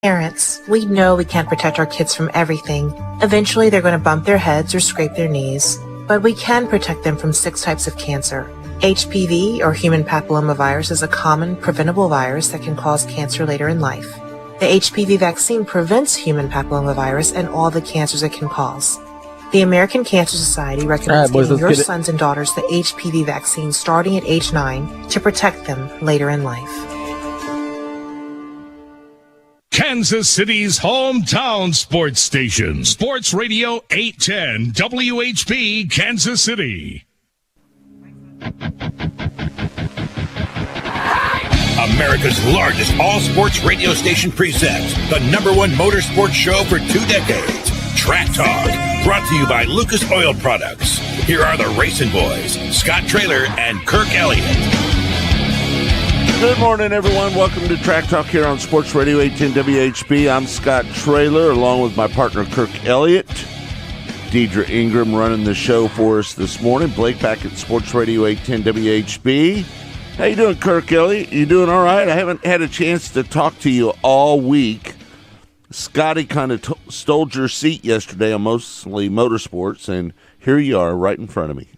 Parents, we know we can't protect our kids from everything. Eventually, they're going to bump their heads or scrape their knees. But we can protect them from 6 types of cancer. HPV, or human papillomavirus, is a common, preventable virus that can cause cancer later in life. The HPV vaccine prevents human papillomavirus and all the cancers it can cause. The American Cancer Society recommends giving your sons and daughters the HPV vaccine starting at age 9 to protect them later in life. Kansas City's hometown sports station. Sports Radio 810 WHB Kansas City. America's largest all-sports radio station presents the #1 motorsports show for 2 decades. Track Talk, brought to you by Lucas Oil Products. Here are the Racing Boys, Scott Traylor and Kirk Elliott. Good morning, everyone. Welcome to Track Talk here on Sports Radio 810 WHB. I'm Scott Traylor, along with my partner Kirk Elliott. Deidre Ingram running the show for us this morning. Blake back at Sports Radio 810 WHB. How you doing, Kirk Elliott? You doing all right? I haven't had a chance to talk to you all week. Scotty kind of stole your seat yesterday on Mostly Motorsports, and here you are right in front of me.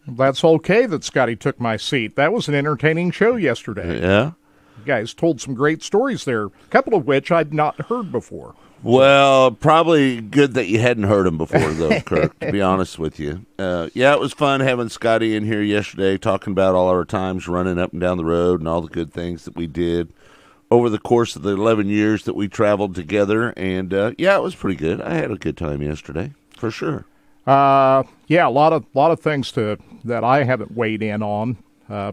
That's okay that Scotty took my seat. That was an entertaining show yesterday. Yeah? You guys told some great stories there, a couple of which I'd not heard before. Well, probably good that you hadn't heard them before, though, Kirk, to be honest with you. Yeah, it was fun having Scotty in here yesterday talking about all our times running up and down the road and all the good things that we did over the course of the 11 years that we traveled together. And, yeah, it was pretty good. I had a good time yesterday, for sure. Yeah, a lot of things that I haven't weighed in on,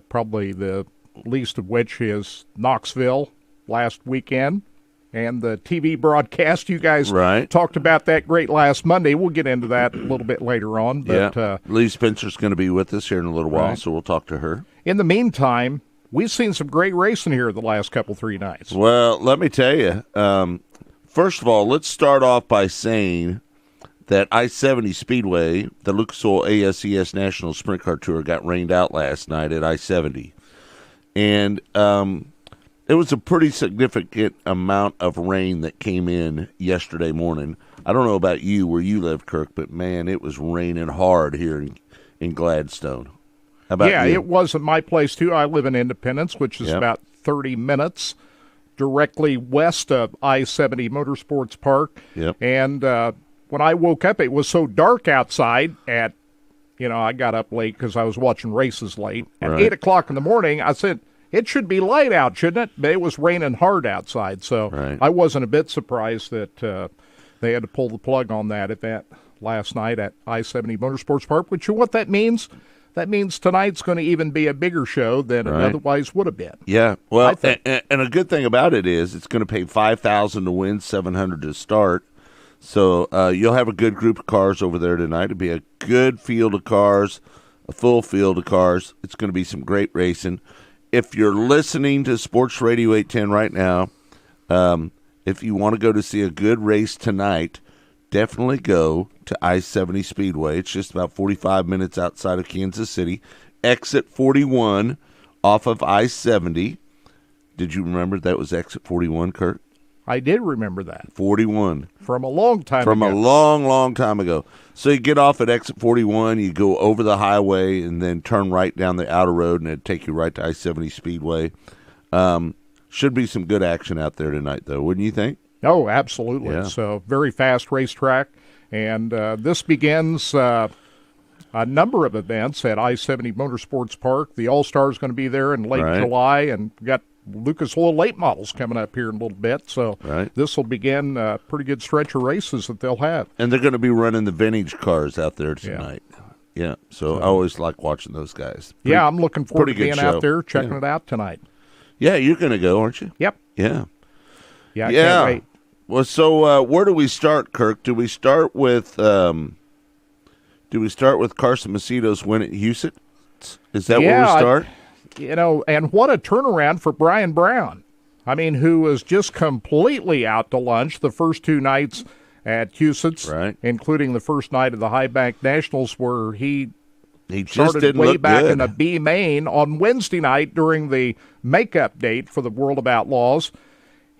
probably the least of which is Knoxville last weekend. And the TV broadcast, you guys talked about that great last Monday. We'll get into that a little bit later on. But, yeah, Lee Spencer's going to be with us here in a little while, so we'll talk to her. In the meantime, we've seen some great racing here the last 3 nights. Well, let me tell you, first of all, let's start off by saying that I-70 Speedway, the Lucas Oil ASCS National Sprint Car Tour, got rained out last night at I-70. And it was a pretty significant amount of rain that came in yesterday morning. I don't know about you, where you live, Kirk, but, man, it was raining hard here in Gladstone. How about you? It was at my place, too. I live in Independence, which is about 30 minutes directly west of I-70 Motorsports Park. Yep. And when I woke up, it was so dark outside at, I got up late because I was watching races late. At 8 o'clock in the morning, I said, it should be light out, shouldn't it? But it was raining hard outside, so I wasn't a bit surprised that they had to pull the plug on that event last night at I-70 Motorsports Park. Which, what that means? That means tonight's going to even be a bigger show than it otherwise would have been. Yeah, well, and a good thing about it is it's going to pay $5,000 to win, $700 to start. So you'll have a good group of cars over there tonight. It'll be a good field of cars, a full field of cars. It's going to be some great racing. If you're listening to Sports Radio 810 right now, if you want to go to see a good race tonight, definitely go to I-70 Speedway. It's just about 45 minutes outside of Kansas City. Exit 41 off of I-70. Did you remember that was exit 41, Kurt? I did remember that. 41. From a long time ago. From a long, long time ago. So you get off at exit 41, you go over the highway, and then turn right down the outer road, and it'll take you right to I-70 Speedway. Should be some good action out there tonight, though, wouldn't you think? Oh, absolutely. Yeah. So very fast racetrack. And this begins a number of events at I-70 Motorsports Park. The All-Star is going to be there in late July, and got Lucas Oil late models coming up here in a little bit. So this will begin a pretty good stretch of races that they'll have. And they're going to be running the vintage cars out there tonight. Yeah. So I always like watching those guys. I'm looking forward to being out there, checking it out tonight. Yeah, you're going to go, aren't you? Yep. Yeah. Yeah, I can't wait. Well, so where do we start, Kirk? Do we start with Carson Macedo's win at Houston? Is that where we start? And what a turnaround for Brian Brown. I mean, who was just completely out to lunch the first 2 nights at Houston, including the first night of the High Bank Nationals, where he just started didn't way look back good in the B main on Wednesday night during the makeup date for the World of Outlaws.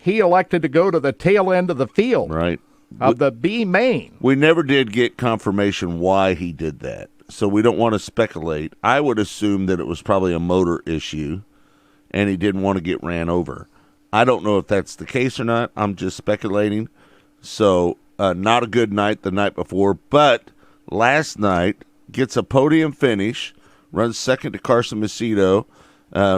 he elected to go to the tail end of the field Right. of the B main. We never did get confirmation why he did that, so we don't want to speculate. I would assume that it was probably a motor issue, and he didn't want to get ran over. I don't know if that's the case or not. I'm just speculating. So, not a good night the night before, but last night gets a podium finish, runs second to Carson Macedo,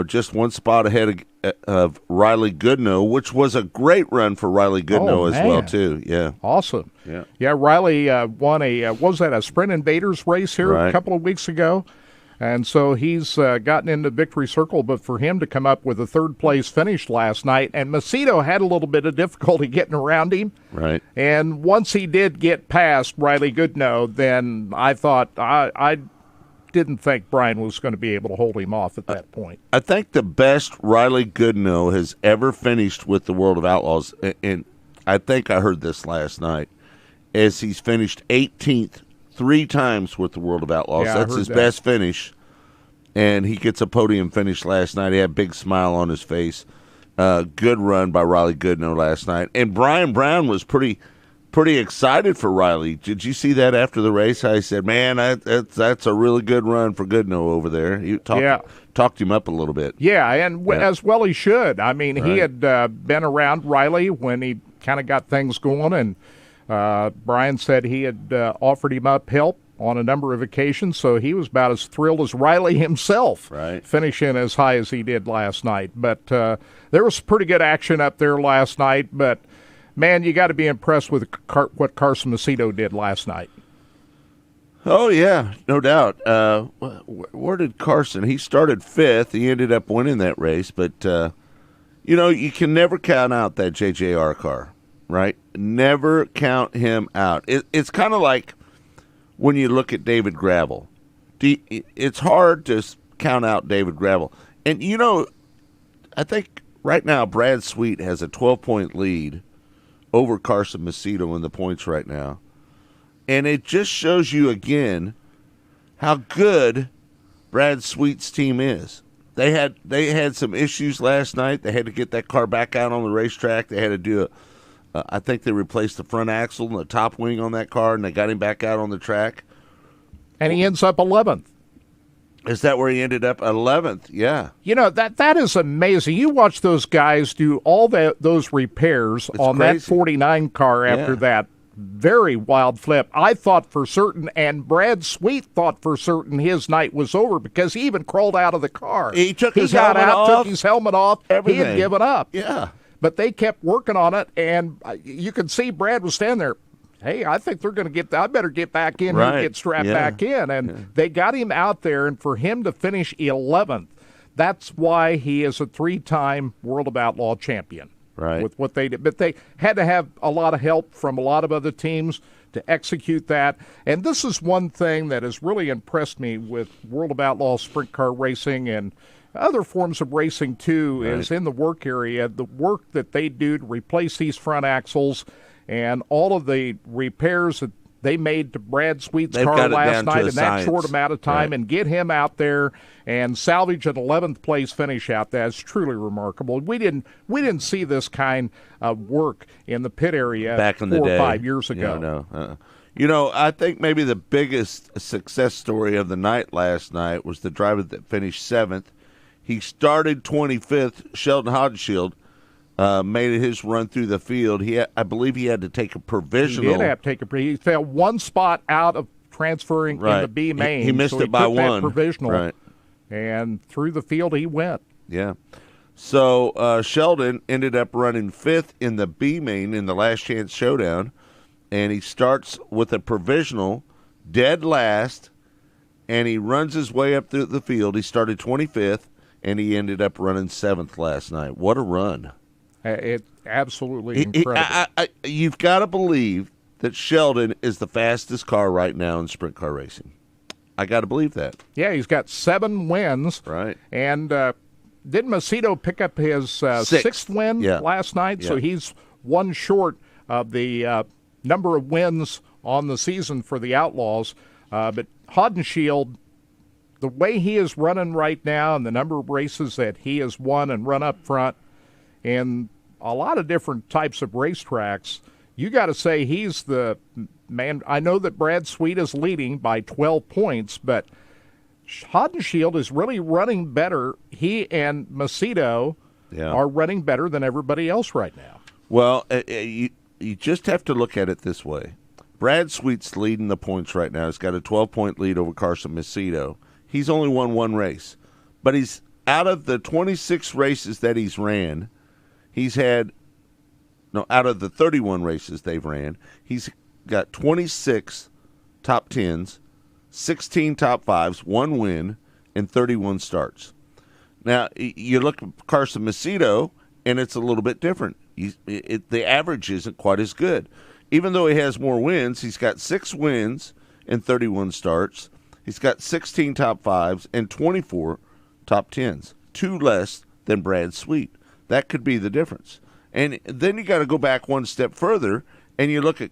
just one spot ahead of Riley Goodnow, which was a great run for Riley Goodnow as well, man. too. Yeah. Awesome. Yeah. Riley won a Sprint Invaders race here a Right. couple of weeks ago. And so he's gotten into victory circle, but for him to come up with a third-place finish last night, and Macedo had a little bit of difficulty getting around him. Right. And once he did get past Riley Goodnow, then I thought I didn't think Brian was going to be able to hold him off at that point. I think the best Riley Goodnow has ever finished with the World of Outlaws, and I think I heard this last night, is he's finished 18th 3 times with the World of Outlaws. Yeah, I That's heard his that. best finish, and he gets a podium finish last night. He had a big smile on his face. Good run by Riley Goodnow last night. And Brian Brown was pretty excited for Riley. Did you see that after the race? How he said, man, that's a really good run for Goodnow over there. You talked him up a little bit. Yeah, and as well he should. I mean, he had been around Riley when he kind of got things going, and Brian said he had offered him up help on a number of occasions, so he was about as thrilled as Riley himself, Right. finishing as high as he did last night. But there was pretty good action up there last night, but, man, you got to be impressed with what Carson Macedo did last night. Oh, yeah, no doubt. Where did Carson? He started 5th. He ended up winning that race, but, you can never count out that JJR car, right? Never count him out. It's kind of like when you look at David Gravel. It's hard to count out David Gravel. And, I think right now Brad Sweet has a 12-point lead over Carson Macedo in the points right now. And it just shows you again how good Brad Sweet's team is. They had some issues last night. They had to get that car back out on the racetrack. They had to do I think they replaced the front axle and the top wing on that car, and they got him back out on the track. And he ends up 11th. Is that where he ended up? 11th, yeah. That is amazing. You watch those guys do all those repairs on crazy. that 49 car after Yeah. that very wild flip. I thought for certain, and Brad Sweet thought for certain his night was over because he even crawled out of the car. He took his got helmet out, off, took his helmet off. He everything. had given up. Yeah. But they kept working on it, and you could see Brad was standing there. Hey, I think they're going to I better get back in here and Right. get strapped Yeah. back in. And they got him out there, and for him to finish 11th, that's why he is a 3-time World of Outlaw champion. Right. With what they did. But they had to have a lot of help from a lot of other teams to execute that. And this is one thing that has really impressed me with World of Outlaw sprint car racing and other forms of racing, too, is in the work area, the work that they do to replace these front axles and all of the repairs that they made to Brad Sweet's They've car got it last down to night a in that science. short amount of time Right. and get him out there and salvage an 11th place finish out. That's truly remarkable. We didn't see this kind of work in the pit area Back in the 4 day. or 5 years ago. No. I think maybe the biggest success story of the night last night was the driver that finished 7th. He started 25th. Sheldon Hodenshield made his run through the field. I believe he had to take a provisional. He did have to take a He fell one spot out of transferring in the B main. He missed so it by took that one. provisional, Right. and through the field he went. Yeah. So Sheldon ended up running 5th in the B main in the last chance showdown, and he starts with a provisional, dead last, and he runs his way up through the field. He started 25th, and he ended up running 7th last night. What a run. It's absolutely incredible. You've got to believe that Sheldon is the fastest car right now in sprint car racing. I got to believe that. Yeah, he's got 7 wins. Right. And didn't Macedo pick up his 6th win last night? Yeah. So he's one short of the number of wins on the season for the Outlaws. But Hodenshield, the way he is running right now and the number of races that he has won and run up front, and a lot of different types of racetracks, you got to say he's the man. I know that Brad Sweet is leading by 12 points, but Haudenschild is really running better. He and Macedo are running better than everybody else right now. Well, you just have to look at it this way. Brad Sweet's leading the points right now. He's got a 12-point lead over Carson Macedo. He's only won one race. But he's out of the 26 races that he's ran, out of the 31 races they've ran, he's got 26 top 10s, 16 top 5s, 1 win, and 31 starts. Now, you look at Carson Macedo, and it's a little bit different. The average isn't quite as good. Even though he has more wins, he's got 6 wins and 31 starts. He's got 16 top 5s and 24 top 10s, 2 less than Brad Sweet. That could be the difference. And then you got to go back one step further, and you look at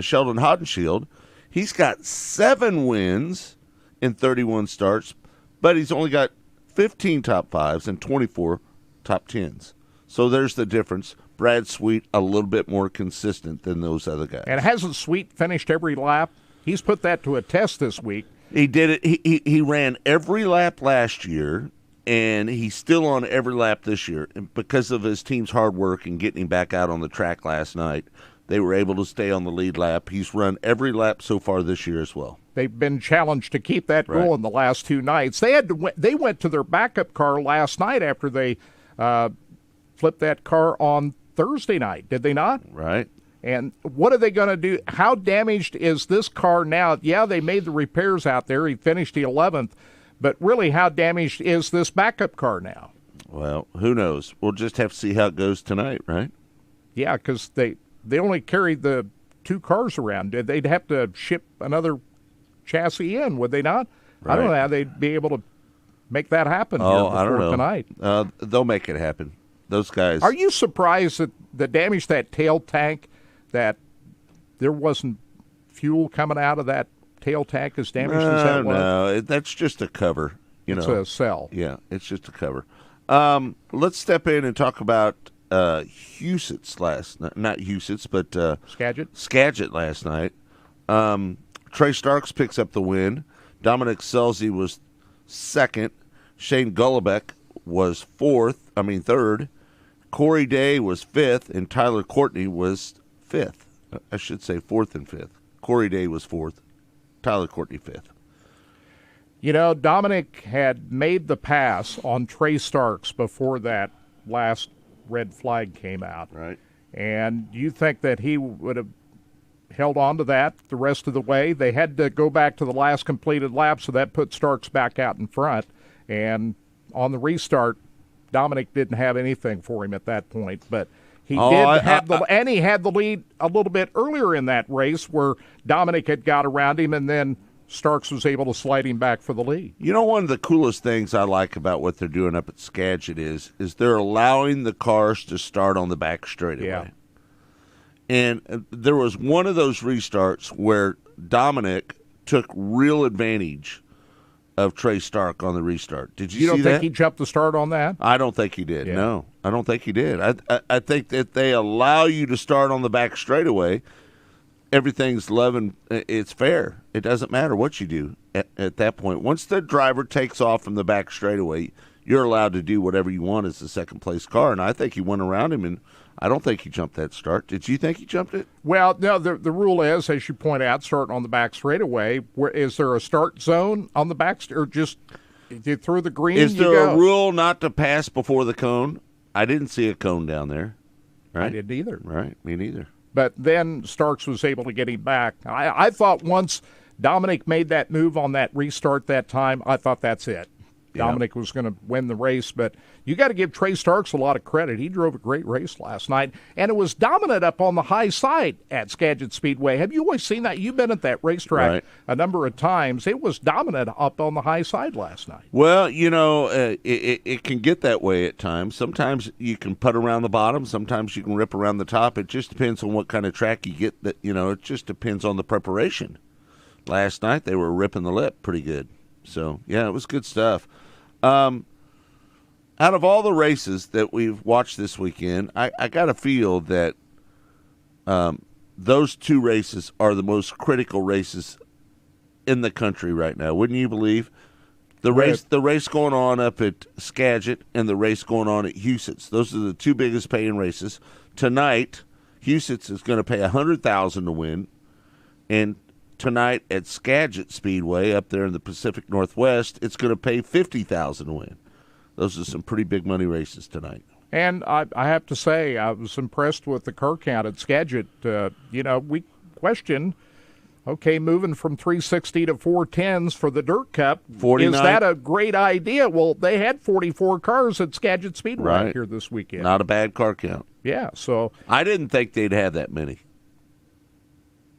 Sheldon Haudenschild. He's got 7 wins in 31 starts, but he's only got 15 top 5s and 24 top 10s. So there's the difference. Brad Sweet a little bit more consistent than those other guys. And hasn't Sweet finished every lap? He's put that to a test this week. He did it. He ran every lap last year, and he's still on every lap this year. And because of his team's hard work and getting him back out on the track last night, they were able to stay on the lead lap. He's run every lap so far this year as well. They've been challenged to keep that going the last 2 nights. They went to their backup car last night after they flipped that car on Thursday night, did they not? Right. And what are they going to do? How damaged is this car now? Yeah, they made the repairs out there. He finished the 11th. But really, how damaged is this backup car now? Well, who knows? We'll just have to see how it goes tonight, right? Yeah, because they only carried the 2 cars around. They'd have to ship another chassis in, would they not? Right. I don't know how they'd be able to make that happen I don't know. tonight. They'll make it happen. Those guys. Are you surprised that the damage to that tail tank, that there wasn't fuel coming out of that tail tank as damaged as that was? No, that's just a cover. It's a cell. Yeah, it's just a cover. Let's step in and talk about Huset's not Huset's, but Skagit last night. Trey Starks picks up the win. Dominic Scelzi was second. Shane Golombek was third. Corey Day was fifth, and Tyler Courtney was fifth. I should say fourth and fifth. Corey Day was fourth. Tyler Courtney fifth. You know, Dominic had made the pass on Trey Starks before that last red flag came out. Right. And you think that he would have held on to that the rest of the way? They had to go back to the last completed lap, so that put Starks back out in front. And on the restart, Dominic didn't have anything for him at that point, but he had the lead a little bit earlier in that race where Dominic had got around him, and then Starks was able to slide him back for the lead. You know, one of the coolest things I like about what they're doing up at Skagit is they're allowing the cars to start on the back straightaway. Yeah. And there was one of those restarts where Dominic took real advantage of Trey Stark on the restart. Did you see that? You don't think he jumped the start on that? I don't think he did. Yeah. No, I don't think he did. I think that they allow you to start on the back straightaway. Everything's love and it's fair. It doesn't matter what you do at that point. Once the driver takes off from the back straightaway, you're allowed to do whatever you want as the second place car. And I think he went around him, and I don't think he jumped that start. Did you think he jumped it? Well, no, the rule is, as you point out, starting on the back straightaway. Is there a start zone on the back, or just if you through the green? Is there a rule not to pass before the cone? I didn't see a cone down there. Right? I didn't either. Right, me neither. But then Starks was able to get him back. I thought once Dominic made that move on that restart that time, I thought that's it. Dominic was going to win the race, but you got to give Trey Starks a lot of credit. He drove a great race last night, and it was dominant up on the high side at Skagit Speedway. Have you always seen that? You've been at that racetrack a number of times. It was dominant up on the high side last night. Well, you know, it can get that way at times. Sometimes you can putt around the bottom. Sometimes you can rip around the top. It just depends on what kind of track you get. It just depends on the preparation. Last night they were ripping the lip pretty good. So, yeah, it was good stuff. How Out of all the races that we've watched this weekend, I got to feel that those two races are the most critical races in the country right now. Wouldn't you believe? The race going on up at Skagit and the race going on at Huset's. Those are the two biggest paying races. Tonight, Huset's is going to pay $100,000 to win, and tonight at Skagit Speedway up there in the Pacific Northwest, it's going to pay $50,000 to win. Those are some pretty big money races tonight. And I have to say, I was impressed with the car count at Skagit. We question, okay, moving from 360 to 410s for the Dirt Cup, 49. Is that a great idea? Well, they had 44 cars at Skagit Speedway here this weekend. Not a bad car count. Yeah, so I didn't think they'd have that many.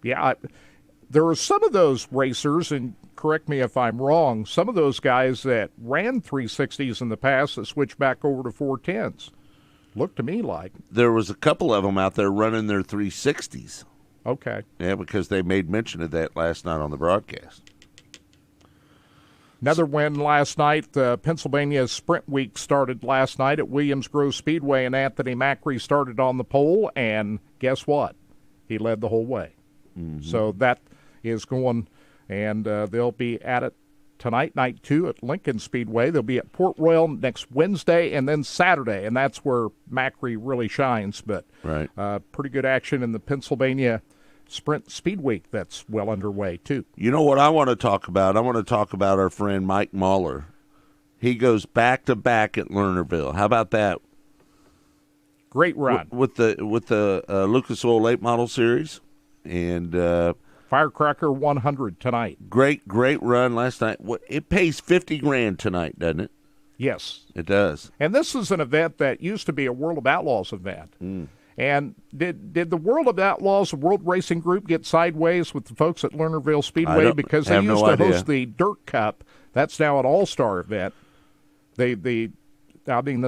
Yeah, there are some of those racers, and correct me if I'm wrong, some of those guys that ran 360s in the past that switched back over to 410s. Looked to me like. There was a couple of them out there running their 360s. Okay. Yeah, because they made mention of that last night on the broadcast. Another win last night. Pennsylvania Sprint Week started last night at Williams Grove Speedway, and Anthony Macri started on the pole, and guess what? He led the whole way. Mm-hmm. So that is going, and they'll be at it tonight, night 2 at Lincoln Speedway. They'll be at Port Royal next Wednesday and then Saturday, and that's where Macri really shines. But right. Pretty good action in the Pennsylvania Sprint Speed Week that's well underway, too. You know what I want to talk about? I want to talk about our friend Mike Mahler. He goes back-to-back at Lernerville. How about that? Great run. With the Lucas Oil Late Model Series. And Firecracker 100 tonight. Great run last night. It pays $50,000 tonight, doesn't it? Yes. It does. And this is an event that used to be a World of Outlaws event. And did the World of Outlaws, the World Racing Group, get sideways with the folks at Lernerville Speedway? Because they used to host the Dirt Cup. That's now an all-star event. The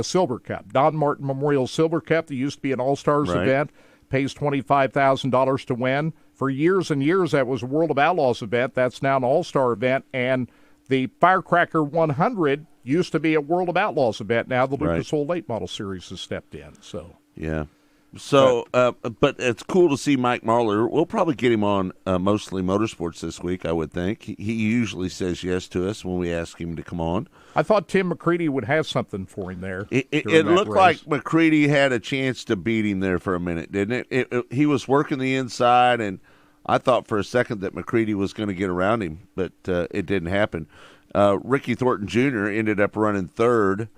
Silver Cup. Don Martin Memorial Silver Cup, that used to be an all-stars event, pays $25,000 to win. For years and years, that was a World of Outlaws event. That's now an all-star event. And the Firecracker 100 used to be a World of Outlaws event. Now the Lucas Oil Late Model Series has stepped in. So yeah. So, but it's cool to see Mike Mahler. We'll probably get him on Mostly Motorsports this week, I would think. He usually says yes to us when we ask him to come on. I thought Tim McCready would have something for him there. It looked like McCready had a chance to beat him there for a minute, didn't it? He was working the inside, and I thought for a second that McCready was going to get around him, but it didn't happen. Ricky Thornton Jr. ended up running third.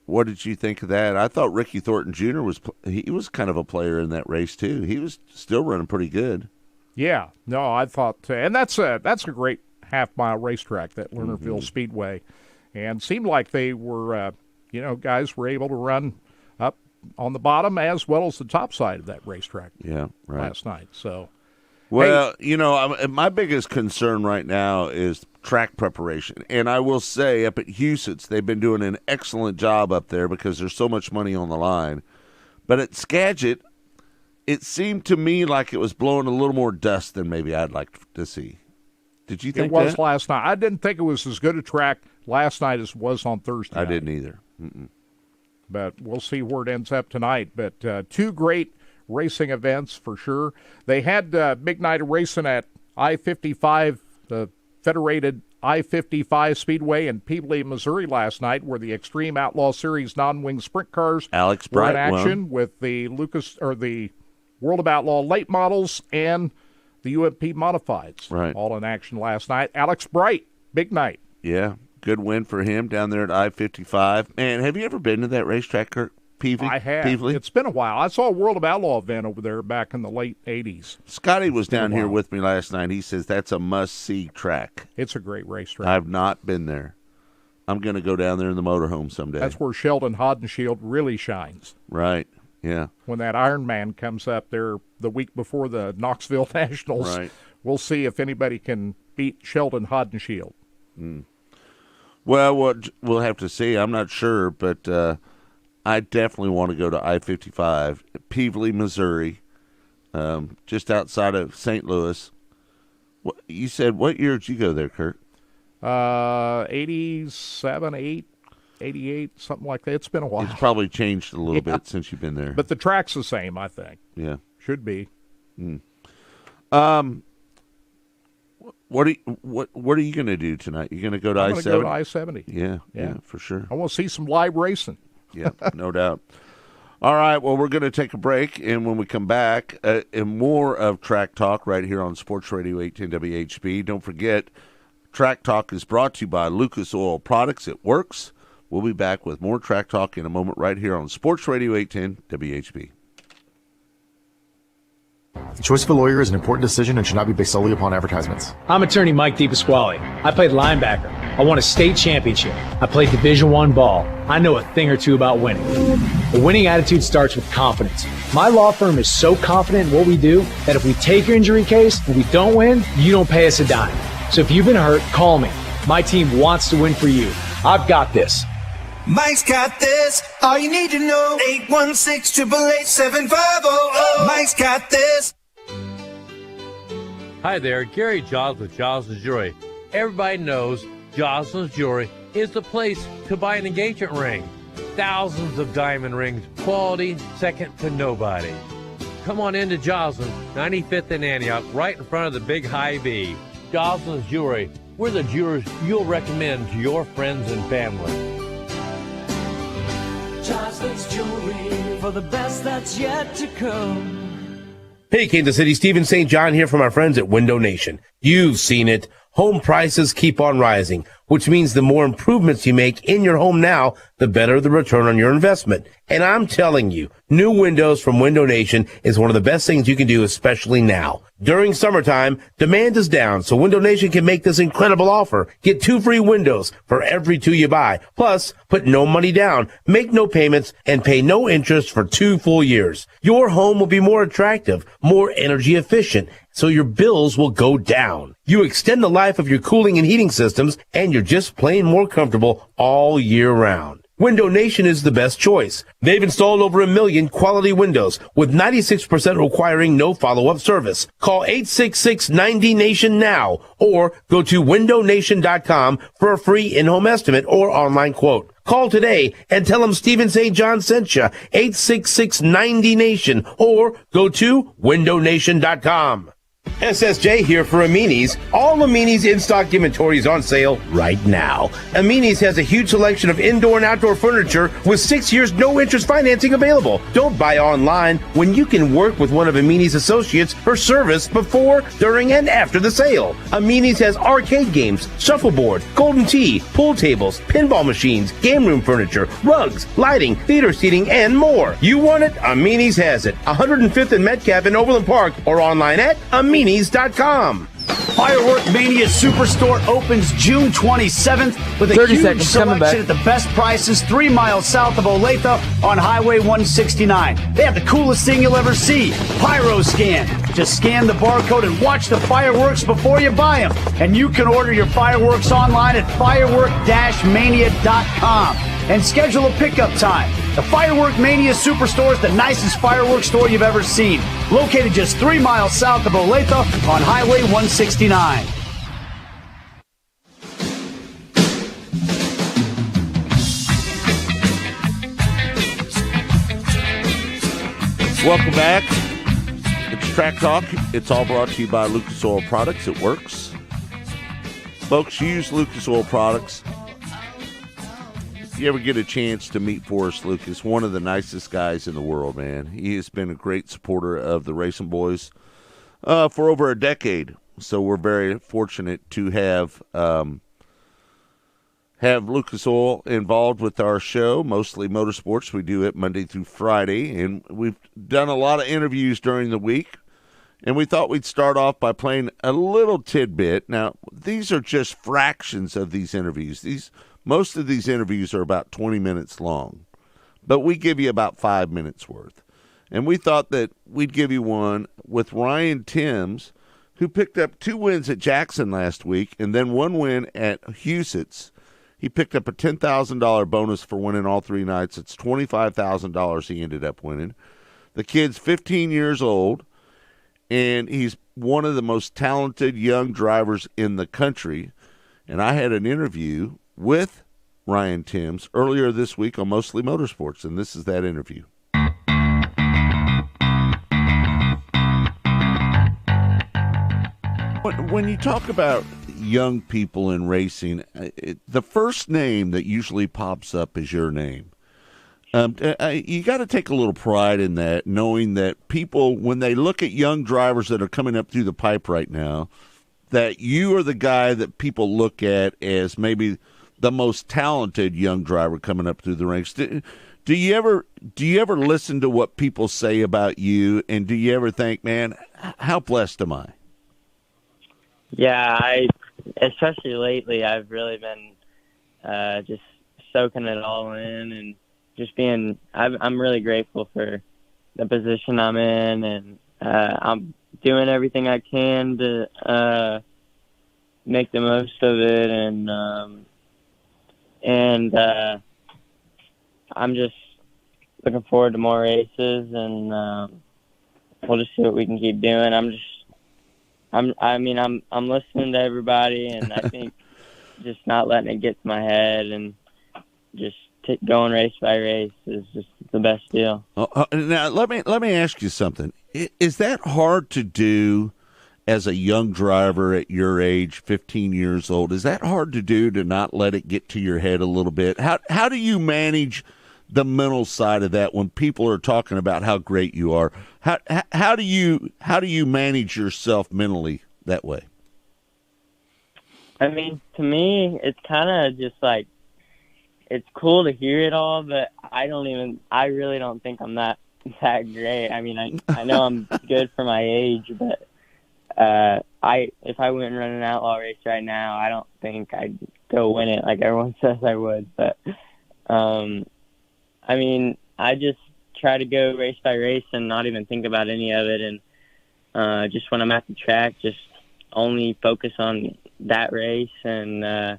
What did you think of that? I thought Ricky Thornton Jr. was kind of a player in that race too. He was still running pretty good. Yeah, no, I thought, and that's a great half-mile racetrack, that Lernerville Speedway, and seemed like they were, guys were able to run up on the bottom as well as the top side of that racetrack. Yeah, right. Last night. So, well, my biggest concern right now is track preparation. And I will say up at Huset's, they've been doing an excellent job up there because there's so much money on the line. But at Skagit, it seemed to me like it was blowing a little more dust than maybe I'd like to see. Did you think it was that? Last night? I didn't think it was as good a track last night as it was on Thursday night. I didn't either. Mm-mm. But we'll see where it ends up tonight. But two great racing events for sure. They had a big night of racing at I-55, the Federated I-55 Speedway in Peabody, Missouri last night, where the Extreme Outlaw Series non-wing sprint cars Alex were in Bright action won. with the the World of Outlaw late models and the UMP modifieds. Right. All in action last night. Alex Bright, big night. Yeah, good win for him down there at I-55. Man, have you ever been to that racetrack, Kirk? I have. Peevely? It's been a while. I saw a World of Outlaw event over there back in the late 80s. Scotty was down here with me last night. He says that's a must-see track. It's a great racetrack. I've not been there. I'm going to go down there in the motorhome someday. That's where Sheldon Hodenshield really shines. Right, yeah. When that Iron Man comes up there the week before the Knoxville Nationals, we'll see if anybody can beat Sheldon Hodenshield. Well, we'll have to see. I'm not sure, but I definitely want to go to I-55, Peabody, Missouri, just outside of St. Louis. You said, what year did you go there, Kurt? 87, 8. 88, something like that. It's been a while. It's probably changed a little bit since you've been there. But the track's the same, I think. Yeah. Should be. What are you going to do tonight? You going to go to I'm I-70? going to go to I-70. Yeah, for sure. I want to see some live racing. Yeah, no doubt. All right, well, we're going to take a break, and when we come back, and more of Track Talk right here on Sports Radio 810 WHB. Don't forget, Track Talk is brought to you by Lucas Oil Products. It works. We'll be back with more Track Talk in a moment right here on Sports Radio 810 WHB. The choice of a lawyer is an important decision and should not be based solely upon advertisements. I'm attorney Mike DePasquale. I played linebacker. I won a state championship. I played Division I ball. I know a thing or two about winning. A winning attitude starts with confidence. My law firm is so confident in what we do that if we take your injury case and we don't win, you don't pay us a dime. So if you've been hurt, call me. My team wants to win for you. I've got this. Mike's got this. All you need to know. 816-888-7500. Mike's got this. Hi there, Gary Giles with Giles' Jewelry. Everybody knows Giles' Jewelry is the place to buy an engagement ring. Thousands of diamond rings, quality second to nobody. Come on into Giles, 95th and Antioch, right in front of the big high B. Giles' Jewelry. We're the jewelers you'll recommend to your friends and family. Giles Jewelry for the best that's yet to come. Hey, Kansas City, Stephen St. John here from our friends at Window Nation. You've seen it. Home prices keep on rising, which means the more improvements you make in your home now, the better the return on your investment. And I'm telling you, new windows from Window Nation is one of the best things you can do, especially now. During summertime, demand is down, so Window Nation can make this incredible offer. Get 2 free windows for every 2 you buy. Plus, put no money down, make no payments, and pay no interest for 2 full years. Your home will be more attractive, more energy efficient, so your bills will go down. You extend the life of your cooling and heating systems, and you're just plain more comfortable all year round. Window Nation is the best choice. They've installed over 1 million quality windows, with 96% requiring no follow-up service. Call 866-90-NATION now, or go to windownation.com for a free in-home estimate or online quote. Call today and tell them Stephen St. John sent you, 866-90-NATION, or go to windownation.com. SSJ here for Amini's. All Amini's in-stock inventory is on sale right now. Amini's has a huge selection of indoor and outdoor furniture with 6 years no-interest financing available. Don't buy online when you can work with one of Amini's associates for service before, during, and after the sale. Amini's has arcade games, shuffleboard, golden tee, pool tables, pinball machines, game room furniture, rugs, lighting, theater seating, and more. You want it? Amini's has it. 105th and Metcalf in Overland Park, or online at Amini's.com. Firework Mania Superstore opens June 27th with a huge selection at the best prices 3 miles south of Olathe on Highway 169. They have the coolest thing you'll ever see, Pyro Scan. Just scan the barcode and watch the fireworks before you buy them. And you can order your fireworks online at firework-mania.com and schedule a pickup time. The Firework Mania Superstore is the nicest fireworks store you've ever seen. Located just 3 miles south of Olathe on Highway 169. Welcome back. It's Track Talk. It's all brought to you by Lucas Oil Products. It works. Folks, use Lucas Oil Products. If you ever get a chance to meet Forrest Lucas, one of the nicest guys in the world, man. He has been a great supporter of the Racing Boys for over a decade. So we're very fortunate to have Lucas Oil involved with our show, mostly motorsports. We do it Monday through Friday, and we've done a lot of interviews during the week. And we thought we'd start off by playing a little tidbit. Now, these are just fractions of these interviews. Most of these interviews are about 20 minutes long, but we give you about 5 minutes worth. And we thought that we'd give you one with Ryan Timms, who picked up 2 wins at Jackson last week and then 1 win at Huset's. He picked up a $10,000 bonus for winning all 3 nights. It's $25,000 he ended up winning. The kid's 15 years old, and he's one of the most talented young drivers in the country. And I had an interview with Ryan Timms earlier this week on Mostly Motorsports, and this is that interview. When you talk about young people in racing, the first name that usually pops up is your name. You got to take a little pride in that, knowing that people, when they look at young drivers that are coming up through the pipe right now, that you are the guy that people look at as maybe the most talented young driver coming up through the ranks. Do you ever listen to what people say about you, and do you ever think, man, how blessed am I? Yeah, especially lately, I've really been just soaking it all in and just I'm really grateful for the position I'm in, and I'm doing everything I can to make the most of it, and I'm just looking forward to more races, and we'll just see what we can keep doing. I'm listening to everybody, and I think just not letting it get to my head and just going race by race is just the best deal. Now, let me ask you something. Is that hard to do as a young driver at your age, 15 years old? Is that hard to do, to not let it get to your head a little bit? How do you manage the mental side of that when people are talking about how great you are? How do you manage yourself mentally that way? I mean, to me, it's kind of just like, it's cool to hear it all, but I really don't think I'm that great. I mean, I know I'm good for my age, but if I went and run an outlaw race right now, I don't think I'd go win it like everyone says I would. But I mean, I just try to go race by race and not even think about any of it, and just when I'm at the track, just only focus on that race and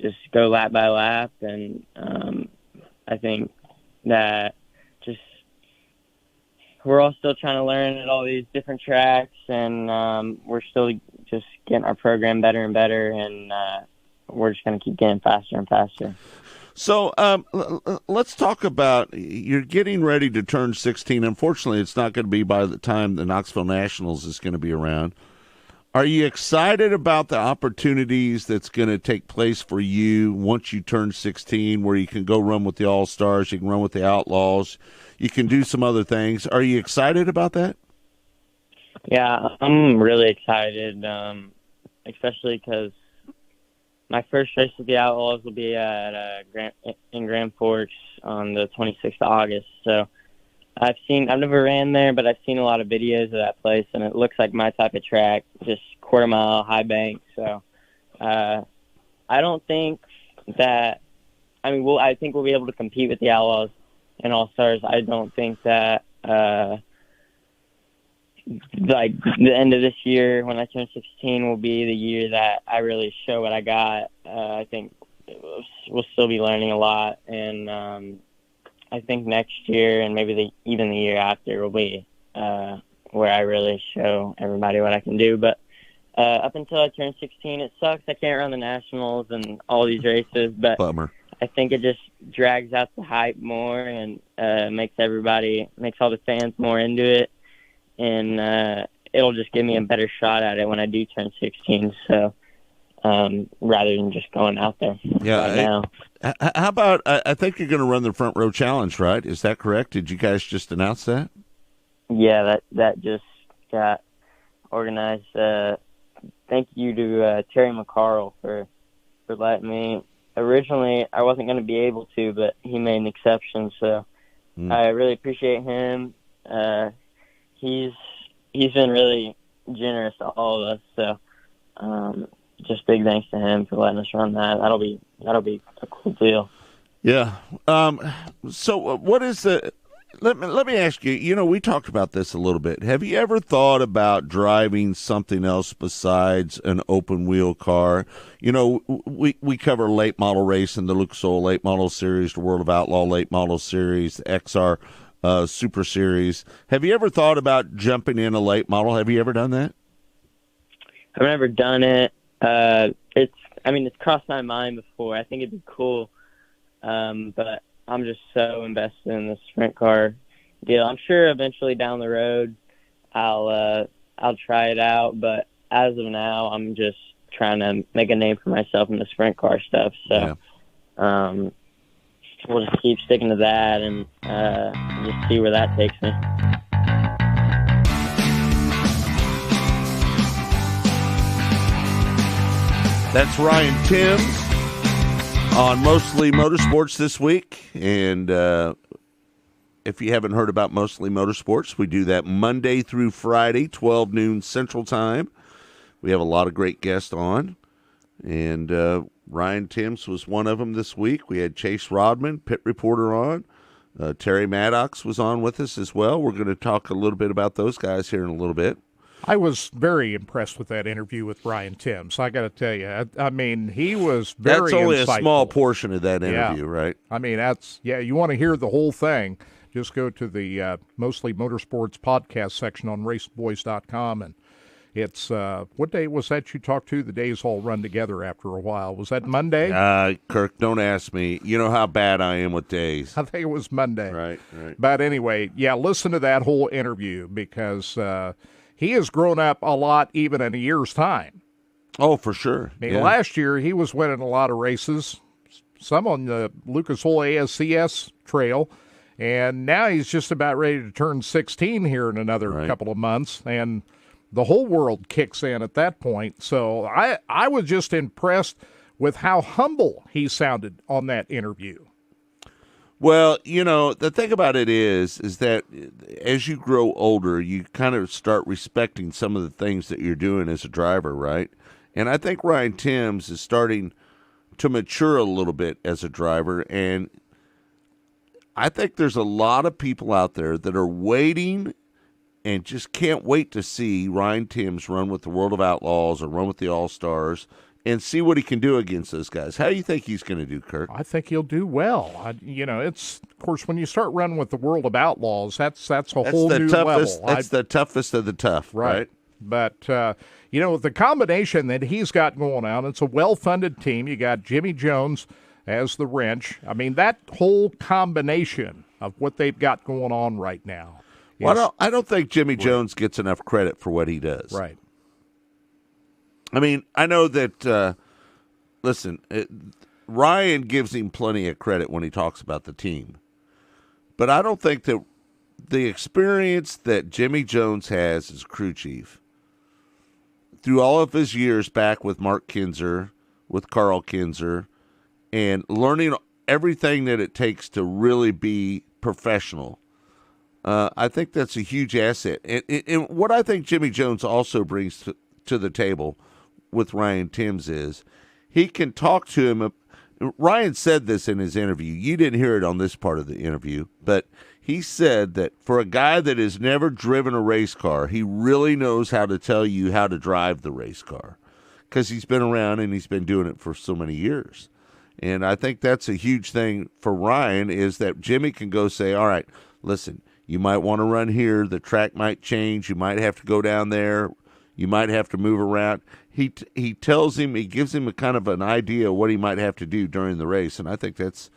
just go lap by lap. And I think that just we're all still trying to learn at all these different tracks, and we're still just getting our program better and better, and we're just going to keep getting faster and faster. So let's talk about, you're getting ready to turn 16. Unfortunately, it's not going to be by the time the Knoxville Nationals is going to be around. Are you excited about the opportunities that's going to take place for you once you turn 16, where you can go run with the All-Stars, you can run with the Outlaws, you can do some other things? Are you excited about that? Yeah, I'm really excited, especially because my first race with the Outlaws will be at in Grand Forks on the 26th of August. So I've never ran there, but I've seen a lot of videos of that place, and it looks like my type of track, just quarter mile, high bank. So I don't think that, I think we'll be able to compete with the Outlaws and All-Stars. I don't think that like the end of this year when I turn 16 will be the year that I really show what I got. I think we'll still be learning a lot, and I think next year and maybe even the year after will be where I really show everybody what I can do. But up until I turn 16, it sucks. I can't run the Nationals and all these races, but Bummer. I think it just drags out the hype more and makes all the fans more into it. And it'll just give me a better shot at it when I do turn 16. So rather than just going out there right now. How about, I think you're going to run the Front Row Challenge, right? Is that correct? Did you guys just announce that? Yeah, that just got organized. Thank you to Terry McCarl for letting me. Originally, I wasn't going to be able to, but he made an exception. So I really appreciate him. He's been really generous to all of us. So just big thanks to him for letting us run that. That'll be a cool deal. Yeah. So what is the? Let me ask you. You know, we talked about this a little bit. Have you ever thought about driving something else besides an open wheel car? You know, we cover late model racing, the Lucas Oil Late Model Series, the World of Outlaw Late Model Series, the XR Super Series. Have you ever thought about jumping in a late model? Have you ever done that? I've never done it. It's crossed my mind before. I think it'd be cool. but I'm just so invested in the sprint car deal. I'm sure eventually down the road I'll try it out, but as of now, I'm just trying to make a name for myself in the sprint car stuff. So we'll just keep sticking to that and just see where that takes me. That's Ryan Timms on Mostly Motorsports this week. And if you haven't heard about Mostly Motorsports, we do that Monday through Friday, 12 noon Central Time. We have a lot of great guests on. And Ryan Timms was one of them this week. We had Chase Rodman, pit reporter, on. Terry Maddox was on with us as well. We're going to talk a little bit about those guys here in a little bit. I was very impressed with that interview with Ryan Timms. I got to tell you, I mean, he was very That's only insightful. a small portion of that interview, right? I mean, you want to hear the whole thing, just go to the Mostly Motorsports podcast section on raceboys.com, and it's, what day was that you talked to? The days all run together after a while. Was that Monday? Kirk, don't ask me. You know how bad I am with days. I think it was Monday. Right. But anyway, listen to that whole interview because he has grown up a lot even in a year's time. Oh, for sure. I mean, last year he was winning a lot of races, some on the Lucas Oil ASCS trail, and now he's just about ready to turn 16 here in another couple of months, and the whole world kicks in at that point. So I was just impressed with how humble he sounded on that interview. Well, you know, the thing about it is that as you grow older, you kind of start respecting some of the things that you're doing as a driver, right? And I think Ryan Timms is starting to mature a little bit as a driver, and I think there's a lot of people out there that are waiting and just can't wait to see Ryan Timms run with the World of Outlaws or run with the All-Stars and see what he can do against those guys. How do you think he's going to do, Kirk? I think he'll do well. It's, of course, when you start running with the World of Outlaws, that's a whole new level. That's the toughest of the tough, right? But, the combination that he's got going on, it's a well-funded team. You got Jimmy Jones as the wrench. I mean, that whole combination of what they've got going on right now. Well, I don't think Jimmy Jones gets enough credit for what he does. Right. I mean, I know that, Ryan gives him plenty of credit when he talks about the team. But I don't think that the experience that Jimmy Jones has as crew chief, through all of his years back with Mark Kinzer, with Carl Kinzer, and learning everything that it takes to really be professional, I think that's a huge asset. And what I think Jimmy Jones also brings to the table with Ryan Timms is he can talk to him. Ryan said this in his interview. You didn't hear it on this part of the interview, but he said that for a guy that has never driven a race car, he really knows how to tell you how to drive the race car because he's been around and he's been doing it for so many years. And I think that's a huge thing for Ryan is that Jimmy can go say, all right, listen, you might want to run here. The track might change. You might have to go down there. You might have to move around. He tells him, he gives him a kind of an idea of what he might have to do during the race, and I think that's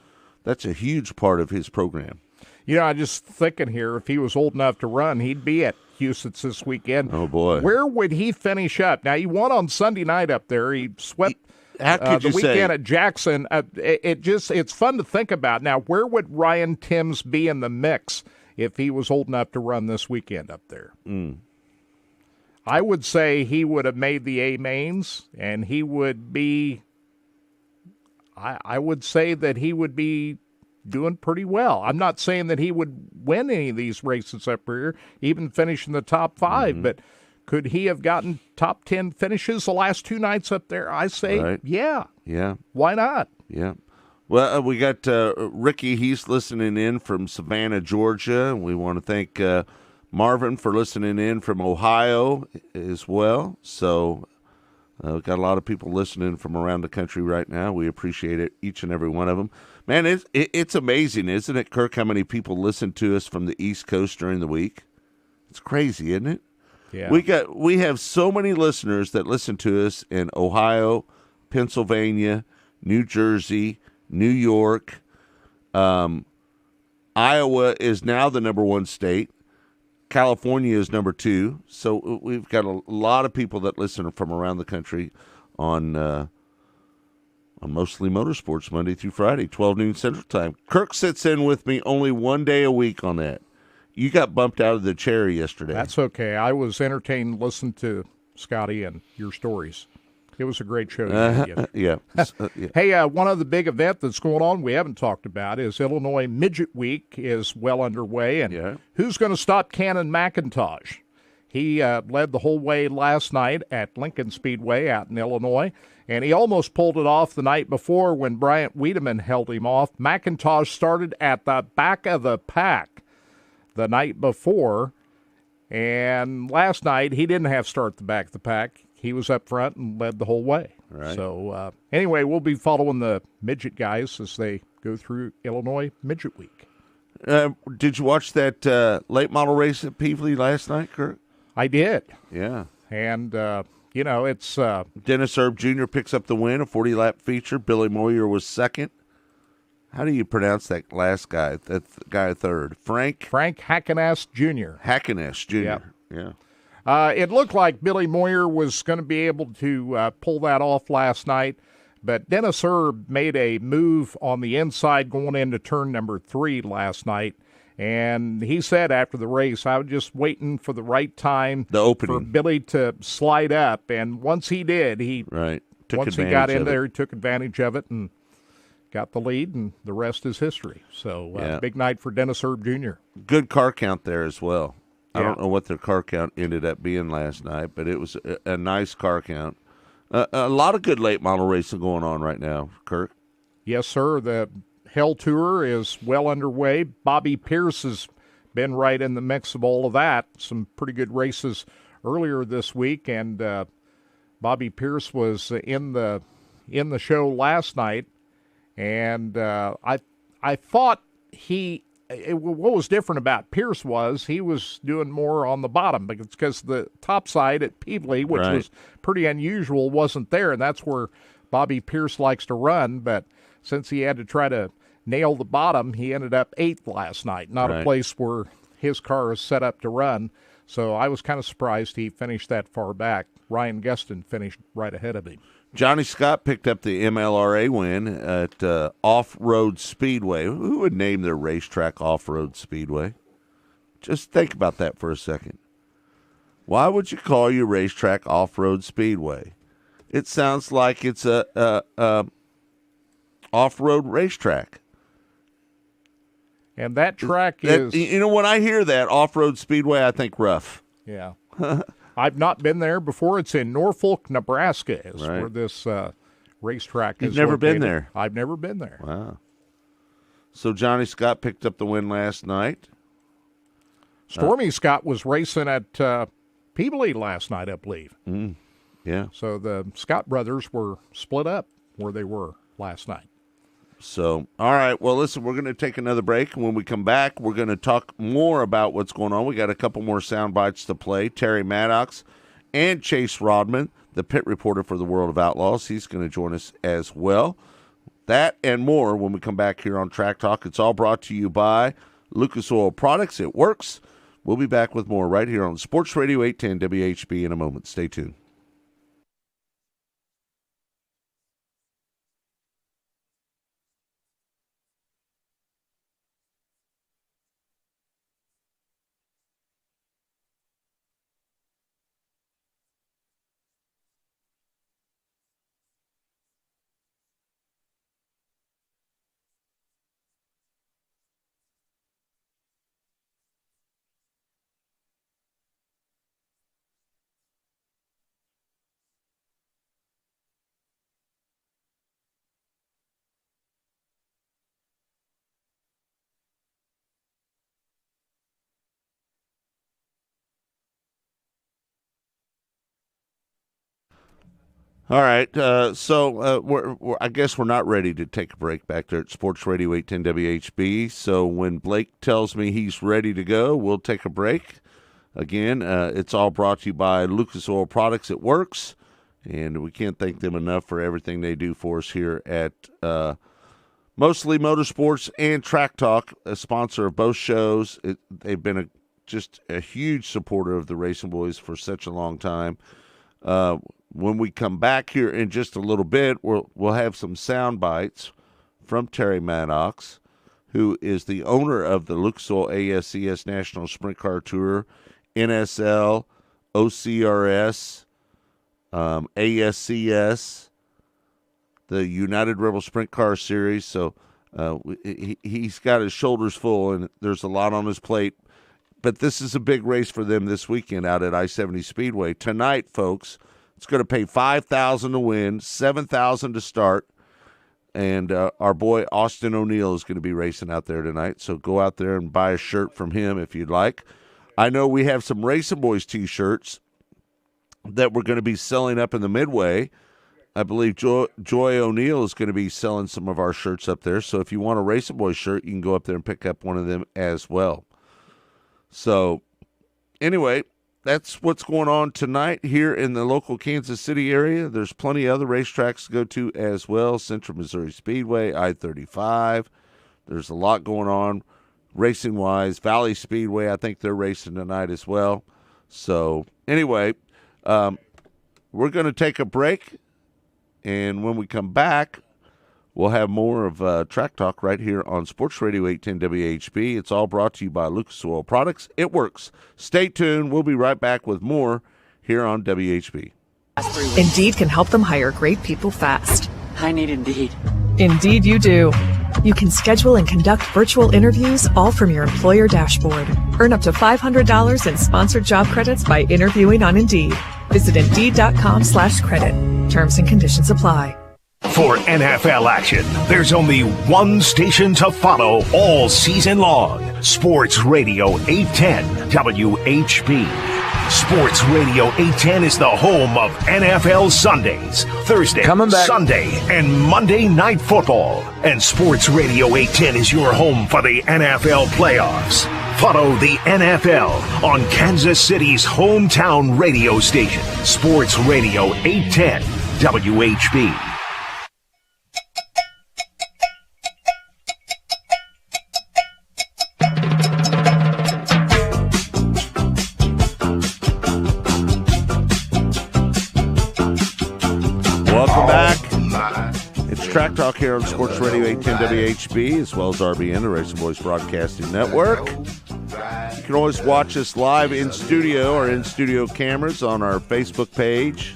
a huge part of his program. I just thinking here, if he was old enough to run, he'd be at Huset's this weekend. Oh, boy. Where would he finish up? Now, he won on Sunday night up there. He swept the weekend at Jackson. It's fun to think about. Now, where would Ryan Timms be in the mix if he was old enough to run this weekend up there? I would say he would have made the A mains, and he would be, I would say that he would be doing pretty well. I'm not saying that he would win any of these races up here, even finish in the top 5, but could he have gotten top 10 finishes the last 2 nights up there? I say, yeah. Why not? Yeah. Well, we got Ricky. He's listening in from Savannah, Georgia. We want to thank Marvin for listening in from Ohio as well. So we've got a lot of people listening from around the country right now. We appreciate it, each and every one of them. Man, it's amazing, isn't it, Kirk, how many people listen to us from the East Coast during the week? It's crazy, isn't it? Yeah. We have so many listeners that listen to us in Ohio, Pennsylvania, New Jersey, New York, Iowa is now the number 1 state. California is number 2. So we've got a lot of people that listen from around the country on Mostly Motorsports Monday through Friday, 12 noon Central Time. Kirk sits in with me only one day a week on that. You got bumped out of the chair yesterday. That's okay. I was entertained listening to Scotty and your stories. It was a great show. Yeah. Hey, one of the big event that's going on we haven't talked about is Illinois Midget Week is well underway. And who's going to stop Cannon McIntosh? He led the whole way last night at Lincoln Speedway out in Illinois, and he almost pulled it off the night before when Bryant Wiedemann held him off. McIntosh started at the back of the pack the night before, and last night he didn't have to start at the back of the pack. He was up front and led the whole way. Right. So anyway, we'll be following the midget guys as they go through Illinois Midget Week. Did you watch that late model race at Peevely last night, Kirk? I did. Yeah. And, it's... Dennis Erb Jr. picks up the win, a 40-lap feature. Billy Moyer was second. How do you pronounce that last guy? That guy third. Frank Hackenast Jr. Hackenast Jr. Yeah. It looked like Billy Moyer was going to be able to pull that off last night, but Dennis Erb made a move on the inside going into turn number 3 last night, and he said after the race, I was just waiting for the right time for Billy to slide up, and once he did, once he got in there, he took advantage of it and got the lead, and the rest is history. So big night for Dennis Erb Jr. Good car count there as well. I don't know what their car count ended up being last night, but it was a nice car count. A lot of good late model racing going on right now, Kirk. Yes, sir. The Hell Tour is well underway. Bobby Pierce has been right in the mix of all of that. Some pretty good races earlier this week, and Bobby Pierce was in the show last night, and I thought what was different about Pierce was he was doing more on the bottom because the top side at Peevely, which was pretty unusual, wasn't there, and that's where Bobby Pierce likes to run. But since he had to try to nail the bottom, he ended up 8th last night, not a place where his car is set up to run. So I was kind of surprised he finished that far back. Ryan Gustin finished right ahead of him. Johnny Scott picked up the MLRA win at Off-Road Speedway. Who would name their racetrack Off-Road Speedway? Just think about that for a second. Why would you call your racetrack Off-Road Speedway? It sounds like it's a off-road racetrack. And that track is... when I hear that, Off-Road Speedway, I think rough. Yeah. I've not been there before. It's in Norfolk, Nebraska, where this racetrack is. You've never been there? I've never been there. Wow. So Johnny Scott picked up the win last night. Stormy Scott was racing at Peevely last night, I believe. Yeah. So the Scott brothers were split up where they were last night. So, all right. Well, listen, we're going to take another break. And when we come back, we're going to talk more about what's going on. We got a couple more sound bites to play. Terry Maddox and Chase Rodman, the pit reporter for the World of Outlaws. He's going to join us as well. That and more when we come back here on Track Talk. It's all brought to you by Lucas Oil Products. It works. We'll be back with more right here on Sports Radio 810 WHB in a moment. Stay tuned. All right, so I guess we're not ready to take a break back there at Sports Radio 810 WHB. So when Blake tells me he's ready to go, we'll take a break. Again, it's all brought to you by Lucas Oil Products. It works, and we can't thank them enough for everything they do for us here at Mostly Motorsports and Track Talk, a sponsor of both shows. They've been just a huge supporter of the Racing Boys for such a long time. When we come back here in just a little bit, we'll have some sound bites from Terry Maddox, who is the owner of the Lucas Oil ASCS National Sprint Car Tour, NSL, OCRS, ASCS, the United Rebel Sprint Car Series. So he's got his shoulders full, and there's a lot on his plate. But this is a big race for them this weekend out at I-70 Speedway. Tonight, folks, it's going to pay $5,000 to win, $7,000 to start. And our boy Austin O'Neill is going to be racing out there tonight. So go out there and buy a shirt from him if you'd like. I know we have some Racing Boys T-shirts that we're going to be selling up in the Midway. I believe Joy O'Neill is going to be selling some of our shirts up there. So if you want a Racing Boys shirt, you can go up there and pick up one of them as well. So anyway, that's what's going on tonight here in the local Kansas City area. There's plenty of other racetracks to go to as well. Central Missouri Speedway, I-35. There's a lot going on racing-wise. Valley Speedway, I think they're racing tonight as well. So anyway, we're going to take a break. And when we come back, we'll have more of Track Talk right here on Sports Radio 810 WHB. It's all brought to you by Lucas Oil Products. It works. Stay tuned. We'll be right back with more here on WHB. Indeed can help them hire great people fast. I need Indeed. Indeed you do. You can schedule and conduct virtual interviews all from your employer dashboard. Earn up to $500 in sponsored job credits by interviewing on Indeed. Visit Indeed.com/credit. Terms and conditions apply. For NFL action, there's only one station to follow all season long. Sports Radio 810 WHB. Sports Radio 810 is the home of NFL Sundays, Thursday, Sunday, and Monday Night Football. And Sports Radio 810 is your home for the NFL playoffs. Follow the NFL on Kansas City's hometown radio station, Sports Radio 810 WHB. Welcome back. It's Track Talk here on Sports Radio 810 WHB, as well as RBN, the Racing Boys Broadcasting Network. You can always watch us live in studio or in studio cameras on our Facebook page,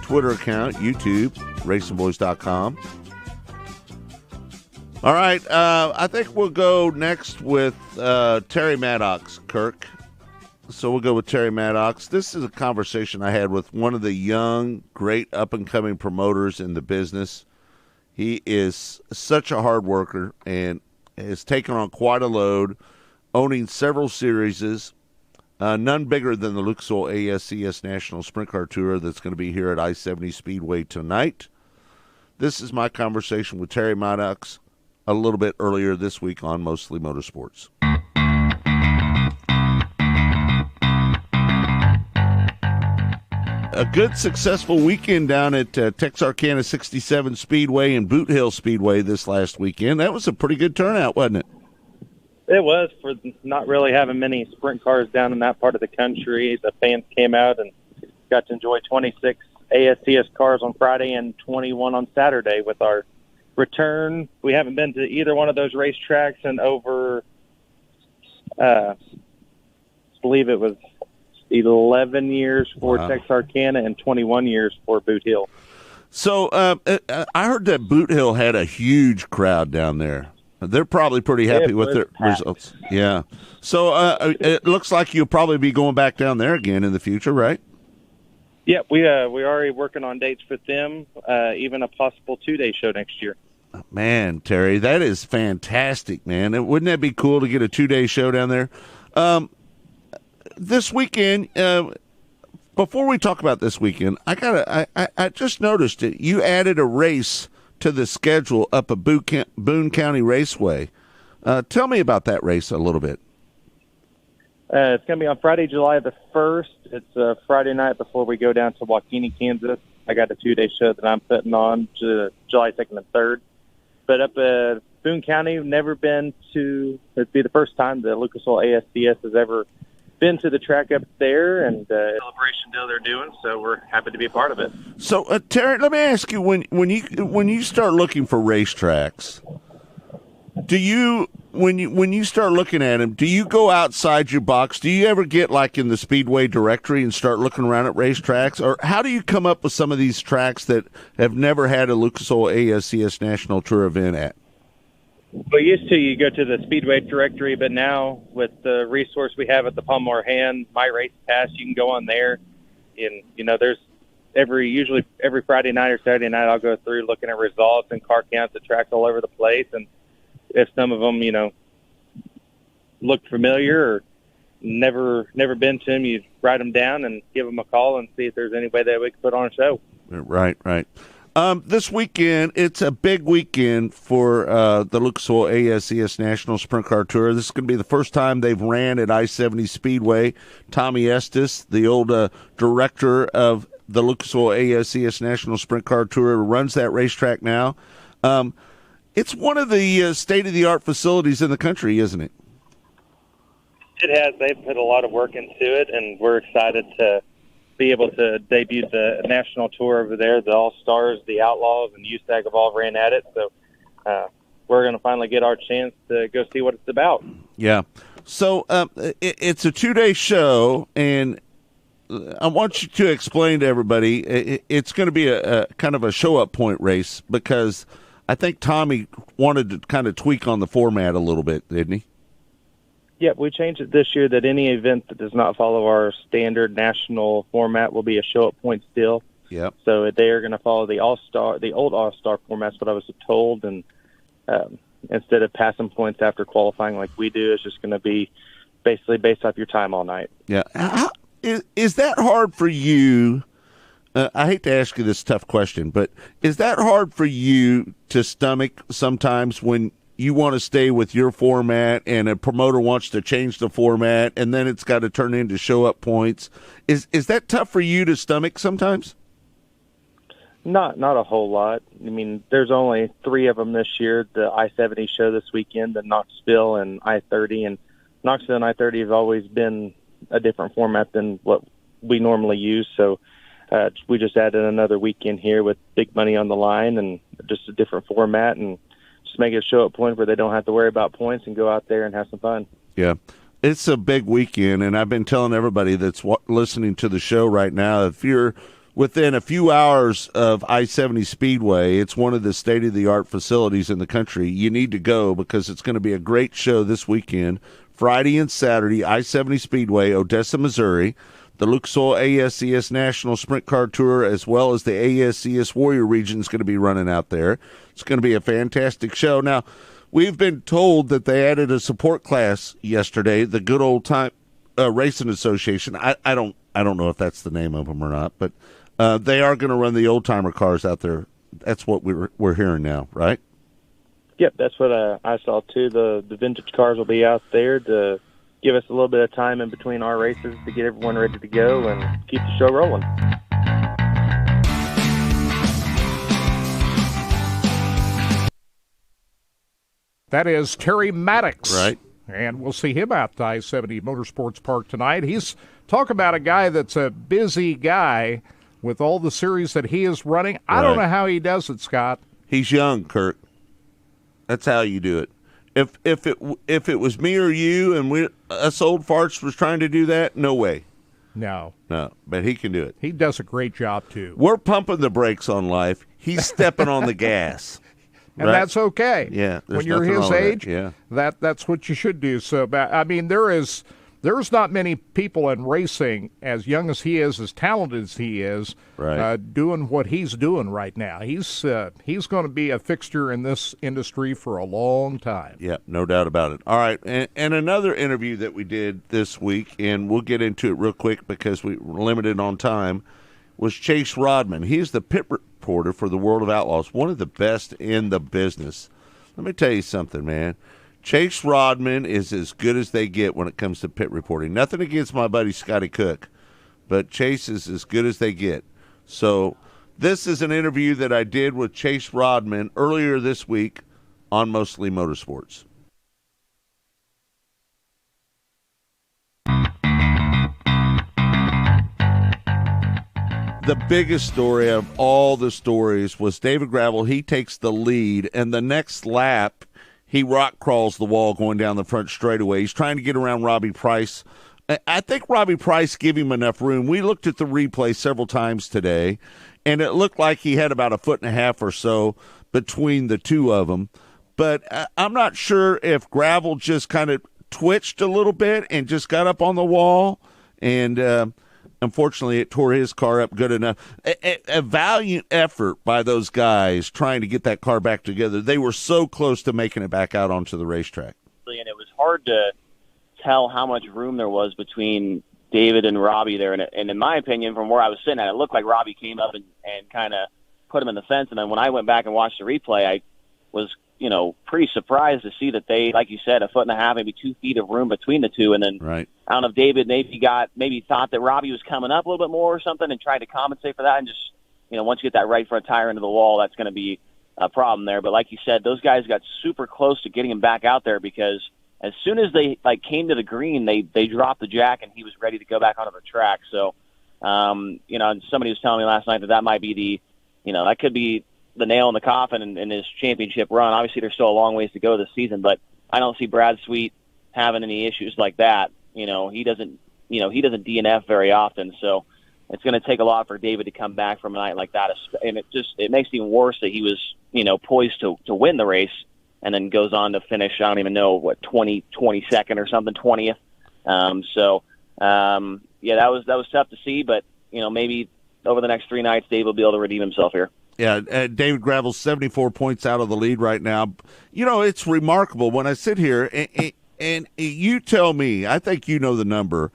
Twitter account, YouTube, racingboys.com. All right, I think we'll go next with Terry Maddox, Kirk. So we'll go with Terry Maddox. This is a conversation I had with one of the young, great up-and-coming promoters in the business. He is such a hard worker and has taken on quite a load, owning several series, none bigger than the Lucas Oil ASCS National Sprint Car Tour that's going to be here at I-70 Speedway tonight. This is my conversation with Terry Maddox a little bit earlier this week on Mostly Motorsports. A good, successful weekend down at Texarkana 67 Speedway and Boot Hill Speedway this last weekend. That was a pretty good turnout, wasn't it? It was, for not really having many sprint cars down in that part of the country. The fans came out and got to enjoy 26 ASCS cars on Friday and 21 on Saturday with our return. We haven't been to either one of those racetracks in over, I believe it was 11 years for Texarkana and 21 years for Boot Hill. So I heard that Boot Hill had a huge crowd down there. They're probably pretty happy with their results. Yeah. So it looks like you'll probably be going back down there again in the future, right? Yeah, we're already working on dates with them, even a possible 2-day show next year. Man, Terry, that is fantastic, man. Wouldn't that be cool to get a 2-day show down there? This weekend, before we talk about this weekend, I just noticed it. You added a race to the schedule up at Boone County Raceway. Tell me about that race a little bit. It's going to be on Friday, July the 1st. It's a Friday night before we go down to Waukene, Kansas. I got a 2-day show that I'm putting on July 2nd and 3rd. But up at Boone County, never been to. It'd be the first time the Lucas Oil ASCS has ever been to the track up there, and celebration deal they're doing. So we're happy to be a part of it. So, Terry, let me ask you: when you start looking for racetracks, do you when you start looking at them, do you go outside your box? Do you ever get like in the Speedway directory and start looking around at racetracks, or how do you come up with some of these tracks that have never had a Lucas Oil ASCS National Tour event at? Well, used to you go to the Speedway directory, but now with the resource we have at the palm of our hand, My Race Pass, you can go on there, and there's usually every Friday night or Saturday night I'll go through looking at results and car counts at tracks all over the place, and if some of them look familiar or never been to them, you write them down and give them a call and see if there's any way that we can put on a show. Right. This weekend, it's a big weekend for the Lucas Oil ASCS National Sprint Car Tour. This is going to be the first time they've ran at I-70 Speedway. Tommy Estes, the old director of the Lucas Oil ASCS National Sprint Car Tour, runs that racetrack now. It's one of the state-of-the-art facilities in the country, isn't it? It has. They've put a lot of work into it, and we're excited to be able to debut the national tour over there. The All-Stars, the Outlaws, and USAC have all ran at it, so we're going to finally get our chance to go see what it's about. Yeah. So it's a 2-day show, and I want you to explain to everybody, it's going to be a kind of a show-up point race, because I think Tommy wanted to kind of tweak on the format a little bit, didn't he? Yeah, we changed it this year that any event that does not follow our standard national format will be a show-up point still. Yep. So they are going to follow the old All-Star format, what I was told, and instead of passing points after qualifying like we do, it's just going to be basically based off your time all night. Yeah. Is that hard for you? I hate to ask you this tough question, but is that hard for you to stomach sometimes when you want to stay with your format and a promoter wants to change the format and then it's got to turn into show-up points? Is that tough for you to stomach sometimes? Not a whole lot. I mean, there's only 3 of them this year. The I-70 show this weekend, the Knoxville and I-30. And Knoxville and I-30 have always been a different format than what we normally use. So we just added another weekend here with big money on the line and just a different format, and just make it a show-up point where they don't have to worry about points and go out there and have some fun. Yeah. It's a big weekend, and I've been telling everybody that's listening to the show right now, if you're within a few hours of I-70 Speedway, it's one of the state-of-the-art facilities in the country. You need to go because it's going to be a great show this weekend, Friday and Saturday, I-70 Speedway, Odessa, Missouri. The Lucas Oil ASCS National Sprint Car Tour, as well as the ASCS Warrior Region, is going to be running out there. It's going to be a fantastic show. Now, we've been told that they added a support class yesterday, the Good Old Time Racing Association. I don't know if that's the name of them or not, but they are going to run the old-timer cars out there. That's what we're hearing now, right? Yep, that's what I saw, too. The vintage cars will be out there to give us a little bit of time in between our races to get everyone ready to go and keep the show rolling. That is Terry Maddox. Right. And we'll see him out at I-70 Motorsports Park tonight. He's talk about a guy that's a busy guy with all the series that he is running. I don't know how he does it, Scott. He's young, Kirk. That's how you do it. If it was me or you and us old farts was trying to do that, no way. No, but he can do it. He does a great job too. We're pumping the brakes on life. He's stepping on the gas, and that's okay. Yeah, when you're his age, yeah, that's what you should do. So, I mean, there's not many people in racing as young as he is, as talented as he is, doing what he's doing right now. He's going to be a fixture in this industry for a long time. Yeah, no doubt about it. All right, and another interview that we did this week, and we'll get into it real quick because we're limited on time, was Chase Rodman. He's the pit reporter for the World of Outlaws, one of the best in the business. Let me tell you something, man. Chase Rodman is as good as they get when it comes to pit reporting. Nothing against my buddy Scotty Cook, but Chase is as good as they get. So this is an interview that I did with Chase Rodman earlier this week on Mostly Motorsports. The biggest story of all the stories was David Gravel. He takes the lead, and the next lap, he rock crawls the wall going down the front straightaway. He's trying to get around Robbie Price. I think Robbie Price gave him enough room. We looked at the replay several times today, and it looked like he had about 1.5 feet or so between the two of them. But I'm not sure if Gravel just kind of twitched a little bit and just got up on the wall, and unfortunately it tore his car up good enough. A valiant effort by those guys trying to get that car back together. They were so close to making it back out onto the racetrack. And it was hard to tell how much room there was between David and Robbie there. And in my opinion, from where I was sitting at, it looked like Robbie came up and kind of put him in the fence. And then when I went back and watched the replay, I was, pretty surprised to see that they, like you said, 1.5 feet, maybe 2 feet of room between the two. And then right. I don't know if David maybe thought that Robbie was coming up a little bit more or something and tried to compensate for that. And just, once you get that right front tire into the wall, that's going to be a problem there. But like you said, those guys got super close to getting him back out there, because as soon as they came to the green, they dropped the jack and he was ready to go back onto the track. So, and somebody was telling me last night that might be that could be the nail in the coffin in his championship run. Obviously, there's still a long ways to go this season, but I don't see Brad Sweet having any issues like that. He doesn't DNF very often, so it's going to take a lot for David to come back from a night like that. And it makes it even worse that he was poised to win the race, and then goes on to finish, I don't even know, 22nd or something, 20th. That was tough to see, but, maybe over the next 3 nights, Dave will be able to redeem himself here. Yeah, David Gravel's 74 points out of the lead right now. It's remarkable when I sit here, and you tell me, I think you know the number.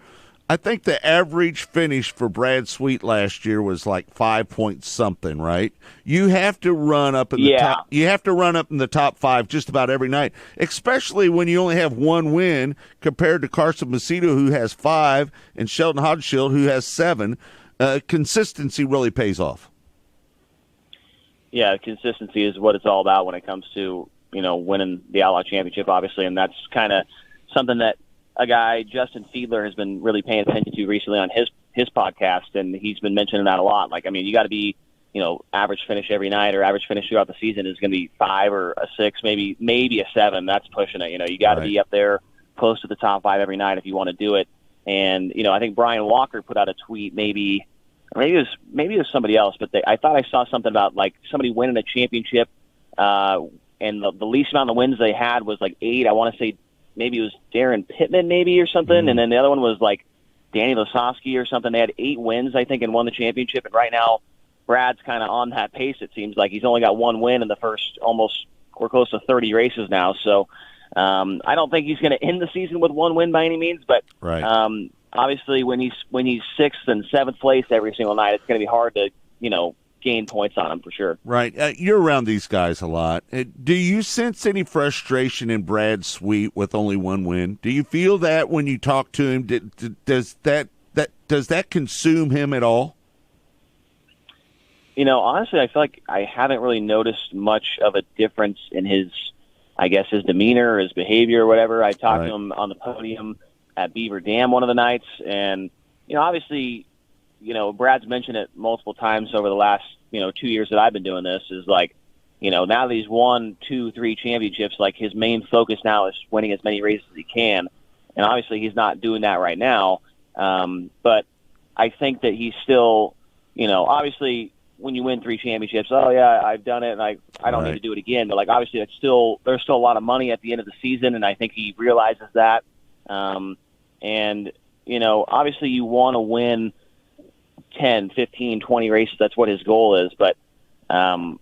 I think the average finish for Brad Sweet last year was like 5 point something, right? You have to run up in the top. You have to run up in the top 5 just about every night, especially when you only have one win compared to Carson Macedo, who has 5, and Sheldon Hodshield, who has 7. Consistency really pays off. Yeah, consistency is what it's all about when it comes to winning the Outlaw Championship, obviously, and that's kind of something that a guy, Justin Fiedler, has been really paying attention to recently on his podcast, and he's been mentioning that a lot. You got to be, average finish every night or average finish throughout the season is going to be 5 or a 6, maybe a 7. That's pushing it. You got to be up there close to the top 5 every night if you want to do it. And I think Brian Walker put out a tweet, maybe it was somebody else, but I thought I saw something about somebody winning a championship, and the least amount of wins they had was 8. I want to say maybe it was Darren Pittman or something, and then the other one was Danny Lasowski or something. They had 8 wins, I think, and won the championship. And right now, Brad's kind of on that pace. It seems like he's only got 1 win in the first we're close to 30 races now. So I don't think he's going to end the season with 1 win by any means, but right. Obviously, when he's 6th and 7th place every single night, it's going to be hard to gain points on him for sure. Right. You're around these guys a lot. Do you sense any frustration in Brad Sweet with only 1 win? Do you feel that when you talk to him? Does that consume him at all? Honestly, I feel like I haven't really noticed much of a difference in his demeanor or his behavior or whatever. I talked to him on the podium at Beaver Dam one of the nights, and obviously, Brad's mentioned it multiple times over the last 2 years that I've been doing this, is now that he's won 2, 3 championships, his main focus now is winning as many races as he can, and obviously he's not doing that right now. But I think that he's still, obviously when you win 3 championships, oh yeah, I've done it, and I don't need to do it again. But obviously there's still a lot of money at the end of the season, and I think he realizes that. And, obviously you want to win 10, 15, 20 races. That's what his goal is. But, I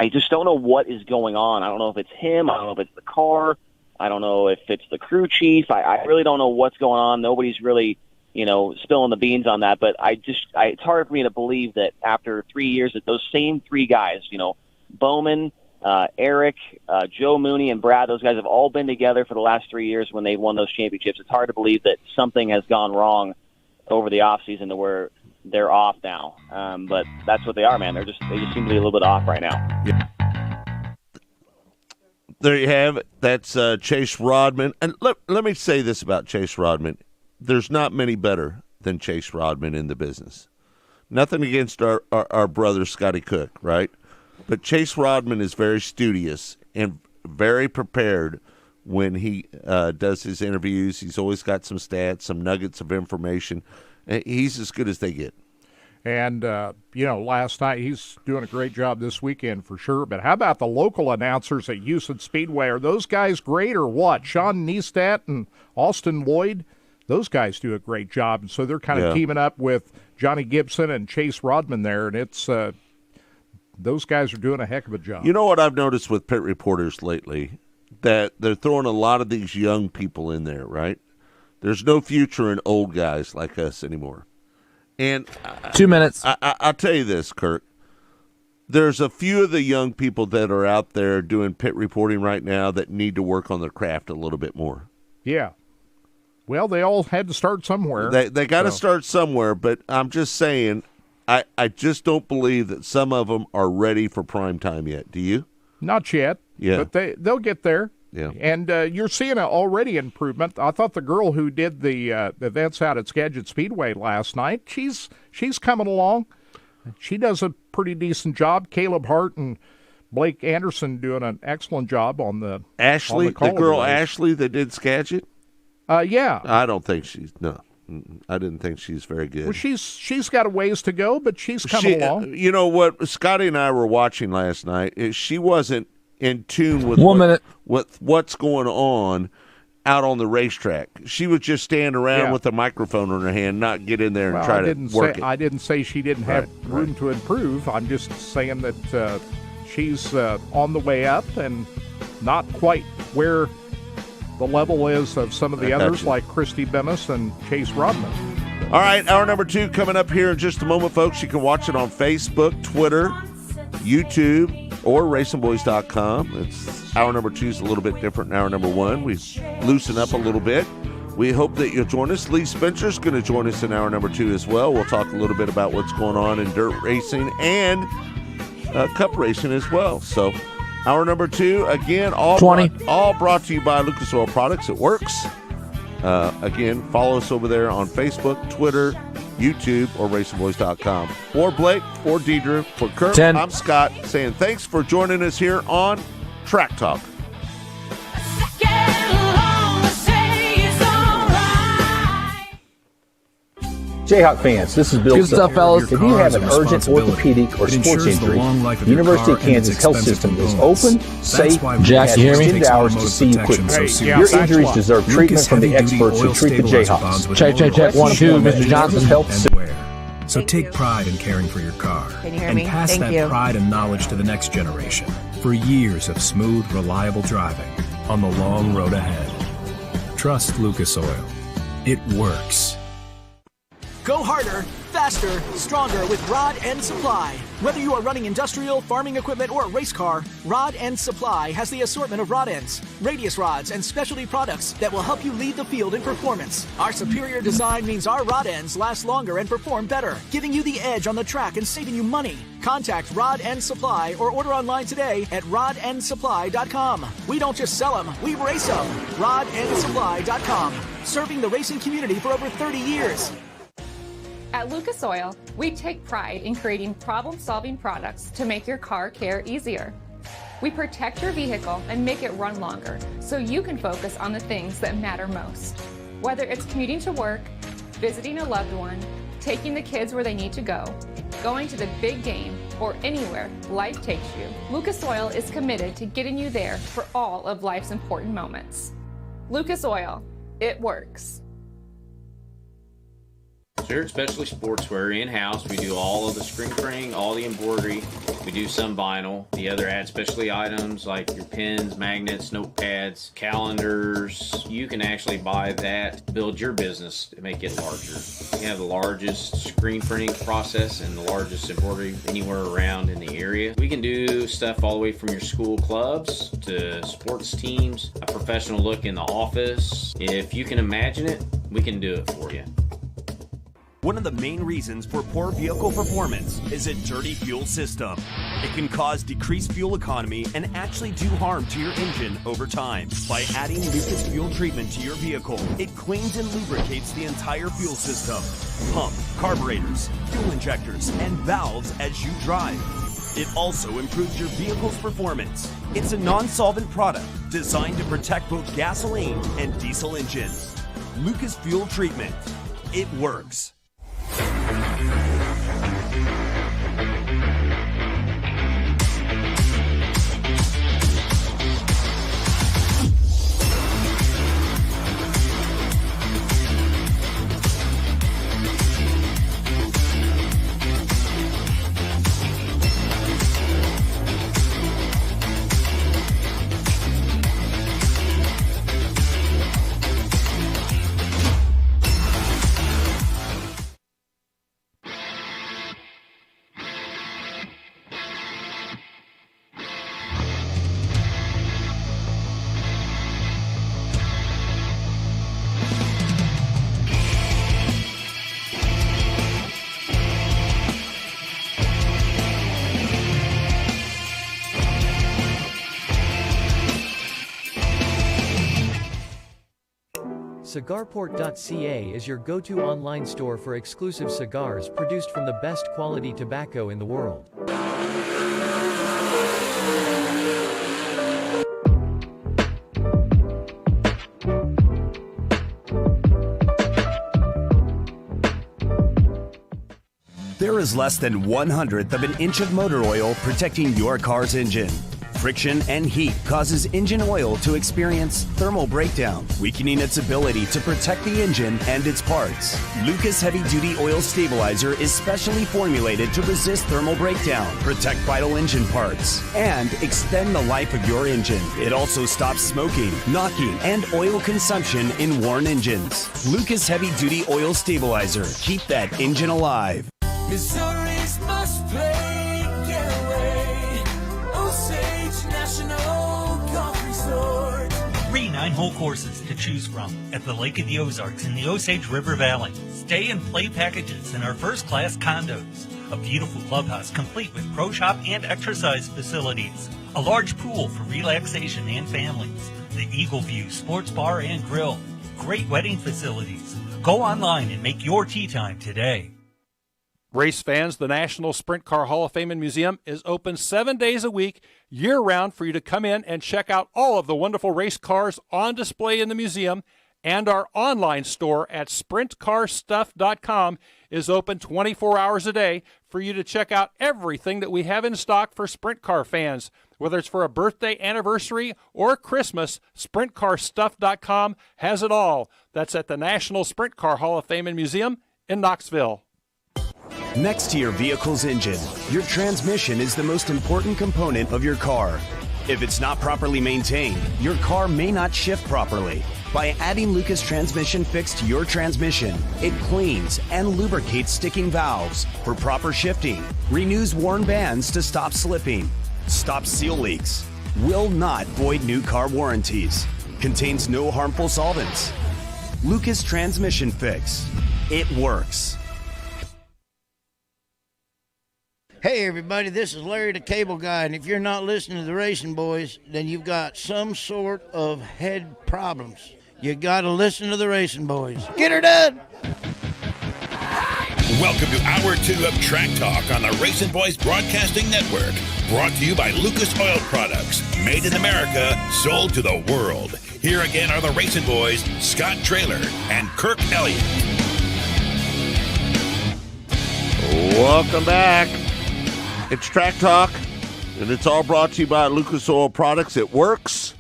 just don't know what is going on. I don't know if it's him. I don't know if it's the car. I don't know if it's the crew chief. I really don't know what's going on. Nobody's really, spilling the beans on that. But it's hard for me to believe that after 3 years that those same 3 guys, Bowman, Eric, Joe Mooney, and Brad, those guys have all been together for the last 3 years when they won those championships. It's hard to believe that something has gone wrong over the off season to where they're off now. But that's what they are, man. They just seem to be a little bit off right now. Yeah. there you have it. That's Chase Rodman. And let me say this about Chase Rodman. There's not many better than Chase Rodman in the business. Nothing against our brother Scotty Cook, right? But Chase Rodman is very studious and very prepared when he does his interviews. He's always got some stats, some nuggets of information. He's as good as they get. And, last night, he's doing a great job this weekend for sure. But how about the local announcers at Houston Speedway? Are those guys great or what? Sean Neistat and Austin Lloyd, those guys do a great job. And so they're kind of teaming up with Johnny Gibson and Chase Rodman there. And it's those guys are doing a heck of a job. You know what I've noticed with pit reporters lately? That they're throwing a lot of these young people in there, right? There's no future in old guys like us anymore. And 2 minutes. I'll tell you this, Kirk. There's a few of the young people that are out there doing pit reporting right now that need to work on their craft a little bit more. Yeah. Well, they all had to start somewhere. They got to start somewhere, but I'm just saying, I just don't believe that some of them are ready for prime time yet. Do you? Not yet. Yeah. But they'll get there. Yeah. And you're seeing already improvement. I thought the girl who did the events out at Skagit Speedway last night, she's coming along. She does a pretty decent job. Caleb Hart and Blake Anderson doing an excellent job on the Ashley, the girl Ashley that did Skagit? Yeah. I don't think I didn't think she's very good. Well, she's got a ways to go, but she's coming along. You know what? Scotty and I were watching last night. She wasn't in tune with with what's going on out on the racetrack. She was just standing around with a microphone in her hand, not get in there and try to work it. I didn't say she didn't have room to improve. I'm just saying that she's on the way up and not quite where the level is of some of the others like Christy Bemis and Chase Rodman. All right, hour number 2 coming up here in just a moment, folks. You can watch it on Facebook, Twitter, YouTube, or racingboys.com. It's hour number 2 is a little bit different than hour number 1. We loosen up a little bit. We hope that you'll join us. Lee Spencer's going to join us in hour number 2 as well. We'll talk a little bit about what's going on in dirt racing and cup racing as well. So hour number 2, again, all brought to you by Lucas Oil Products. It works. Again, follow us over there on Facebook, Twitter, YouTube, or racingboys.com. For Blake, for Deidre, for Kurt, I'm Scott saying thanks for joining us here on Track Talk. Jayhawk fans, this is Bill. Good stuff, fellas. If you have an urgent orthopedic or sports injury, the University of Kansas Health System is open, safe, Jack, and has extended hours to see you quickly. Your injuries deserve treatment from the experts who treat the Jayhawks. Check. 1, 2, Mr. Johnson. Health. So take pride in caring for your car. Can you hear and me? pass Thank that you. pride and knowledge to the next generation for years of smooth, reliable driving on the long road ahead. Trust Lucas Oil. It works. Go harder, faster, stronger with Rod End Supply. Whether you are running industrial, farming equipment, or a race car, Rod End Supply has the assortment of rod ends, radius rods, and specialty products that will help you lead the field in performance. Our superior design means our rod ends last longer and perform better, giving you the edge on the track and saving you money. Contact Rod End Supply or order online today at rodendsupply.com. We don't just sell them, we race them. rodendsupply.com. Serving the racing community for over 30 years. At Lucas Oil, we take pride in creating problem-solving products to make your car care easier. We protect your vehicle and make it run longer so you can focus on the things that matter most. Whether it's commuting to work, visiting a loved one, taking the kids where they need to go, going to the big game, or anywhere life takes you, Lucas Oil is committed to getting you there for all of life's important moments. Lucas Oil, it works. Here at Specialty Sportswear in-house, we do all of the screen printing, all the embroidery. We do some vinyl. The other add specialty items like your pens, magnets, notepads, calendars. You can actually buy that, build your business to make it larger. We have the largest screen printing process and the largest embroidery anywhere around in the area. We can do stuff all the way from your school clubs to sports teams, a professional look in the office. If you can imagine it, we can do it for you. One of the main reasons for poor vehicle performance is a dirty fuel system. It can cause decreased fuel economy and actually do harm to your engine over time. By adding Lucas Fuel Treatment to your vehicle, it cleans and lubricates the entire fuel system. Pump, carburetors, fuel injectors, and valves as you drive. It also improves your vehicle's performance. It's a non-solvent product designed to protect both gasoline and diesel engines. Lucas Fuel Treatment. It works. Cigarport.ca is your go-to online store for exclusive cigars produced from the best quality tobacco in the world. There is less than 1/100th of an inch of motor oil protecting your car's engine. Friction and heat causes engine oil to experience thermal breakdown, weakening its ability to protect the engine and its parts. Lucas Heavy Duty Oil Stabilizer is specially formulated to resist thermal breakdown, protect vital engine parts, and extend the life of your engine. It also stops smoking, knocking, and oil consumption in worn engines. Lucas Heavy Duty Oil Stabilizer. Keep that engine alive. Missouri's must play getaway. Osage National Golf Resort. 3 9-hole courses to choose from at the Lake of the Ozarks in the Osage River Valley. Stay and play packages in our first-class condos. A beautiful clubhouse complete with pro shop and exercise facilities. A large pool for relaxation and families. The Eagle View Sports Bar and Grill. Great wedding facilities. Go online and make your tee time today. Race fans, the National Sprint Car Hall of Fame and Museum is open 7 days a week, year-round, for you to come in and check out all of the wonderful race cars on display in the museum. And our online store at sprintcarstuff.com is open 24 hours a day for you to check out everything that we have in stock for sprint car fans. Whether it's for a birthday, anniversary, or Christmas, sprintcarstuff.com has it all. That's at the National Sprint Car Hall of Fame and Museum in Knoxville. Next to your vehicle's engine, your transmission is the most important component of your car. If it's not properly maintained, your car may not shift properly. By adding Lucas Transmission Fix to your transmission, it cleans and lubricates sticking valves for proper shifting, renews worn bands to stop slipping, stops seal leaks, will not void new car warranties, contains no harmful solvents. Lucas Transmission Fix. It works. Hey everybody, this is Larry the Cable Guy, and if you're not listening to the Racing Boys, then you've got some sort of head problems. You gotta listen to the Racing Boys. Get her done! Welcome to Hour 2 of Track Talk on the Racing Boys Broadcasting Network. Brought to you by Lucas Oil Products. Made in America, sold to the world. Here again are the Racing Boys, Scott Traylor and Kirk Elliott. Welcome back. It's Track Talk, and it's all brought to you by Lucas Oil Products. It works.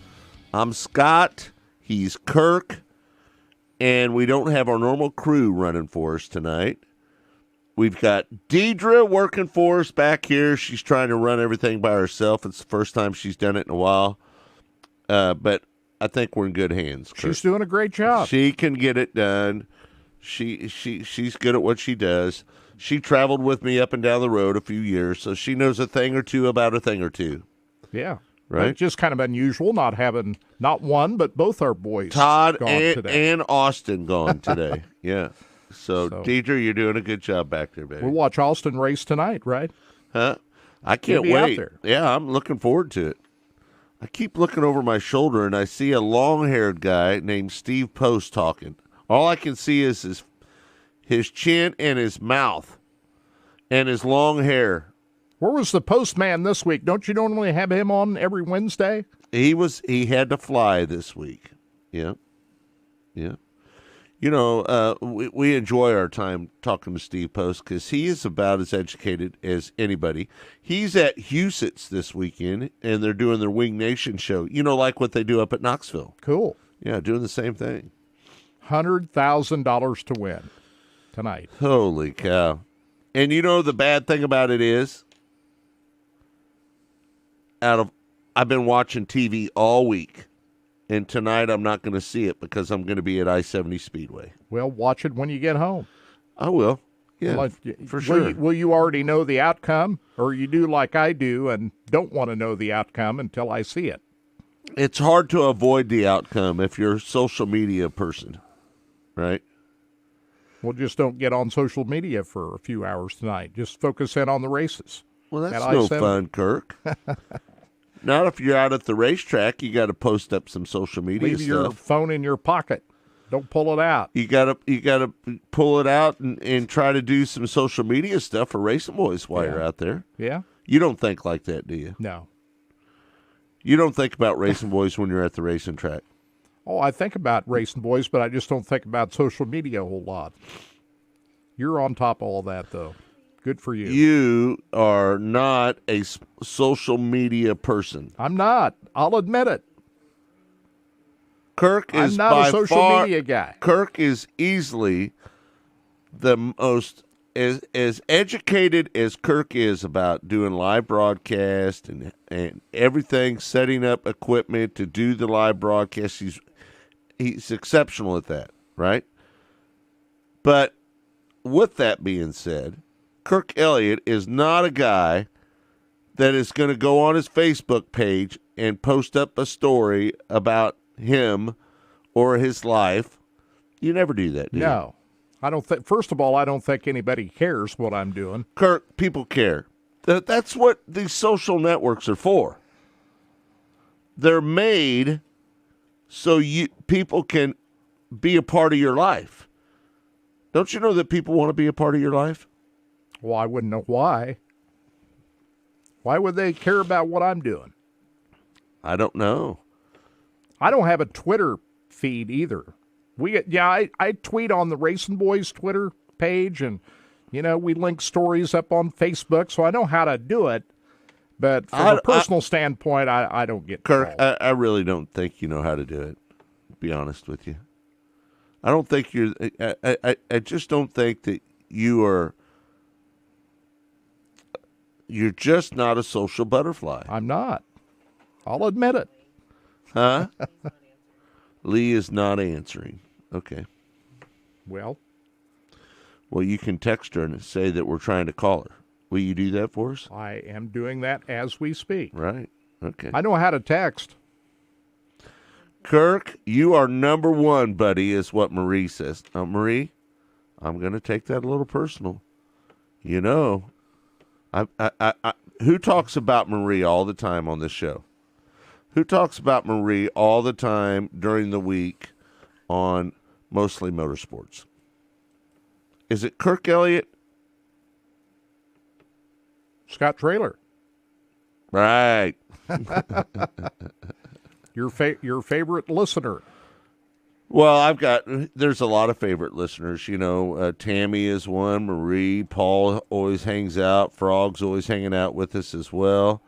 I'm Scott. He's Kirk. And we don't have our normal crew running for us tonight. We've got Deidre working for us back here. She's trying to run everything by herself. It's the first time she's done it in a while. But I think we're in good hands, Kirk. She's doing a great job. She can get it done. She's good at what she does. She traveled with me up and down the road a few years, so she knows a thing or two about a thing or two. Yeah. Right? It's just kind of unusual not having not one, but both our boys Todd gone today. and Austin gone today. Yeah. So, Deidre, you're doing a good job back there, baby. We'll watch Austin race tonight, right? Huh? I can't You'll be out wait. there. Yeah, I'm looking forward to it. I keep looking over my shoulder, and I see a long-haired guy named Steve Post talking. All I can see is his chin and his mouth and his long hair. Where was the postman this week? Don't you normally have him on every Wednesday? He had to fly this week. Yeah. You know, we enjoy our time talking to Steve Post because he is about as educated as anybody. He's at Huset's this weekend, and they're doing their Wing Nation show. You know, like what they do up at Knoxville. Cool. Yeah, doing the same thing. $100,000 to win tonight. Holy cow. And you know the bad thing about it is, I've been watching TV all week. And tonight I'm not going to see it because I'm going to be at I-70 Speedway. Well, watch it when you get home. I will. Yeah, for sure. Will you already know the outcome? Or you do like I do and don't want to know the outcome until I see it? It's hard to avoid the outcome if you're a social media person, right? Well, just don't get on social media for a few hours tonight. Just focus in on the races. Well, that's no fun, Kirk. Not if you're out at the racetrack. You got to post up some social media Leave stuff. your phone in your pocket. Don't pull it out. You gotta pull it out and try to do some social media stuff for Racing Boys while you're out there. Yeah. You don't think like that, do you? No. You don't think about Racing Boys when you're at the racing track. Oh, I think about Racing Boys, but I just don't think about social media a whole lot. You're on top of all that, though. Good for you. You are not a social media person. I'm not. I'll admit it. Kirk is I'm not by a social far, media guy. Kirk is easily the most as educated as Kirk is about doing live broadcast and everything, setting up equipment to do the live broadcast. He's exceptional at that, right? But with that being said, Kirk Elliott is not a guy that is going to go on his Facebook page and post up a story about him or his life. You never do that, do you? No. I don't think. First of all, I don't think anybody cares what I'm doing. Kirk, people care. That's what these social networks are for. They're made so people can be a part of your life. Don't you know that people want to be a part of your life? Well, I wouldn't know why. Why would they care about what I'm doing? I don't know. I don't have a Twitter feed either. I tweet on the Racing Boys Twitter page, and we link stories up on Facebook, so I know how to do it. But from a personal standpoint, I don't get Kirk. I really don't think you know how to do it. To be honest with you, I don't think you're. I just don't think that you are. You're just not a social butterfly. I'm not. I'll admit it. Huh? Lee is not answering. Okay. Well, you can text her and say that we're trying to call her. Will you do that for us? I am doing that as we speak. Right. Okay. I know how to text. Kirk, you are number one, buddy, is what Marie says. Now, Marie, I'm going to take that a little personal. Who talks about Marie all the time on this show? Who talks about Marie all the time during the week on Mostly Motorsports? Is it Kirk Elliott? Scott Traylor. Right. Your favorite listener. Well, there's a lot of favorite listeners. Tammy is one. Marie, Paul always hangs out. Frog's always hanging out with us as well.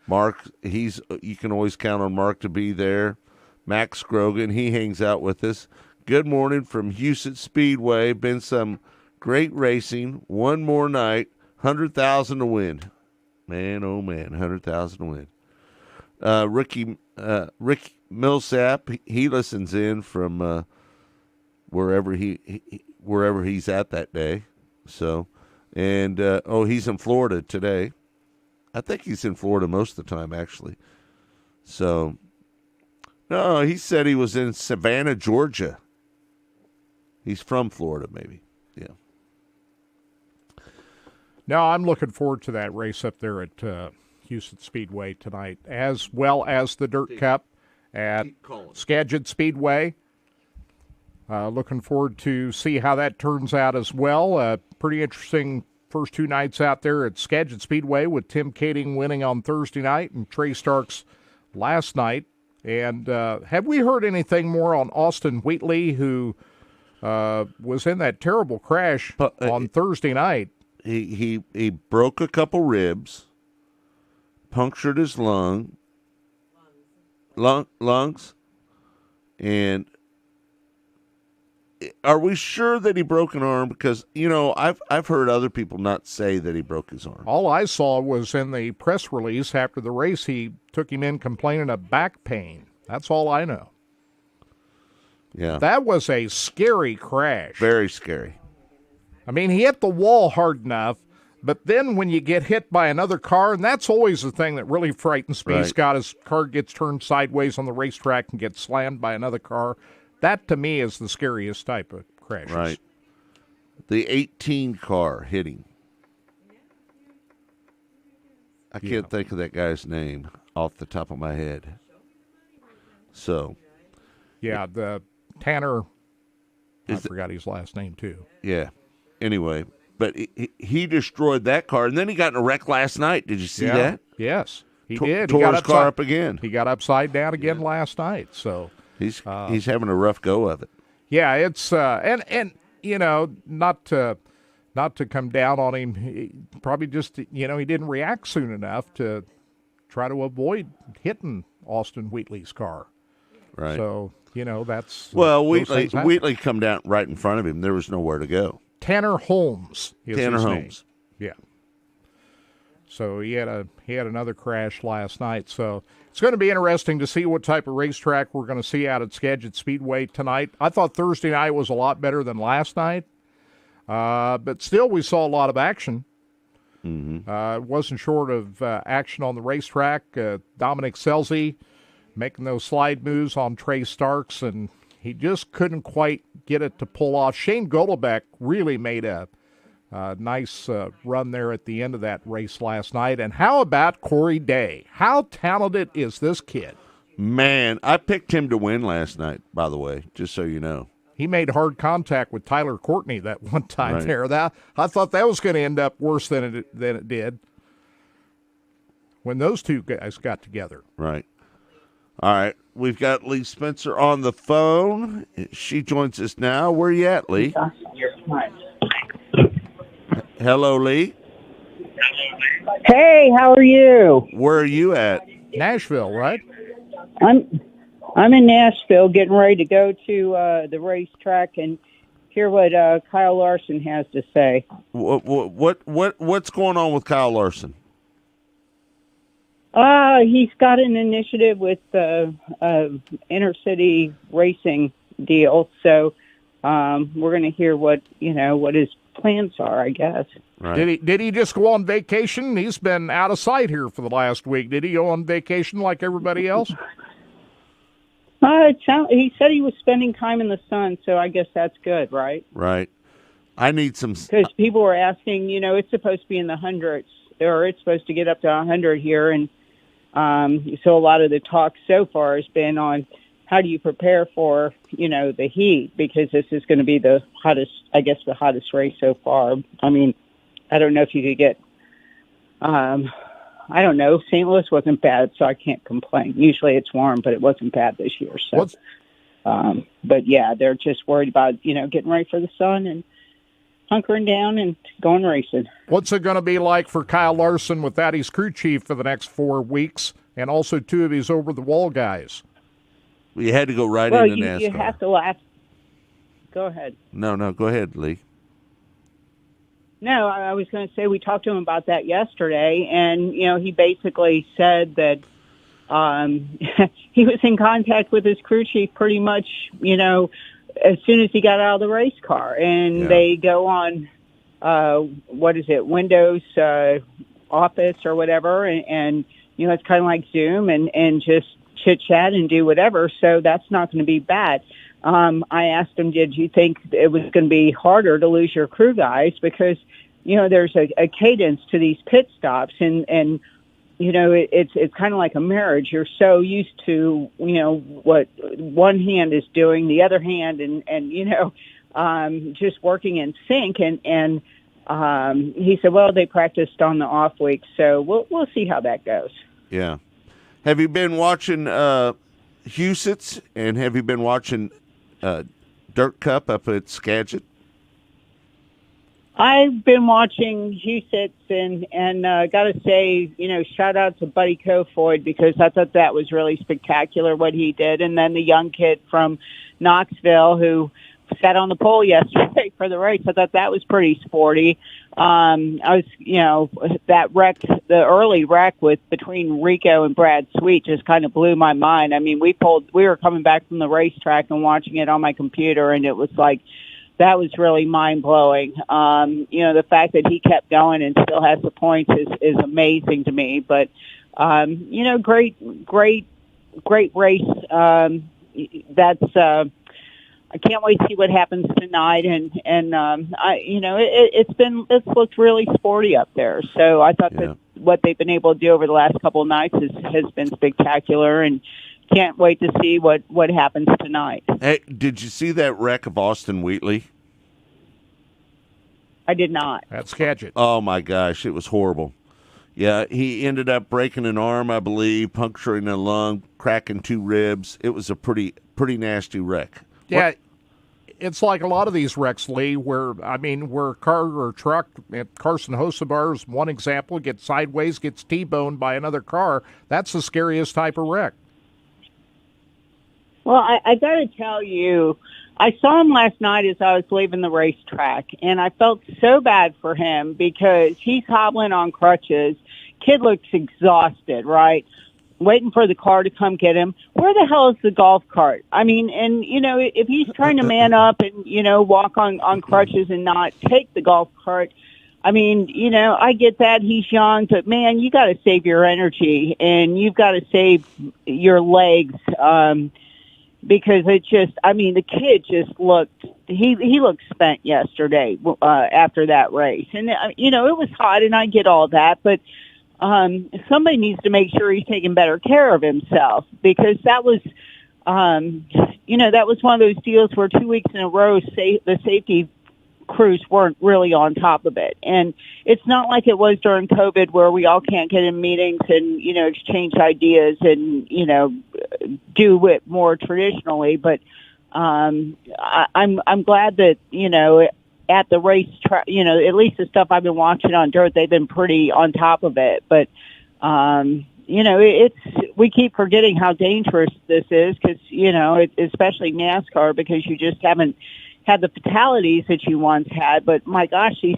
Mark, you can always count on Mark to be there. Max Grogan, he hangs out with us. Good morning from Huset Speedway. Been some great racing. One more night, 100,000 to win. Man, oh man, 100,000 to win. Rick Millsap, he listens in from wherever he's at that day. So, and he's in Florida today. I think he's in Florida most of the time, actually. So, no, he said he was in Savannah, Georgia. He's from Florida, maybe. Yeah. No, I'm looking forward to that race up there at Houston Speedway tonight, as well as the Dirt Cup at Skagit Speedway. Looking forward to see how that turns out as well. Pretty interesting first two nights out there at Skagit Speedway with Tim Kading winning on Thursday night and Trey Starks last night. And have we heard anything more on Austin Wheatley, who was in that terrible crash on Thursday night? He broke a couple ribs, punctured his lungs, and are we sure that he broke an arm? Because, I've heard other people not say that he broke his arm. All I saw was in the press release after the race, he took him in complaining of back pain. That's all I know. Yeah. That was a scary crash. Very scary. I mean, he hit the wall hard enough, but then when you get hit by another car, and that's always the thing that really frightens me, Right. Scott, his car gets turned sideways on the racetrack and gets slammed by another car. That, to me, is the scariest type of crashes. Right. The 18 car hitting. I can't think of that guy's name off the top of my head. So. Yeah, the Tanner, I forgot his last name, too. Yeah. Anyway, but he destroyed that car, and then he got in a wreck last night. Did you see that? Yes, he did. Tore He got his car up again. He got upside down again last night. So he's having a rough go of it. Yeah, it's and not to come down on him. He probably just he didn't react soon enough to try to avoid hitting Austin Wheatley's car. Right. So that's Wheatley come down right in front of him. There was nowhere to go. Tanner Holmes. Tanner Holmes. Yeah. So he had another crash last night. So it's going to be interesting to see what type of racetrack we're going to see out at Skagit Speedway tonight. I thought Thursday night was a lot better than last night, but still we saw a lot of action. Mm-hmm. It wasn't short of action on the racetrack. Dominic Scelzi making those slide moves on Trey Starks, and he just couldn't quite get it to pull off. Shane Golobeck really made a nice run there at the end of that race last night. And how about Corey Day? How talented is this kid? Man, I picked him to win last night, by the way, just so you know. He made hard contact with Tyler Courtney that one time Right. there. I thought that was going to end up worse than it did when those two guys got together. Right. All right. We've got Lee Spencer on the phone. She joins us now. Where are you at, Lee? Hello, Lee. Hey, how are you? Where are you at? Nashville, right? I'm in Nashville, getting ready to go to the racetrack and hear what Kyle Larson has to say. What's going on with Kyle Larson? He's got an initiative with the intercity racing deal, so we're going to hear what his plans are, I guess. Right. Did he just go on vacation? He's been out of sight here for the last week. Did he go on vacation like everybody else? He said he was spending time in the sun, so I guess that's good, right? Right. I need some... Because people were asking, it's supposed to be in the hundreds, or it's supposed to get up to 100 here, and so a lot of the talk so far has been on how do you prepare for, the heat, because this is going to be the hottest race so far. I mean, I don't know if you could get, I don't know. St. Louis wasn't bad, so I can't complain. Usually it's warm, but it wasn't bad this year. So, but yeah, they're just worried about, getting ready for the sun and hunkering down and going racing. What's it going to be like for Kyle Larson without his crew chief for the next 4 weeks, and also two of his over-the-wall guys? You had to go right into NASCAR. You have to laugh. Go ahead. No, go ahead, Lee. No, I was going to say we talked to him about that yesterday, and, he basically said that he was in contact with his crew chief pretty much, as soon as he got out of the race car. And they go on, Windows Office or whatever, and it's kind of like Zoom and just chit-chat and do whatever, so that's not going to be bad. I asked him, did you think it was going to be harder to lose your crew guys? Because, there's a cadence to these pit stops, and it's kind of like a marriage. You're so used to, what one hand is doing, the other hand, and just working in sync. And he said, well, they practiced on the off week, so we'll see how that goes. Yeah. Have you been watching Huset's, and have you been watching Dirt Cup up at Skagit? I've been watching Huset's, and got to say, shout out to Buddy Kofoid, because I thought that was really spectacular what he did. And then the young kid from Knoxville who sat on the pole yesterday for the race, I thought that was pretty sporty. I was, that wreck, the early wreck between Rico and Brad Sweet just kind of blew my mind. I mean, we were coming back from the racetrack and watching it on my computer, and it was like, that was really mind-blowing. The fact that he kept going and still has the points is amazing to me. But, great race. I can't wait to see what happens tonight. It's looked really sporty up there. So I thought that what they've been able to do over the last couple of nights has been spectacular, and can't wait to see what happens tonight. Hey, did you see that wreck of Austin Wheatley? I did not. That's Skagit. Oh, my gosh, it was horrible. Yeah, he ended up breaking an arm, I believe, puncturing a lung, cracking 2 ribs. It was a pretty nasty wreck. Yeah, it's like a lot of these wrecks, Lee, where car or truck, Carson Hocevar is one example, gets sideways, gets T-boned by another car. That's the scariest type of wreck. Well, I got to tell you, I saw him last night as I was leaving the racetrack, and I felt so bad for him because he's hobbling on crutches. Kid looks exhausted, right? Waiting for the car to come get him. Where the hell is the golf cart? I mean, and, if he's trying to man up and, walk on crutches and not take the golf cart, I mean, I get that he's young, but, man, you got to save your energy, and you've got to save your legs, because the kid just looked, he looked spent yesterday after that race. And, it was hot, and I get all that, but somebody needs to make sure he's taking better care of himself, because that was, that was one of those deals where 2 weeks in a row, the safety crews weren't really on top of it. And it's not like it was during COVID where we all can't get in meetings and, exchange ideas and, do it more traditionally. But I'm glad that, at the racetrack, at least the stuff I've been watching on dirt, they've been pretty on top of it. But, we keep forgetting how dangerous this is because, especially NASCAR, because you just haven't had the fatalities that you once had. But my gosh, these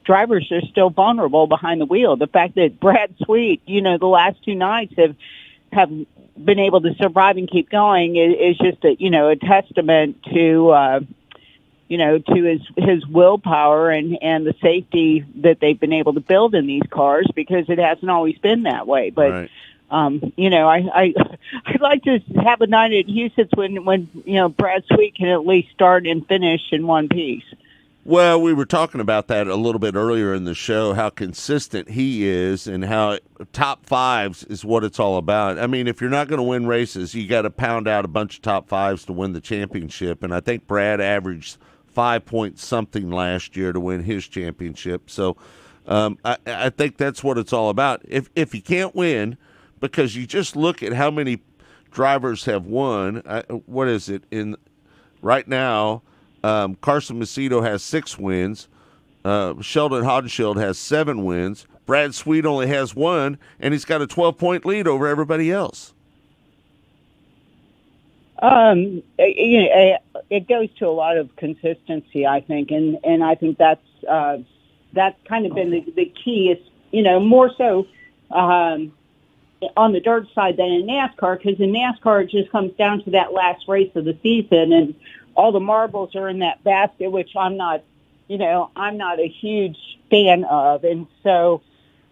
drivers are still vulnerable behind the wheel. The fact that Brad Sweet, the last 2 nights have been able to survive and keep going is just a testament to, to his willpower and the safety that they've been able to build in these cars, because it hasn't always been that way. But, right. I'd like to have a night at Huset's when Brad Sweet can at least start and finish in one piece. Well, we were talking about that a little bit earlier in the show, how consistent he is and how top fives is what it's all about. I mean, if you're not going to win races, you got to pound out a bunch of top fives to win the championship. And I think Brad averaged 5 point something last year to win his championship. So I think that's what it's all about. If you can't win, because you just look at how many drivers have won. What is it in right now? Carson Macedo has 6 wins. Sheldon Haudenschild has 7 wins. Brad Sweet only has 1, and he's got a 12-point lead over everybody else. It goes to a lot of consistency, I think, and I think that's kind of been the key. Is more so on the dirt side than in NASCAR, because in NASCAR it just comes down to that last race of the season, and all the marbles are in that basket, which I'm not a huge fan of, and so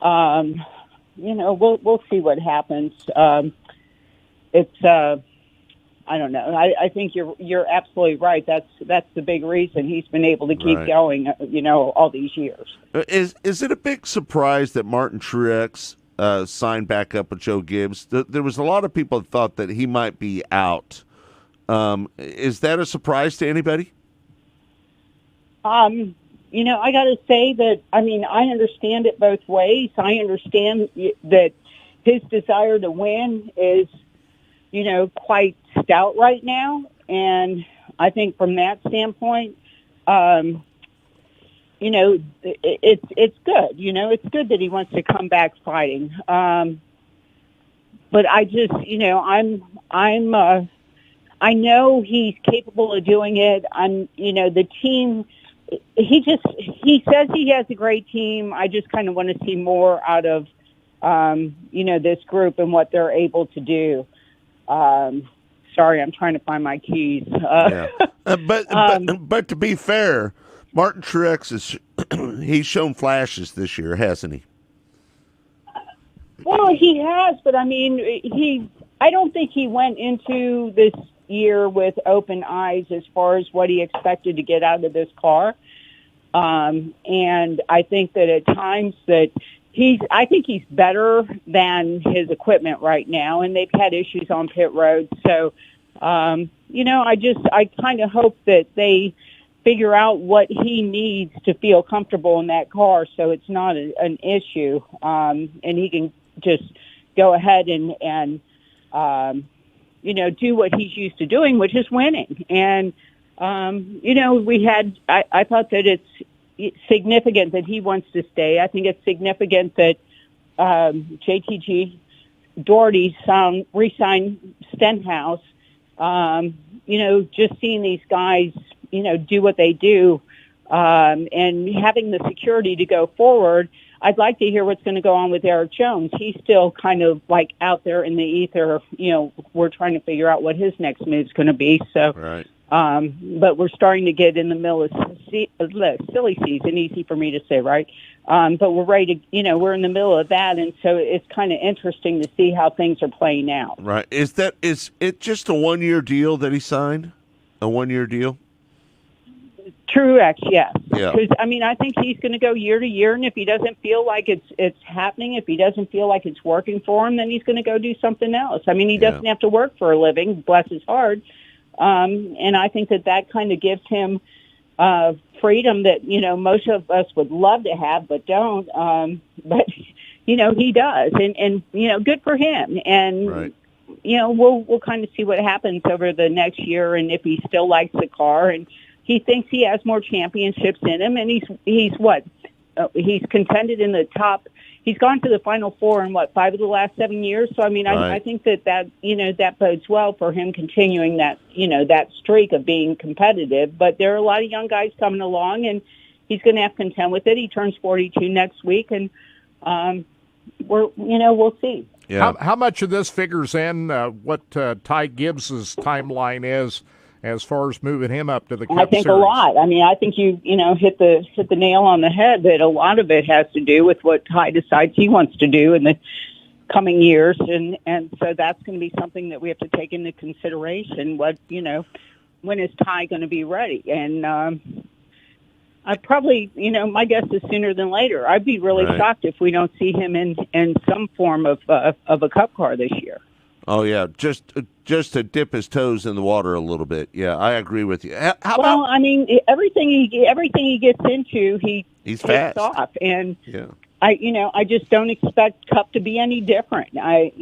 we'll see what happens. I don't know. I think you're absolutely right. That's the big reason he's been able to keep Right. going, all these years. Is it a big surprise that Martin Truex signed back up with Joe Gibbs? There was a lot of people that thought that he might be out. Is that a surprise to anybody? I got to say that, I understand it both ways. I understand that his desire to win is, quite stout right now. And I think from that standpoint, it's good. It's good that he wants to come back fighting. But I just, I know he's capable of doing it. The team, he says he has a great team. I just kind of want to see more out of, this group and what they're able to do. Sorry, I'm trying to find my keys. But to be fair, Martin Truex he's shown flashes this year, hasn't he? Well, he has, but I don't think he went into this year with open eyes as far as what he expected to get out of this car. And I think that at times that I think he's better than his equipment right now, and they've had issues on pit road. So, I kind of hope that they figure out what he needs to feel comfortable in that car so it's not an issue, and he can just go ahead and do what he's used to doing, which is winning. And, I thought that it's significant that he wants to stay. I think it's significant that JTG Doherty re-signed Stenhouse. Just seeing these guys, do what they do, and having the security to go forward. I'd like to hear what's going to go on with Eric Jones. He's still kind of like out there in the ether. We're trying to figure out what his next move's going to be. So, right. But we're starting to get in the middle of silly season, easy for me to say, right? But we're ready to, we're in the middle of that. And so it's kind of interesting to see how things are playing out. Right. Is it just a 1-year deal that he signed? A 1-year deal? Truex, yes. Yeah. Because, I think he's going to go year to year, and if he doesn't feel like it's happening, if he doesn't feel like it's working for him, then he's going to go do something else. He doesn't have to work for a living, bless his heart. And I think that kind of gives him freedom that, most of us would love to have but don't. But, he does. And good for him. And, right. We'll kind of see what happens over the next year and if he still likes the car. And he thinks he has more championships in him. And he's contended in the top. He's gone to the Final Four in 5 of the last 7 years. So Right. I think that that bodes well for him continuing that that streak of being competitive. But there are a lot of young guys coming along, and he's going to have to contend with it. He turns 42 next week, and we'll see. Yeah. How much of this figures in what Ty Gibbs's timeline is as far as moving him up to the Cup I think Series? a lot. I think you hit the nail on the head that a lot of it has to do with what Ty decides he wants to do in the coming years, and so that's going to be something that we have to take into consideration. When is Ty going to be ready? And I probably, my guess is sooner than later. I'd be really Right. shocked if we don't see him in some form of a Cup car this year. Oh yeah, just to dip his toes in the water a little bit. Yeah, I agree with you. How Well, about everything he gets into, he's takes fast. off, and yeah? I just don't expect Cup to be any different. Right.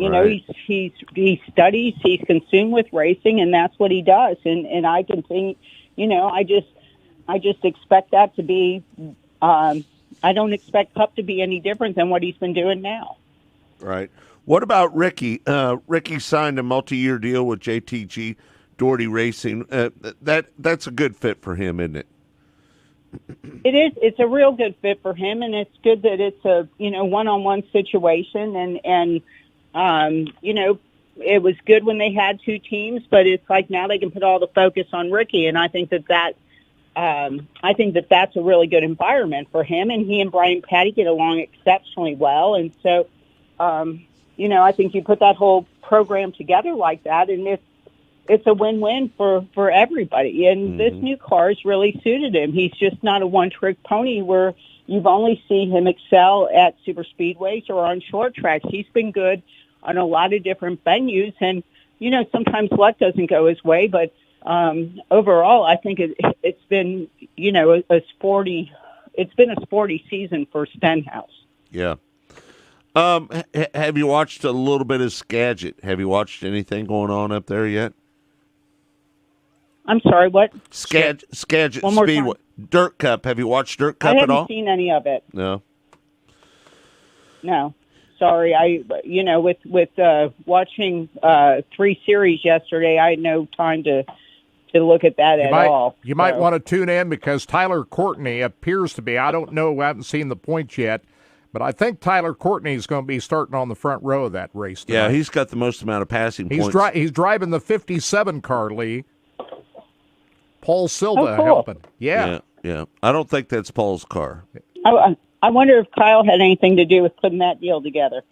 He studies, he's consumed with racing, and that's what he does. And I continue, I just expect that to be. I don't expect Cup to be any different than what he's been doing now. Right. What about Ricky? Ricky signed a multi-year deal with JTG Doherty Racing. That's a good fit for him, isn't it? It is. It's a real good fit for him, and it's good that it's a one-on-one situation. And it was good when they had two teams, but it's like now they can put all the focus on Ricky, and I think that's a really good environment for him. And he and Brian Patty get along exceptionally well, and so. I think you put that whole program together like that, and it's a win-win for everybody. And this new car has really suited him. He's just not a one-trick pony where you've only seen him excel at super speedways or on short tracks. He's been good on a lot of different venues, and sometimes luck doesn't go his way, but overall, I think it's been a sporty season for Stenhouse. Yeah. Have you watched a little bit of Skagit? Have you watched anything going on up there yet? I'm sorry, what? Skagit One more Speedway. time. Dirt Cup. Have you watched Dirt Cup at all? I haven't seen any of it. No. No. Sorry. With watching 3 series yesterday, I had no time to look at that at all. You might want to tune in because Tyler Courtney appears to be, I don't know, I haven't seen the points yet, but I think Tyler Courtney is going to be starting on the front row of that race tonight. Yeah, he's got the most amount of passing points. He's driving the 57 car, Lee. Paul Silva cool. helping. Yeah. I don't think that's Paul's car. I wonder if Kyle had anything to do with putting that deal together.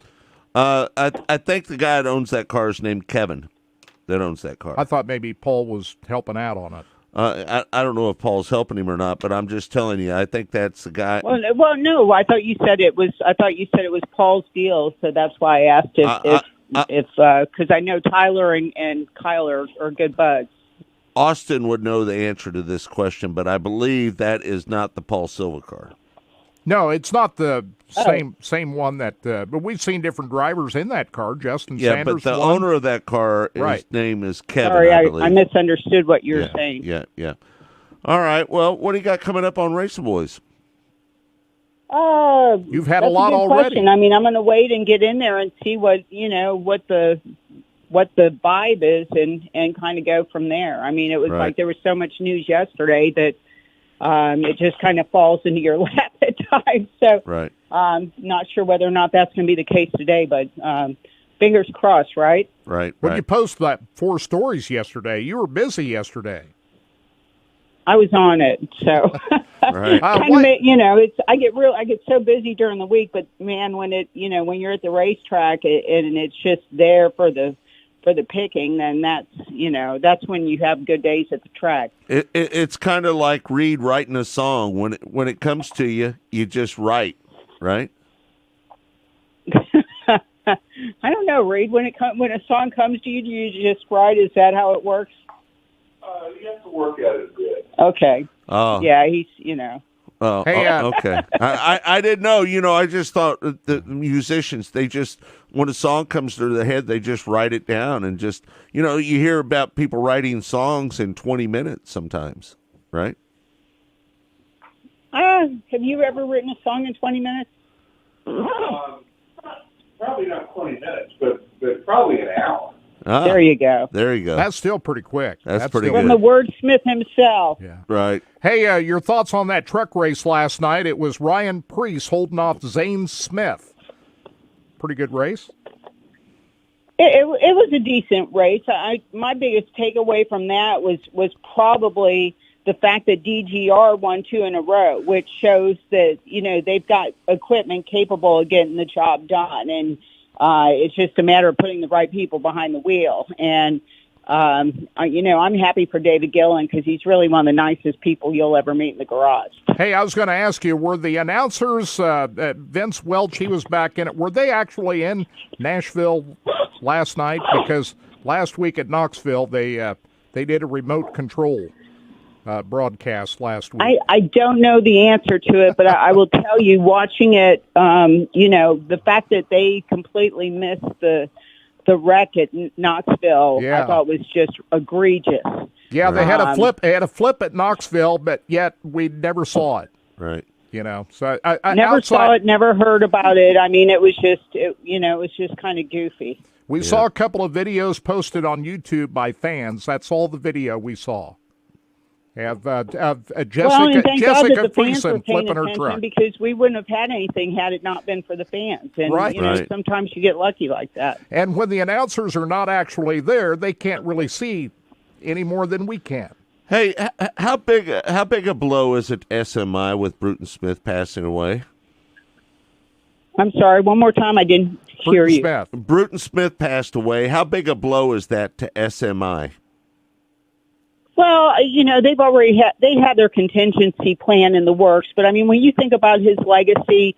I think the guy that owns that car is named Kevin. That owns that car. I thought maybe Paul was helping out on it. I don't know if Paul's helping him or not, but I'm just telling you, I think that's the guy. Well, no, I thought you said it was. I thought you said it was Paul's deal, so that's why I asked if because I know Tyler and Kyle are good buds. Austin would know the answer to this question, but I believe that is not the Paul Silva car. No, it's not the same one that. But we've seen different drivers in that car. Justin Yeah, Sanders. but the won. owner of that car, his name is Kevin. Sorry, I believe. I misunderstood what you were saying. Yeah. All right. Well, what do you got coming up on Racing Boys? You've had that's a lot good already. Question. I mean, I'm going to wait and get in there and see what the vibe is and kind of go from there. I mean, it was like there was so much news yesterday that it just kind of falls into your lap at times. So not sure whether or not that's going to be the case today, but fingers crossed, right? Right. When you posted that 4 stories yesterday, you were busy yesterday. I was on it, so right. I get so busy during the week, but man, when you're at the racetrack and it's just there for the picking, then that's when you have good days at the track. It's kind of like Reed writing a song. When it comes to you, you just write, right? I don't know, Reed. When a song comes to you, do you just write? Is that how it works? You have to work at it a bit. Okay. Oh. Yeah, he's, Oh, okay. I didn't know. I just thought the musicians, they just, when a song comes to their head, they just write it down and just, you hear about people writing songs in 20 minutes sometimes, right? Have you ever written a song in 20 minutes? Probably not 20 minutes, but probably an hour. There you go. There you go. That's still pretty quick. That's pretty From good. the wordsmith himself. Yeah. Right. Hey, your thoughts on that truck race last night? It was Ryan Preece holding off Zane Smith. Pretty good race. It was a decent race. My biggest takeaway from that was probably the fact that DGR won 2 in a row, which shows that they've got equipment capable of getting the job done, and it's just a matter of putting the right people behind the wheel. And I'm happy for David Gillen because he's really one of the nicest people you'll ever meet in the garage. Hey, I was going to ask you, were the announcers, Vince Welch, he was back in it, were they actually in Nashville last night? Because last week at Knoxville, they did a remote control broadcast last week. I don't know the answer to it, but I will tell you, watching it, the fact that they completely missed the wreck at Knoxville, I thought was just egregious. Yeah, they had a flip. They had a flip at Knoxville, but yet we never saw it. Right. So I never saw it, never heard about it. I mean, it was just kind of goofy. We saw a couple of videos posted on YouTube by fans. That's all the video we saw. Have Jessica Friesen flipping her truck. Because we wouldn't have had anything had it not been for the fans. And sometimes you get lucky like that. And when the announcers are not actually there, they can't really see any more than we can. Hey, how big a blow is it SMI with Bruton Smith passing away? I'm sorry, one more time, I didn't hear you. Bruton Smith passed away. How big a blow is that to SMI? Well, they had their contingency plan in the works, but I mean, when you think about his legacy,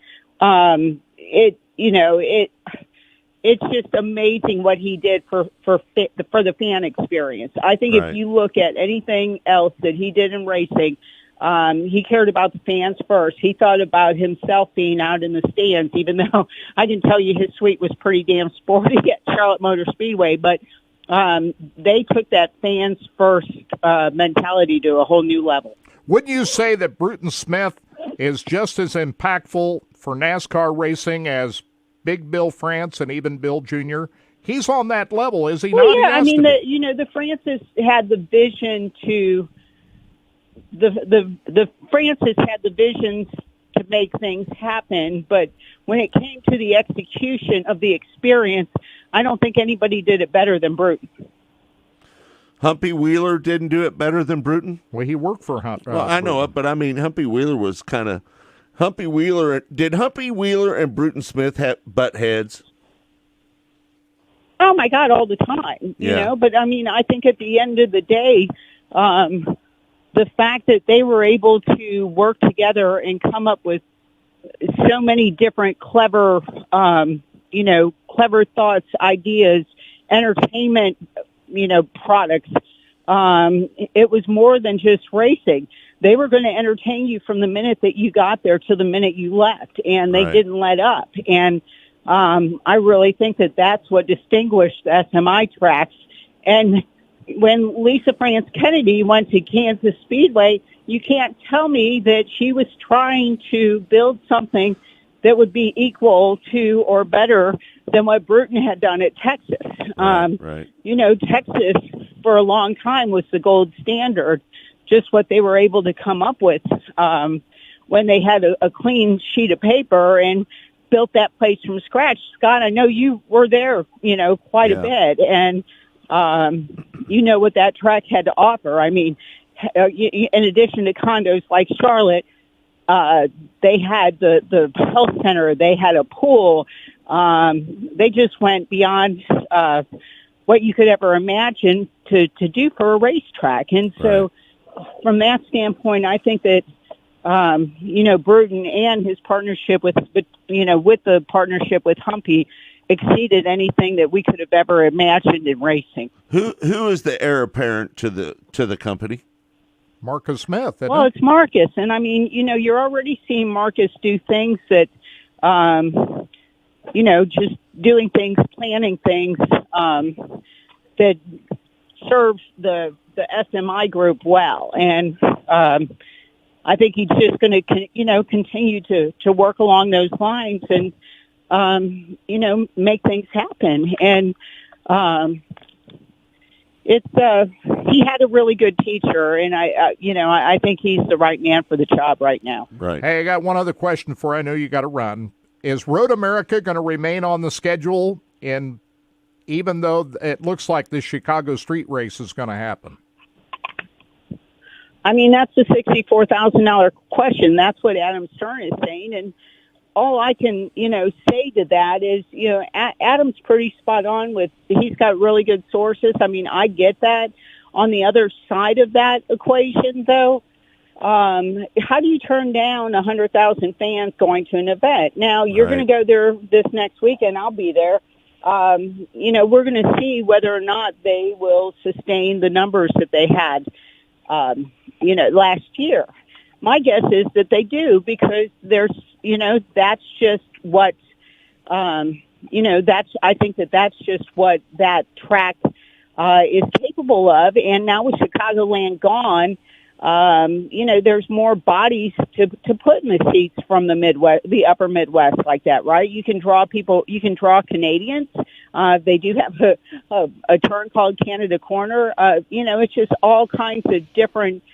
it's just amazing what he did for the fan experience. I think if you look at anything else that he did in racing, he cared about the fans first. He thought about himself being out in the stands, even though I can tell you his suite was pretty damn sporty at Charlotte Motor Speedway, but they took that fans first mentality to a whole new level. Wouldn't you say that Bruton Smith is just as impactful for NASCAR racing as Big Bill France and even Bill Jr.? He's on that level, is he not? Yeah, I mean, the Francis had the vision to the Francis had the visions to make things happen, but when it came to the execution of the experience, I don't think anybody did it better than Bruton. Humpy Wheeler didn't do it better than Bruton? Well, he worked for Humpy. Well, I know it, but I mean, Humpy Wheeler was kind of... Did Humpy Wheeler and Bruton Smith butt heads? Oh, my God, all the time, you know? But, I mean, I think at the end of the day, the fact that they were able to work together and come up with so many different clever thoughts, ideas, entertainment, products. It was more than just racing. They were going to entertain you from the minute that you got there to the minute you left, and they didn't let up. And I really think that that's what distinguished SMI tracks. And when Lisa France Kennedy went to Kansas Speedway, you can't tell me that she was trying to build something that would be equal to or better than what Bruton had done at Texas. Texas for a long time was the gold standard, just what they were able to come up with when they had a clean sheet of paper and built that place from scratch. Scott, I know you were there, quite a bit, and what that track had to offer. I mean, in addition to condos like Charlotte, they had the health center, they had a pool. They just went beyond what you could ever imagine to do for a racetrack. And so from that standpoint, I think that, Bruton and his partnership with the partnership with Humpy exceeded anything that we could have ever imagined in racing. Who is the heir apparent to the company? Marcus Smith. It's Marcus. And I mean, you're already seeing Marcus do things that, just doing things, planning things, that serves the SMI group well. And, I think he's just going to, continue to work along those lines and, make things happen. And, he had a really good teacher, and I think he's the right man for the job right now. Right. Hey, I got one other question for you. I know you got to run. Is Road America going to remain on the schedule, even though it looks like the Chicago street race is going to happen? I mean, that's the $64,000 question. That's what Adam Stern is saying, and all I can, say to that is, Adam's pretty spot on he's got really good sources. I mean, I get that. On the other side of that equation, though, how do you turn down 100,000 fans going to an event? Now, you're going to go there this next weekend. I'll be there. We're going to see whether or not they will sustain the numbers that they had, last year. My guess is that they do, because there's, that's just what, I think that's just what that track is capable of. And now with Chicagoland gone, there's more bodies to put in the seats from the Midwest, the upper Midwest like that, right? You can draw people, you can draw Canadians. They do have a turn called Canada Corner. It's just all kinds of different,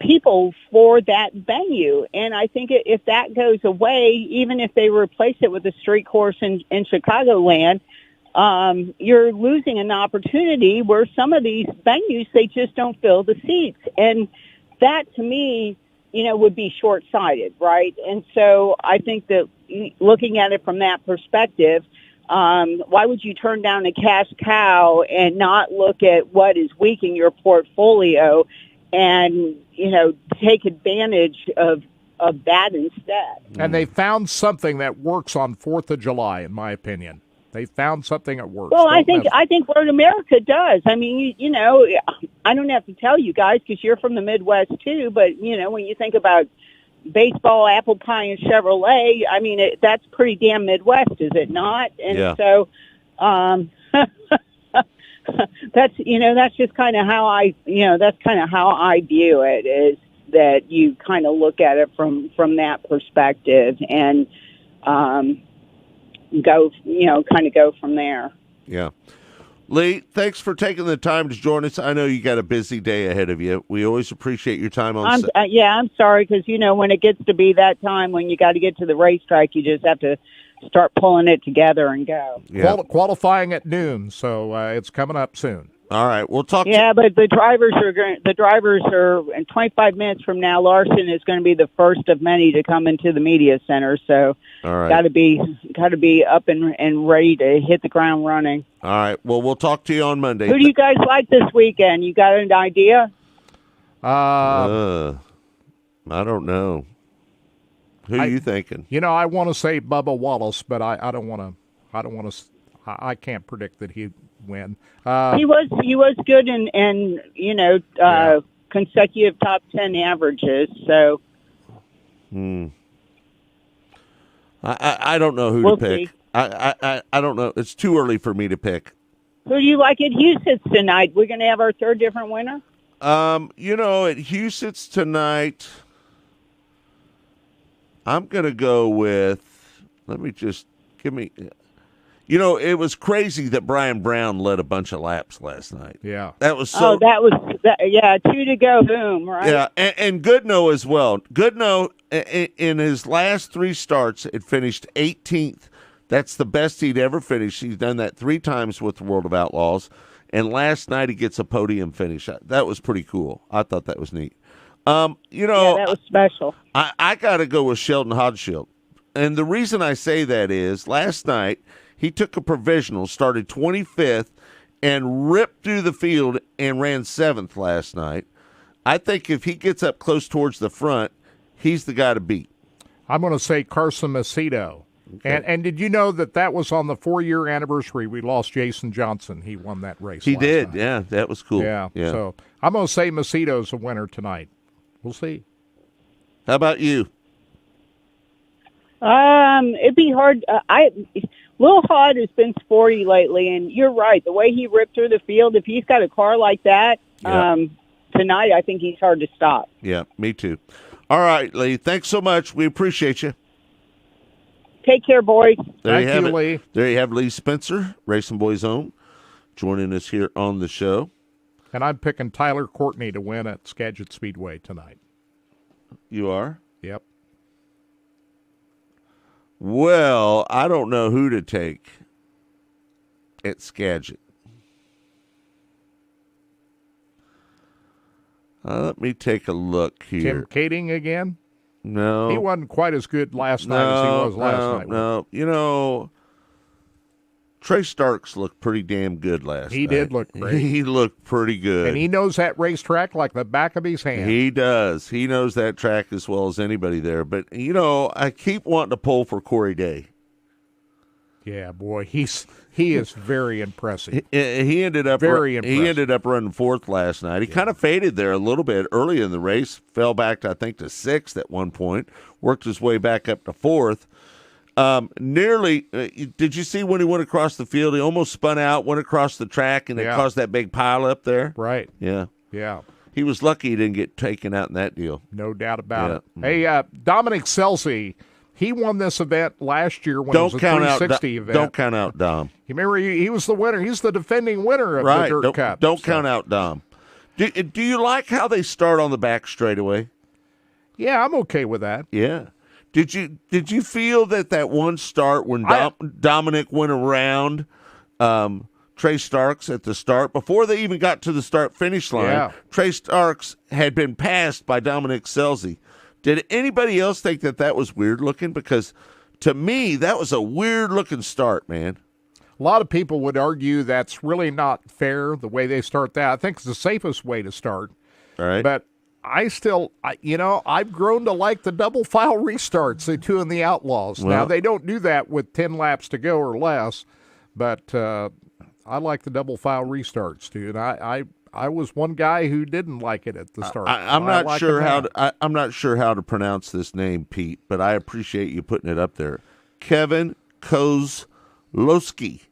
people for that venue. And I think if that goes away, even if they replace it with a street course in Chicagoland, you're losing an opportunity where some of these venues, they just don't fill the seats. And that, to me, would be short-sighted, right? And so I think that looking at it from that perspective, Why would you turn down a cash cow and not look at what is weak in your portfolio and, take advantage of that instead? And they found something that works on 4th of July, in my opinion. They found something that works. Well, I think what America does. I mean, I don't have to tell you guys because you're from the Midwest too. But when you think about baseball, apple pie, and Chevrolet, I mean, that's pretty damn Midwest, is it not? And so, that's just kind of how I view it. Is that you kind of look at it from that perspective and go from there. Yeah. Lee, thanks for taking the time to join us. I know you got a busy day ahead of you. We always appreciate your time on. I'm sorry because when it gets to be that time when you got to get to the racetrack, you just have to start pulling it together and go. Yeah. Qualifying at noon, so it's coming up soon. All right, we'll talk. Yeah, but the drivers are in 25 minutes from now. Larson is going to be the first of many to come into the media center. So, all right, got to be up and ready to hit the ground running. All right. Well, we'll talk to you on Monday. Who do you guys like this weekend? You got an idea? I don't know. Who are you thinking? I want to say Bubba Wallace, but I don't want to. I can't predict that he'd win. He was good in consecutive top 10 averages. So, I don't know who to pick. I don't know. It's too early for me to pick. Who do you like at Houston tonight? We're going to have our third different winner. At Houston's tonight, I'm going to go with. Let me just give me. It was crazy that Brian Brown led a bunch of laps last night. Yeah. That was so. 2 to go, boom, right? Yeah, and Goodnow as well. Goodnow, in his last 3 starts, it finished 18th. That's the best he'd ever finished. He's done that 3 times with the World of Outlaws. And last night he gets a podium finish. That was pretty cool. I thought that was neat. Yeah, that was special. I got to go with Sheldon Hodgeshield. And the reason I say that is last night – he took a provisional, started 25th, and ripped through the field and ran 7th last night. I think if he gets up close towards the front, he's the guy to beat. I'm going to say Carson Macedo. Okay. And did you know that was on the 4-year anniversary? We lost Jason Johnson. He won that race. He did, night. Yeah. That was cool. Yeah. So I'm going to say Macedo's a winner tonight. We'll see. How about you? It'd be hard. Lil Hod has been sporty lately, and you're right. The way he ripped through the field, if he's got a car like that tonight, I think he's hard to stop. Yeah, me too. All right, Lee. Thanks so much. We appreciate you. Take care, boys. Thank you, Lee. There you have Lee Spencer, Racing Boys Own, joining us here on the show. And I'm picking Tyler Courtney to win at Skagit Speedway tonight. You are? Yep. Well, I don't know who to take at Skagit. Let me take a look here. Tim Kading again? No. He wasn't quite as good last night as he was last night. No. Trey Starks looked pretty damn good last night. He did look great. He looked pretty good. And he knows that racetrack like the back of his hand. He does. He knows that track as well as anybody there. But, I keep wanting to pull for Corey Day. Yeah, boy, he is very impressive. He ended up very impressive. He ended up running 4th last night. He kind of faded there a little bit early in the race, fell back to, I think, to 6th at one point, worked his way back up to 4th. Did you see when he went across the field? He almost spun out, went across the track, and it caused that big pile up there. Right. Yeah. Yeah. He was lucky he didn't get taken out in that deal. No doubt about it. Hey, Dominic Scelzi, he won this event last year when it was a 360 event. Don't count out Dom. You remember he was the winner. He's the defending winner of the Dirt Cup. Don't count out Dom. Do you like how they start on the back straightaway? Yeah, I'm okay with that. Yeah. Did you feel that one start when Dominic went around Trey Starks at the start, before they even got to the start-finish line, Trey Starks had been passed by Dominic Scelzi. Did anybody else think that was weird-looking? Because to me, that was a weird-looking start, man. A lot of people would argue that's really not fair, the way they start that. I think it's the safest way to start. All right. But I've grown to like the double file restarts, the two in the Outlaws. Well, now, they don't do that with 10 laps to go or less, but I like the double file restarts, too. And I was one guy who didn't like it at the start. I'm not sure how to pronounce this name, Pete, but I appreciate you putting it up there. Kevin Kozlowski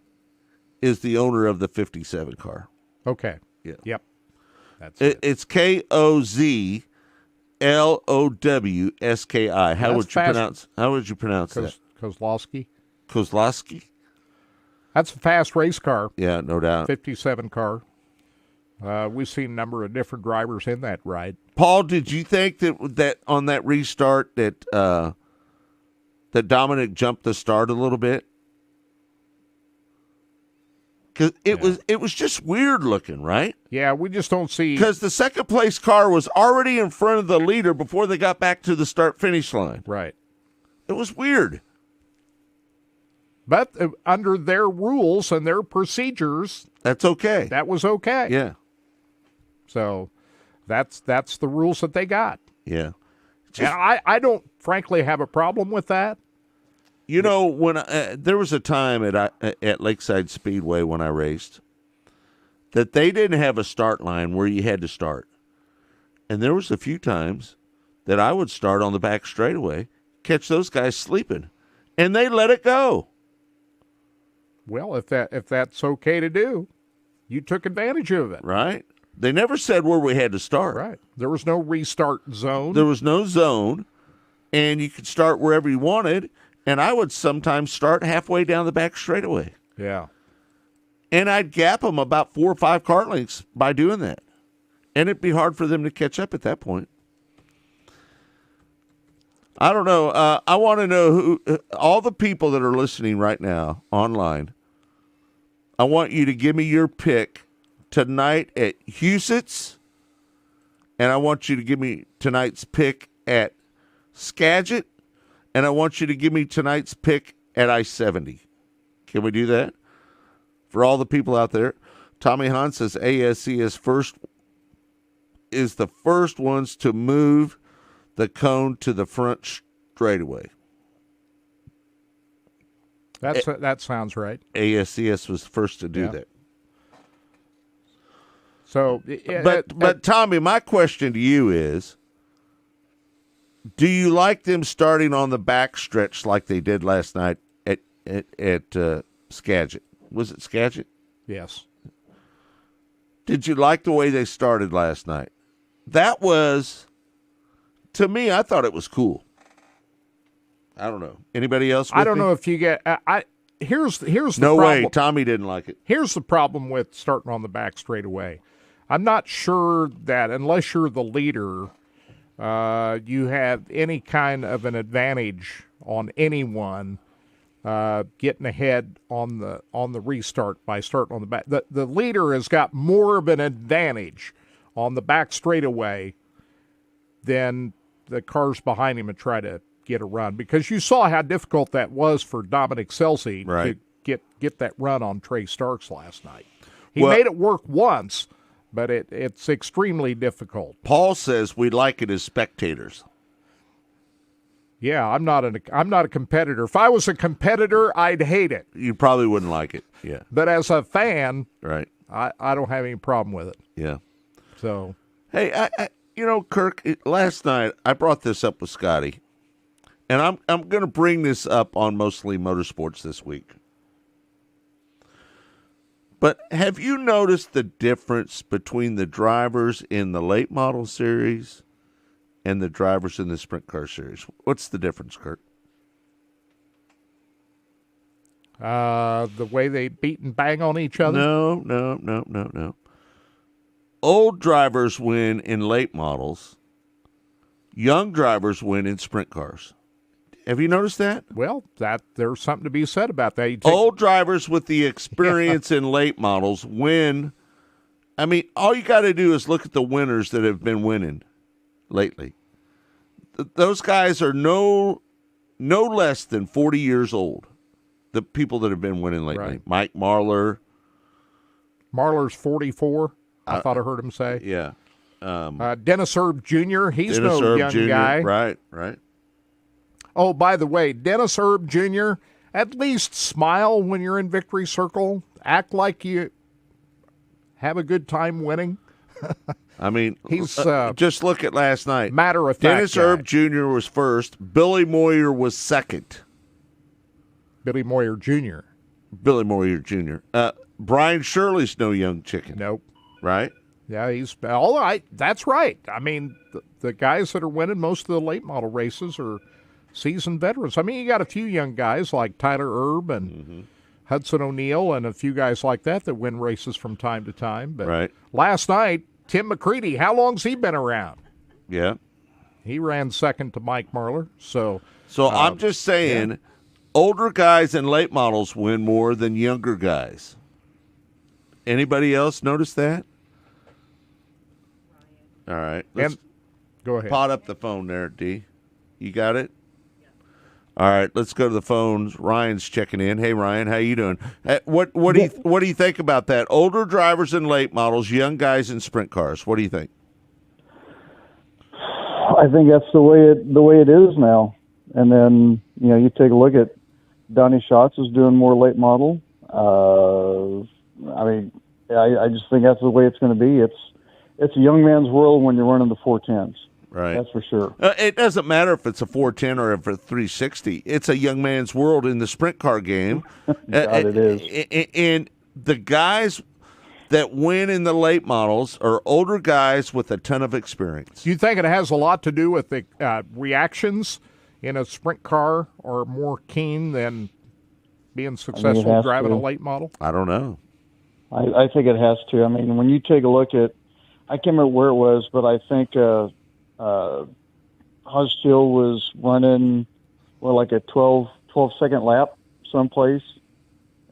is the owner of the 57 car. Okay. Yeah. Yep. That's it's Kozlowski. How would you pronounce that? Kozlowski. Kozlowski. That's a fast race car. Yeah, no doubt. 57 car. We've seen a number of different drivers in that ride. Paul, did you think that on that restart that Dominic jumped the start a little bit? Because it was just weird looking, right? Yeah, we just don't see. Because the second place car was already in front of the leader before they got back to the start finish line. Right. It was weird. But under their rules and their procedures, that's okay. That was okay. Yeah. So that's the rules that they got. Yeah. And I don't frankly have a problem with that. You know, when there was a time at Lakeside Speedway when I raced that they didn't have a start line where you had to start. And there was a few times that I would start on the back straightaway, catch those guys sleeping, and they let it go. Well, if that's okay to do, you took advantage of it. Right. They never said where we had to start. Right. There was no restart zone. There was no zone, and you could start wherever you wanted. And I would sometimes start halfway down the back straightaway. Yeah. And I'd gap them about 4 or 5 car lengths by doing that. And it'd be hard for them to catch up at that point. I don't know. I want to know who, all the people that are listening right now online, I want you to give me your pick tonight at Huset's, and I want you to give me tonight's pick at Skagit, and I want you to give me tonight's pick at I-70. Can we do that? For all the people out there, Tommy Hahn says ASC is the first ones to move the cone to the front straightaway. That sounds right. ASCS was first to do that. So, but Tommy, my question to you is, do you like them starting on the back stretch like they did last night at Skagit? Was it Skagit? Yes. Did you like the way they started last night? That was, to me, I thought it was cool. I don't know. Anybody else? I don't know if you get. Here's the no problem. way. Tommy didn't like it. Here's the problem with starting on the back straightaway. I'm not sure that unless you're the leader, you have any kind of an advantage on anyone getting ahead on the restart by starting on the back. The leader has got more of an advantage on the back straightaway than the cars behind him and try to get a run, because you saw how difficult that was for Dominic Scelzi to get that run on Trey Starks last night. He made it work once, but it's extremely difficult. Paul says we like it as spectators. Yeah, I'm not a competitor. If I was a competitor, I'd hate it. You probably wouldn't like it. Yeah. But as a fan, right, I don't have any problem with it. Yeah. So, hey, I Kirk, last night I brought this up with Scotty, and I'm going to bring this up on Mostly Motorsports this week. But have you noticed the difference between the drivers in the late model series and the drivers in the sprint car series? What's the difference, Kurt? The way they beat and bang on each other? No. Old drivers win in late models. Young drivers win in sprint cars. Have you noticed that? Well, there's something to be said about that. Old drivers with the experience in late models win. I mean, all you got to do is look at the winners that have been winning lately. Those guys are no less than 40 years old, the people that have been winning lately. Right. Mike Marlar. Marlar's 44. I thought I heard him say. Yeah. Dennis Erb Jr., he's Dennis no Erb young Jr., guy. Right. Oh, by the way, Dennis Erb Jr., at least smile when you're in victory circle. Act like you have a good time winning. I mean, he's just look at last night. Matter of fact, Dennis Erb Jr. was first. Billy Moyer was second. Billy Moyer Jr. Brian Shirley's no young chicken. Nope. Right? Yeah, he's all right. That's right. I mean, the guys that are winning most of the late model races are seasoned veterans. I mean, you got a few young guys like Tyler Erb and Hudson O'Neill and a few guys like that win races from time to time. But last night, Tim McCready, how long's he been around? Yeah. He ran second to Mike Marlar. So I'm just saying, older guys and late models win more than younger guys. Anybody else notice that? All right. Go ahead. Pot up the phone there, D. You got it? All right, let's go to the phones. Ryan's checking in. Hey, Ryan, how you doing? What do you think about that? Older drivers and late models, young guys in sprint cars. What do you think? I think that's the way it is now. And then you take a look at Donnie Schatz is doing more late model. I mean, I just think that's the way it's going to be. It's a young man's world when you're running the 410s. Right. That's for sure. It doesn't matter if it's a 410 or if it's a 360. It's a young man's world in the sprint car game. God, it is. And the guys that win in the late models are older guys with a ton of experience. Do you think it has a lot to do with the reactions in a sprint car are more keen than being successful driving a late model? I don't know. I think it has to. I mean, when you take a look at, I can't remember where it was, but I think Hoschill was running like a 12-second lap someplace,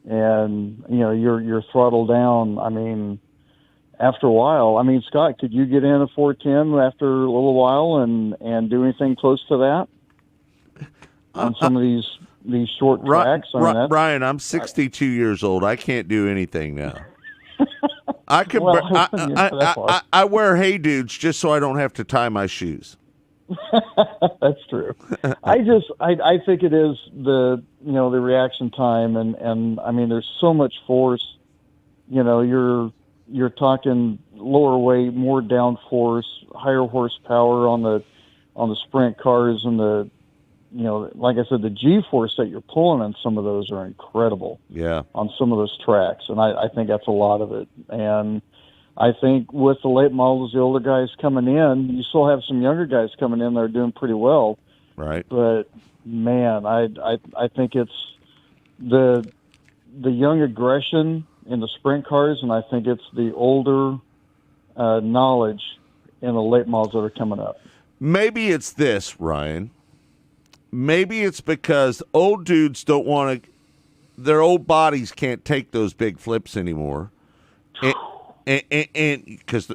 and you're throttled down. I mean, after a while, I mean, Scott, could you get in a 410 after a little while and do anything close to that on some of these short tracks? Brian, I'm 62 years old. I can't do anything now. I can. I wear Hey Dudes just so I don't have to tie my shoes. That's true. I think it is the reaction time and I mean there's so much force. You're talking lower weight, more downforce, higher horsepower on the sprint cars and the like I said, the G-force that you're pulling on some of those are incredible. Yeah. On some of those tracks, and I think that's a lot of it. And I think with the late models, the older guys coming in, you still have some younger guys coming in that are doing pretty well. Right. But man, I think it's the young aggression in the sprint cars, and I think it's the older knowledge in the late models that are coming up. Maybe it's this, Ryan. Maybe it's because old dudes don't want to, their old bodies can't take those big flips anymore. And because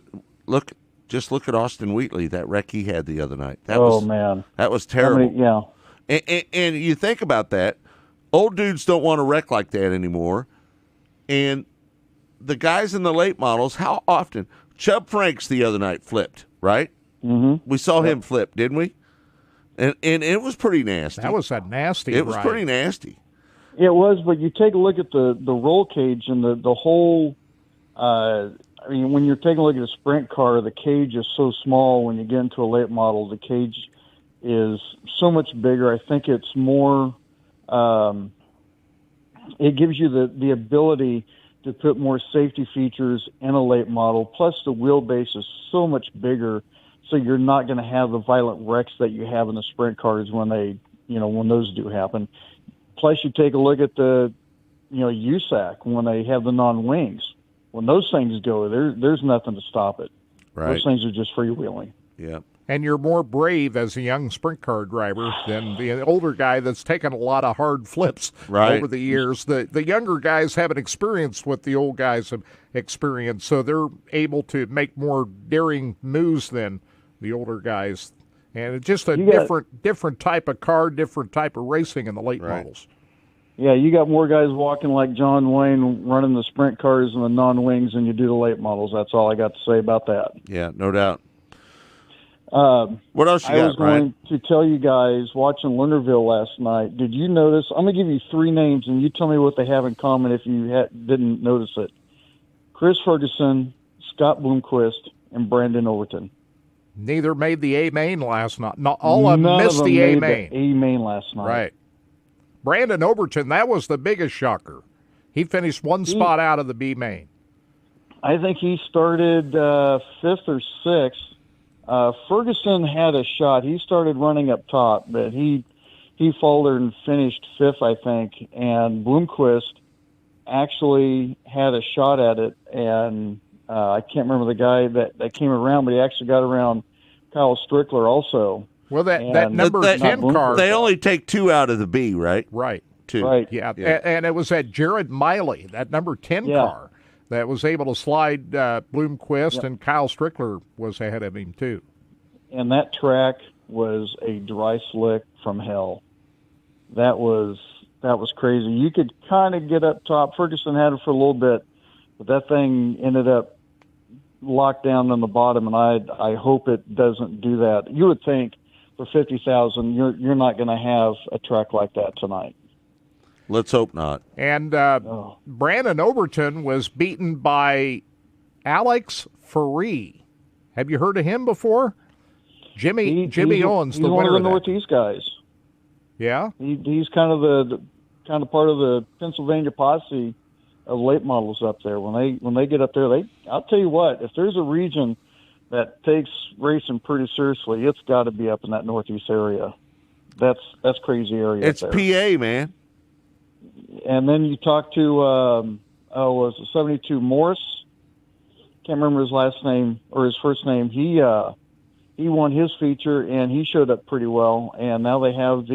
just look at Austin Wheatley, that wreck he had the other night. Man. That was terrible. And you think about that, old dudes don't want to wreck like that anymore. And the guys in the late models, how often? Chubb Franks the other night flipped, right? Mm-hmm. We saw him flip, didn't we? And it was pretty nasty. That was a nasty It was ride. pretty nasty. It was, but you take a look at the roll cage and the whole I mean, when you're taking a look at a sprint car, the cage is so small. When you get into a late model, the cage is so much bigger. I think it's more it gives you the ability to put more safety features in a late model, plus the wheelbase is so much bigger. So you're not going to have the violent wrecks that you have in the sprint cars when when those do happen. Plus, you take a look at the, USAC when they have the non-wings. When those things go, there's nothing to stop it. Right. Those things are just freewheeling. Yeah. And you're more brave as a young sprint car driver than the older guy that's taken a lot of hard flips over the years. The younger guys haven't experienced what the old guys have experienced, so they're able to make more daring moves than the older guys. And it's just a different type of car, different type of racing in the late models. Yeah, you got more guys walking like John Wayne running the sprint cars and the non-wings than you do the late models. That's all I got to say about that. Yeah, no doubt. What else you got, I was Ryan? going to tell you guys, watching Lernerville last night, did you notice? I'm going to give you 3 names, and you tell me what they have in common if you didn't notice it. Chris Ferguson, Scott Bloomquist, and Brandon Overton. Neither made the A main last night. Not all of them missed the A main. A main last night. Right. Brandon Overton, that was the biggest shocker. He finished one spot out of the B main. I think he started 5th or 6th. Ferguson had a shot. He started running up top, but he faltered and finished 5th, I think. And Bloomquist actually had a shot at it, and I can't remember the guy that came around, but he actually got around Kyle Strickler also. Well, that number 10 car. They only take 2 out of the B, right? Right. 2. Right. Yeah. And it was that Jared Miley, that number 10 car, that was able to slide Bloomquist, and Kyle Strickler was ahead of him, too. And that track was a dry slick from hell. That was crazy. You could kind of get up top. Ferguson had it for a little bit, but that thing ended up locked down on the bottom, and I hope it doesn't do that. You would think for 50,000, you're not going to have a track like that tonight. Let's hope not. And Brandon Overton was beaten by Alex Ferree. Have you heard of him before? Jimmy Owens, he's the one winner of the of that. Northeast guys. Yeah, he's kind of the part of the Pennsylvania posse of late models up there. When they get up there, I'll tell you what, if there's a region that takes racing pretty seriously, it's got to be up in that Northeast area. That's crazy area. It's up there. PA, man. And then you talk to was it 72 Morris? Can't remember his last name or his first name. He won his feature and he showed up pretty well. And now they have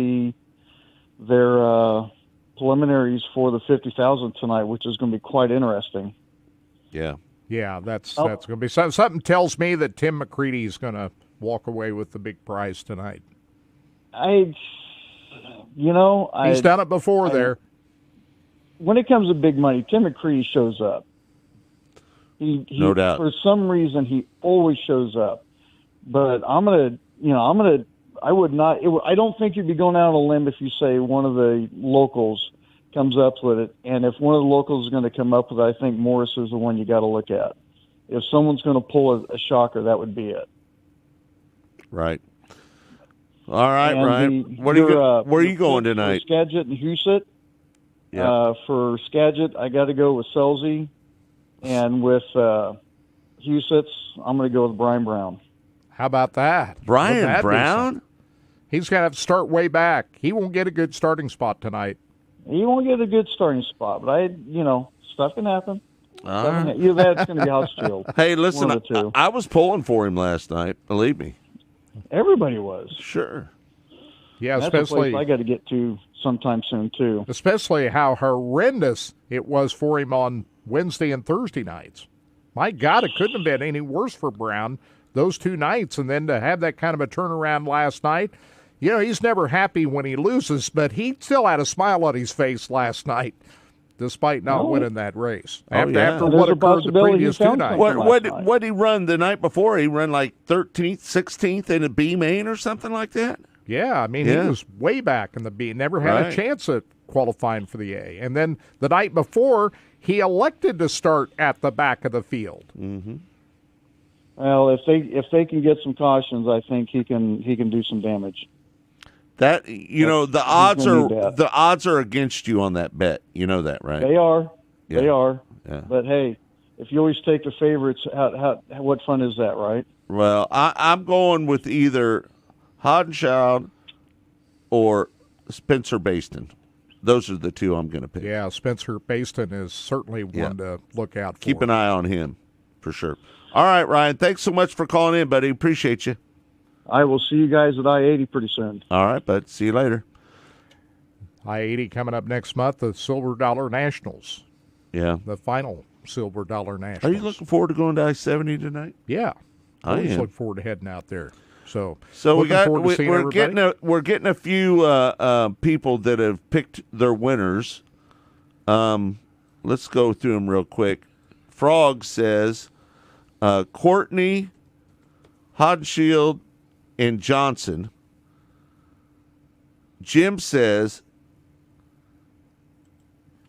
their preliminaries for the 50,000 tonight, which is going to be quite interesting. Yeah. Yeah, that's going to be something. Tells me that Tim McCready is going to walk away with the big prize tonight. He's done it before there. When it comes to big money, Tim McCready shows up. He no doubt. For some reason, he always shows up. But I would not. I don't think you'd be going out on a limb if you say one of the locals comes up with it. And if one of the locals is going to come up with it, I think Morris is the one you got to look at. If someone's going to pull a shocker, that would be it. Right. All right, and Ryan. Where are you going tonight? Skagit and Huset. Yeah. For Skagit, I got to go with Selzy. And with Huset's, I'm going to go with Brian Brown. How about that? Brian Brown? He's going to have to start way back. He won't get a good starting spot tonight. He won't get a good starting spot, but stuff can happen. Either that's going to be Hochschild. Hey, listen, One of the two. I was pulling for him last night. Believe me. Everybody was. Sure. Yeah, that's especially a place I got to get to sometime soon too. Especially how horrendous it was for him on Wednesday and Thursday nights. My God, it couldn't have been any worse for Brown those 2 nights, and then to have that kind of a turnaround last night. He's never happy when he loses, but he still had a smile on his face last night, despite not winning that race. After what occurred the previous 2 nights. What did he run the night before? He run like 13th, 16th in a B main or something like that? Yeah, he was way back in the B. Never had a chance at qualifying for the A. And then the night before, he elected to start at the back of the field. Mm-hmm. Well, if they can get some cautions, I think he can do some damage. That the odds are against you on that bet. You know that, right? They are. Yeah. They are. Yeah. But hey, if you always take the favorites, what fun is that, right? Well, I'm going with either Hodenschild or Spencer Baston. Those are the 2 I'm going to pick. Yeah, Spencer Baston is certainly one to look out for. Keep an eye on him, for sure. All right, Ryan, thanks so much for calling in, buddy. Appreciate you. I will see you guys at I-80 pretty soon. All right, bud. See you later. I-80 coming up next month, the Silver Dollar Nationals. Yeah. The final Silver Dollar Nationals. Are you looking forward to going to I-70 tonight? Yeah. I always am. look forward to heading out there. So we're everybody. getting a few people that have picked their winners. Let's go through them real quick. Frog says Courtney, Hodenshield, and Johnson. Jim says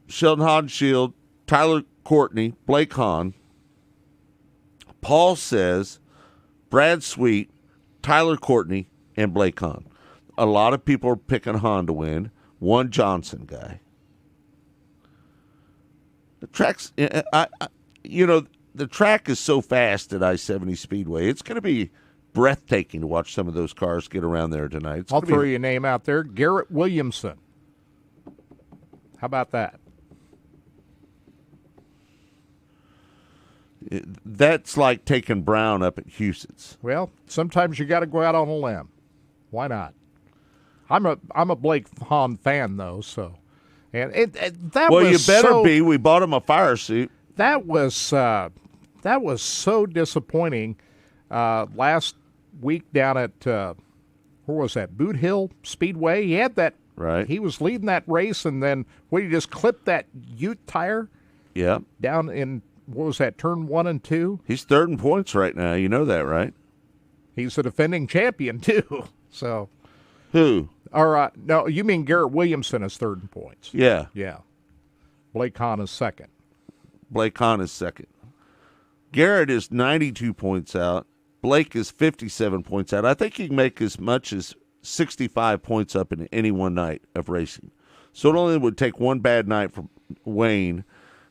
Sheldon Hodenshield, Tyler Courtney, Blake Hahn. Paul says Brad Sweet, Tyler Courtney, and Blake Hahn. A lot of people are picking Hahn to win. One Johnson guy. The track's, the track is so fast at I-70 Speedway. It's going to be breathtaking to watch some of those cars get around there tonight. I'll throw you a name out there, Garrett Williamson. How about that? That's like taking Brown up at Huset's. Well, sometimes you got to go out on a limb. Why not? I'm a Blake Hahn fan though, so and that well, was you better be. We bought him a fire suit. That was so disappointing. Last week down at where was that? Boot Hill Speedway. He had that. Right. He was leading that race, and then he just clipped that Ute tire. Yeah. Down in. What was that, turn 1 and 2? He's third in points right now. You know that, right? He's the defending champion, too. So, who? No, you mean Garrett Williamson is third in points. Yeah. Yeah. Blake Hahn is second. Blake Hahn is second. Garrett is 92 points out. Blake is 57 points out. I think he can make as much as 65 points up in any one night of racing. So it only would take one bad night for Wayne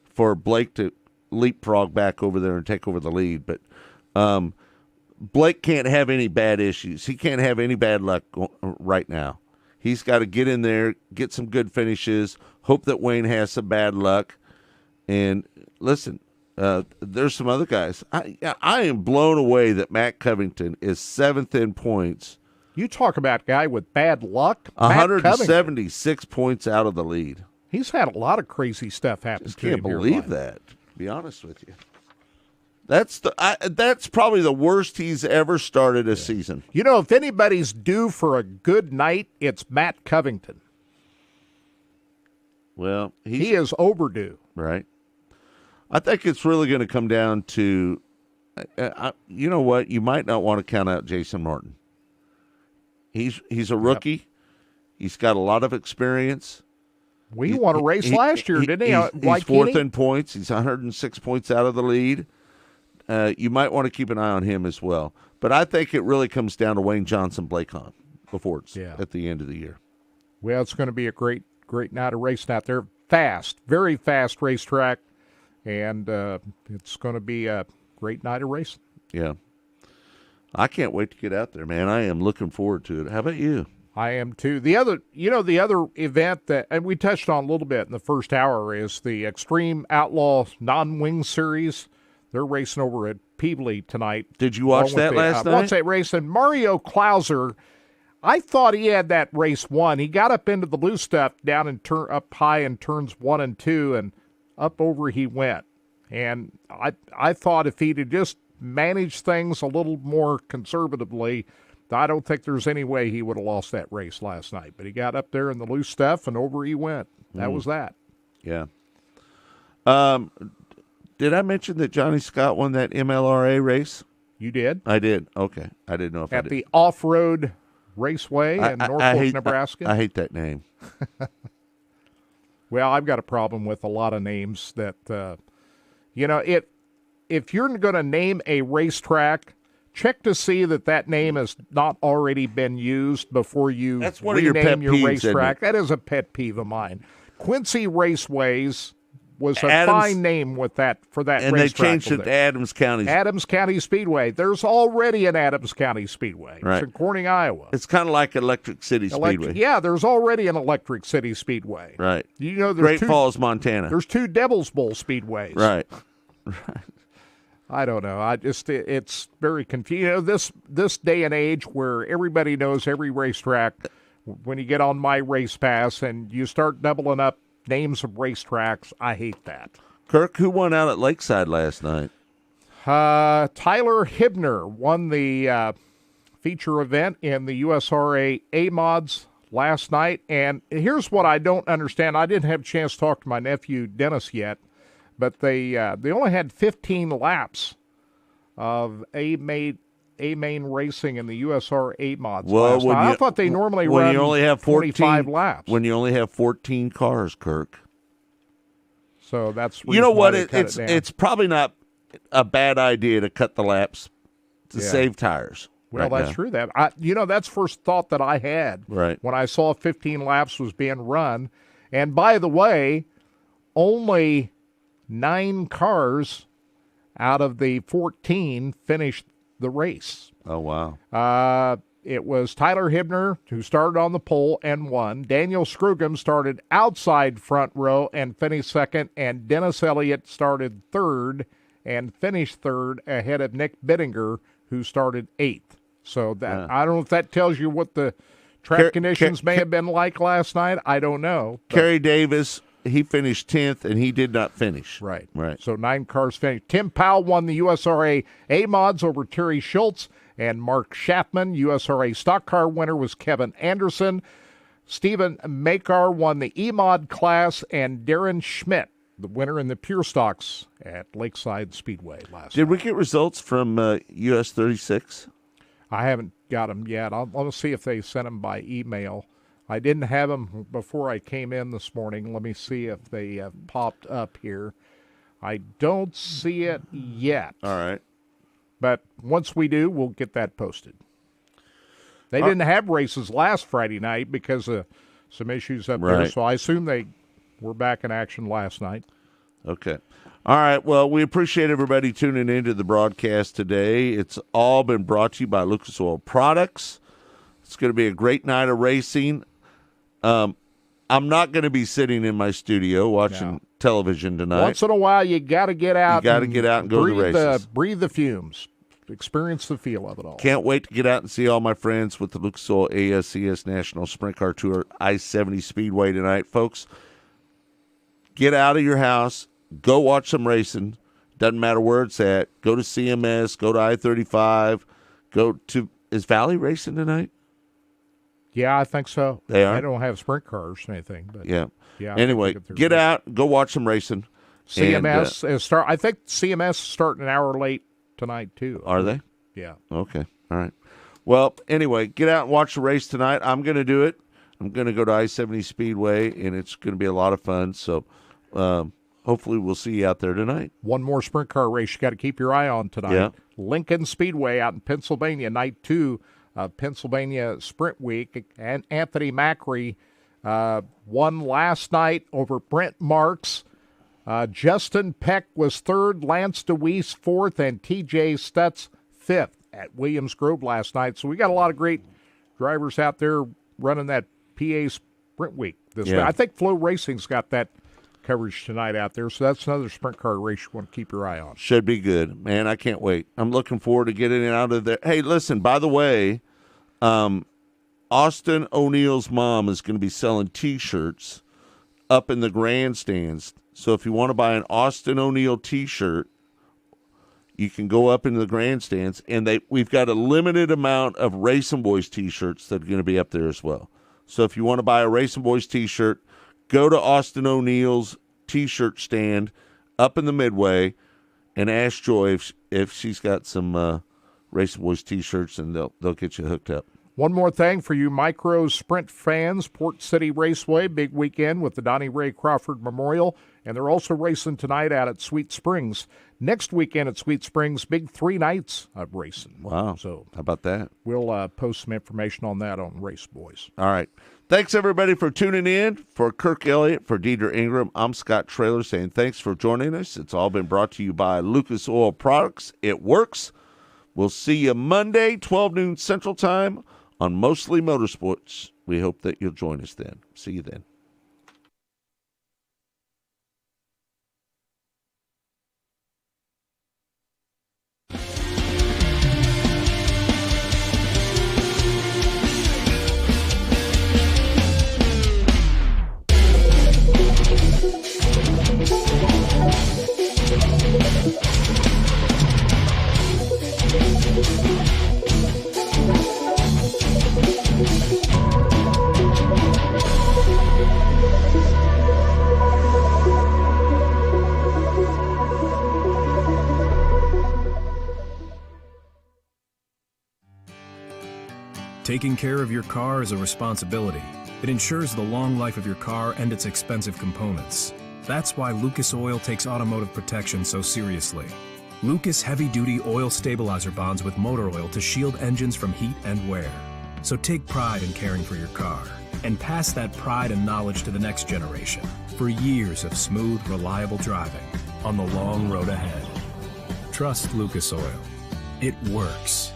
for Blake to leapfrog back over there and take over the lead. But Blake can't have any bad issues. He can't have any bad luck right now. He's got to get in there, get some good finishes, hope that Wayne has some bad luck. And listen, there's some other guys. I am blown away that Matt Covington is 7th in points. You talk about a guy with bad luck. 176 points out of the lead. He's had a lot of crazy stuff happen to him. Can't believe that. To be honest with you, that's probably the worst he's ever started a season. You know, if anybody's due for a good night, it's Matt Covington. Well, he is overdue. Right. I think it's really going to come down to, you know what? You might not want to count out Jason Martin. He's a rookie. Yep. He's got a lot of experience. We won a race last year, didn't he? He's fourth in points. He's 106 points out of the lead. You might want to keep an eye on him as well. But I think it really comes down to Wayne Johnson, Blake Hahn before it's at the end of the year. Well, it's going to be a great night of racing out there. Fast, very fast racetrack, and it's going to be a great night of racing. Yeah. I can't wait to get out there, man. I am looking forward to it. How about you? I am too. The other event that, and we touched on a little bit in the first hour, is the Extreme Outlaw Non-Wing Series. They're racing over at Peebly tonight. Did you watch that last night? Watched that race, and Mario Klauser, I thought he had that race won. He got up into the loose stuff down and up high in turns 1 and 2, and up over he went. And I thought if he'd have just managed things a little more conservatively, I don't think there's any way he would have lost that race last night. But he got up there in the loose stuff, and over he went. That was that. Yeah. Did I mention that Johnny Scott won that MLRA race? You did? I did. Okay. I didn't know if I did. At the Off-Road Raceway in Norfolk, Nebraska? I hate that name. Well, I've got a problem with a lot of names that, if you're going to name a racetrack, check to see that name has not already been used before you rename your racetrack. That is a pet peeve of mine. Quincy Raceways was a fine name for that racetrack. And they changed it to Adams County. Adams County Speedway. There's already an Adams County Speedway. Right. It's in Corning, Iowa. It's kind of like Electric City Speedway. Yeah, there's already an Electric City Speedway. Right. You know, Great Falls, Montana. There's 2 Devil's Bowl Speedways. Right. I don't know. It's very confusing. This day and age where everybody knows every racetrack, when you get on My Race Pass and you start doubling up names of racetracks, I hate that. Kirk, who won out at Lakeside last night? Tyler Hibner won the feature event in the USRA A-Mods last night. And here's what I don't understand. I didn't have a chance to talk to my nephew Dennis yet, but they only had 15 laps of A-Main racing in the USR A-Mods last night. I thought they normally run 25 laps. When you only have 14 cars, Kirk. So that's you know what? It's probably not a bad idea to cut the laps to save tires. Well, that's true. That's first thought that I had when I saw 15 laps was being run. And by the way, only 9 cars out of the 14 finished the race. Oh, wow. It was Tyler Hibner who started on the pole and won. Daniel Scrugum started outside front row and finished second. And Dennis Elliott started third and finished third ahead of Nick Bittinger, who started 8th. So that I don't know if that tells you what the track conditions may have been like last night. I don't know. Kerry Davis, he finished 10th, and he did not finish. Right. So 9 cars finished. Tim Powell won the USRA A-Mods over Terry Schultz and Mark Schaffman. USRA stock car winner was Kevin Anderson. Stephen Makar won the E-Mod class, and Darren Schmidt, the winner in the Pure Stocks at Lakeside Speedway last night. Did we get results from US 36? I haven't got them yet. I'll see if they sent them by email. I didn't have them before I came in this morning. Let me see if they have popped up here. I don't see it yet. All right. But once we do, we'll get that posted. They didn't have races last Friday night because of some issues up there, so I assume they were back in action last night. Okay. All right. Well, we appreciate everybody tuning into the broadcast today. It's all been brought to you by Lucas Oil Products. It's going to be a great night of racing. I'm not going to be sitting in my studio watching television tonight. Once in a while, you got to get out. You got to get out and go to the races. Breathe the fumes. Experience the feel of it all. Can't wait to get out and see all my friends with the Lucas Oil ASCS National Sprint Car Tour I-70 Speedway tonight. Folks, get out of your house. Go watch some racing. Doesn't matter where it's at. Go to CMS. Go to I-35. Is Valley racing tonight? Yeah, I think so. They are? I don't have sprint cars or anything. But yeah. Anyway, get out. Go watch some racing. CMS is start. I think CMS is starting an hour late tonight, too. Are they? Yeah. Okay. All right. Well, anyway, get out and watch the race tonight. I'm going to do it. I'm going to go to I-70 Speedway, and it's going to be a lot of fun. So, hopefully we'll see you out there tonight. One more sprint car race you got to keep your eye on tonight. Yeah. Lincoln Speedway out in Pennsylvania, night 2 of Pennsylvania Sprint Week. And Anthony Macri won last night over Brent Marks. Justin Peck was 3rd, Lance DeWeese 4th, and TJ Stutz 5th at Williams Grove last night. So we got a lot of great drivers out there running that PA Sprint Week this week. I think Flow Racing's got that coverage tonight out there, so that's another sprint car race you want to keep your eye on. Should be good. Man, I can't wait. I'm looking forward to getting it out of there. Hey, listen, by the way, Austin O'Neill's mom is going to be selling T-shirts up in the grandstands. So if you want to buy an Austin O'Neill T-shirt, you can go up into the grandstands, and we've got a limited amount of Racing Boys T-shirts that are going to be up there as well. So if you want to buy a Racing Boys T-shirt, go to Austin O'Neill's T-shirt stand up in the Midway and ask Joy if she's got some Racing Boys T-shirts, and they'll get you hooked up. One more thing for you micro sprint fans, Port City Raceway, big weekend with the Donnie Ray Crawford Memorial, and they're also racing tonight out at Sweet Springs. Next weekend at Sweet Springs, big 3 nights of racing. Wow. So how about that? We'll post some information on that on Race Boys. All right. Thanks, everybody, for tuning in. For Kirk Elliott, for Deidre Ingram, I'm Scott Traylor saying thanks for joining us. It's all been brought to you by Lucas Oil Products. It works. We'll see you Monday, 12 noon Central Time on Mostly Motorsports. We hope that you'll join us then. See you then. We'll be right back. Taking care of your car is a responsibility. It ensures the long life of your car and its expensive components. That's why Lucas Oil takes automotive protection so seriously. Lucas heavy-duty oil stabilizer bonds with motor oil to shield engines from heat and wear. So take pride in caring for your car and pass that pride and knowledge to the next generation for years of smooth, reliable driving on the long road ahead. Trust Lucas Oil. It works.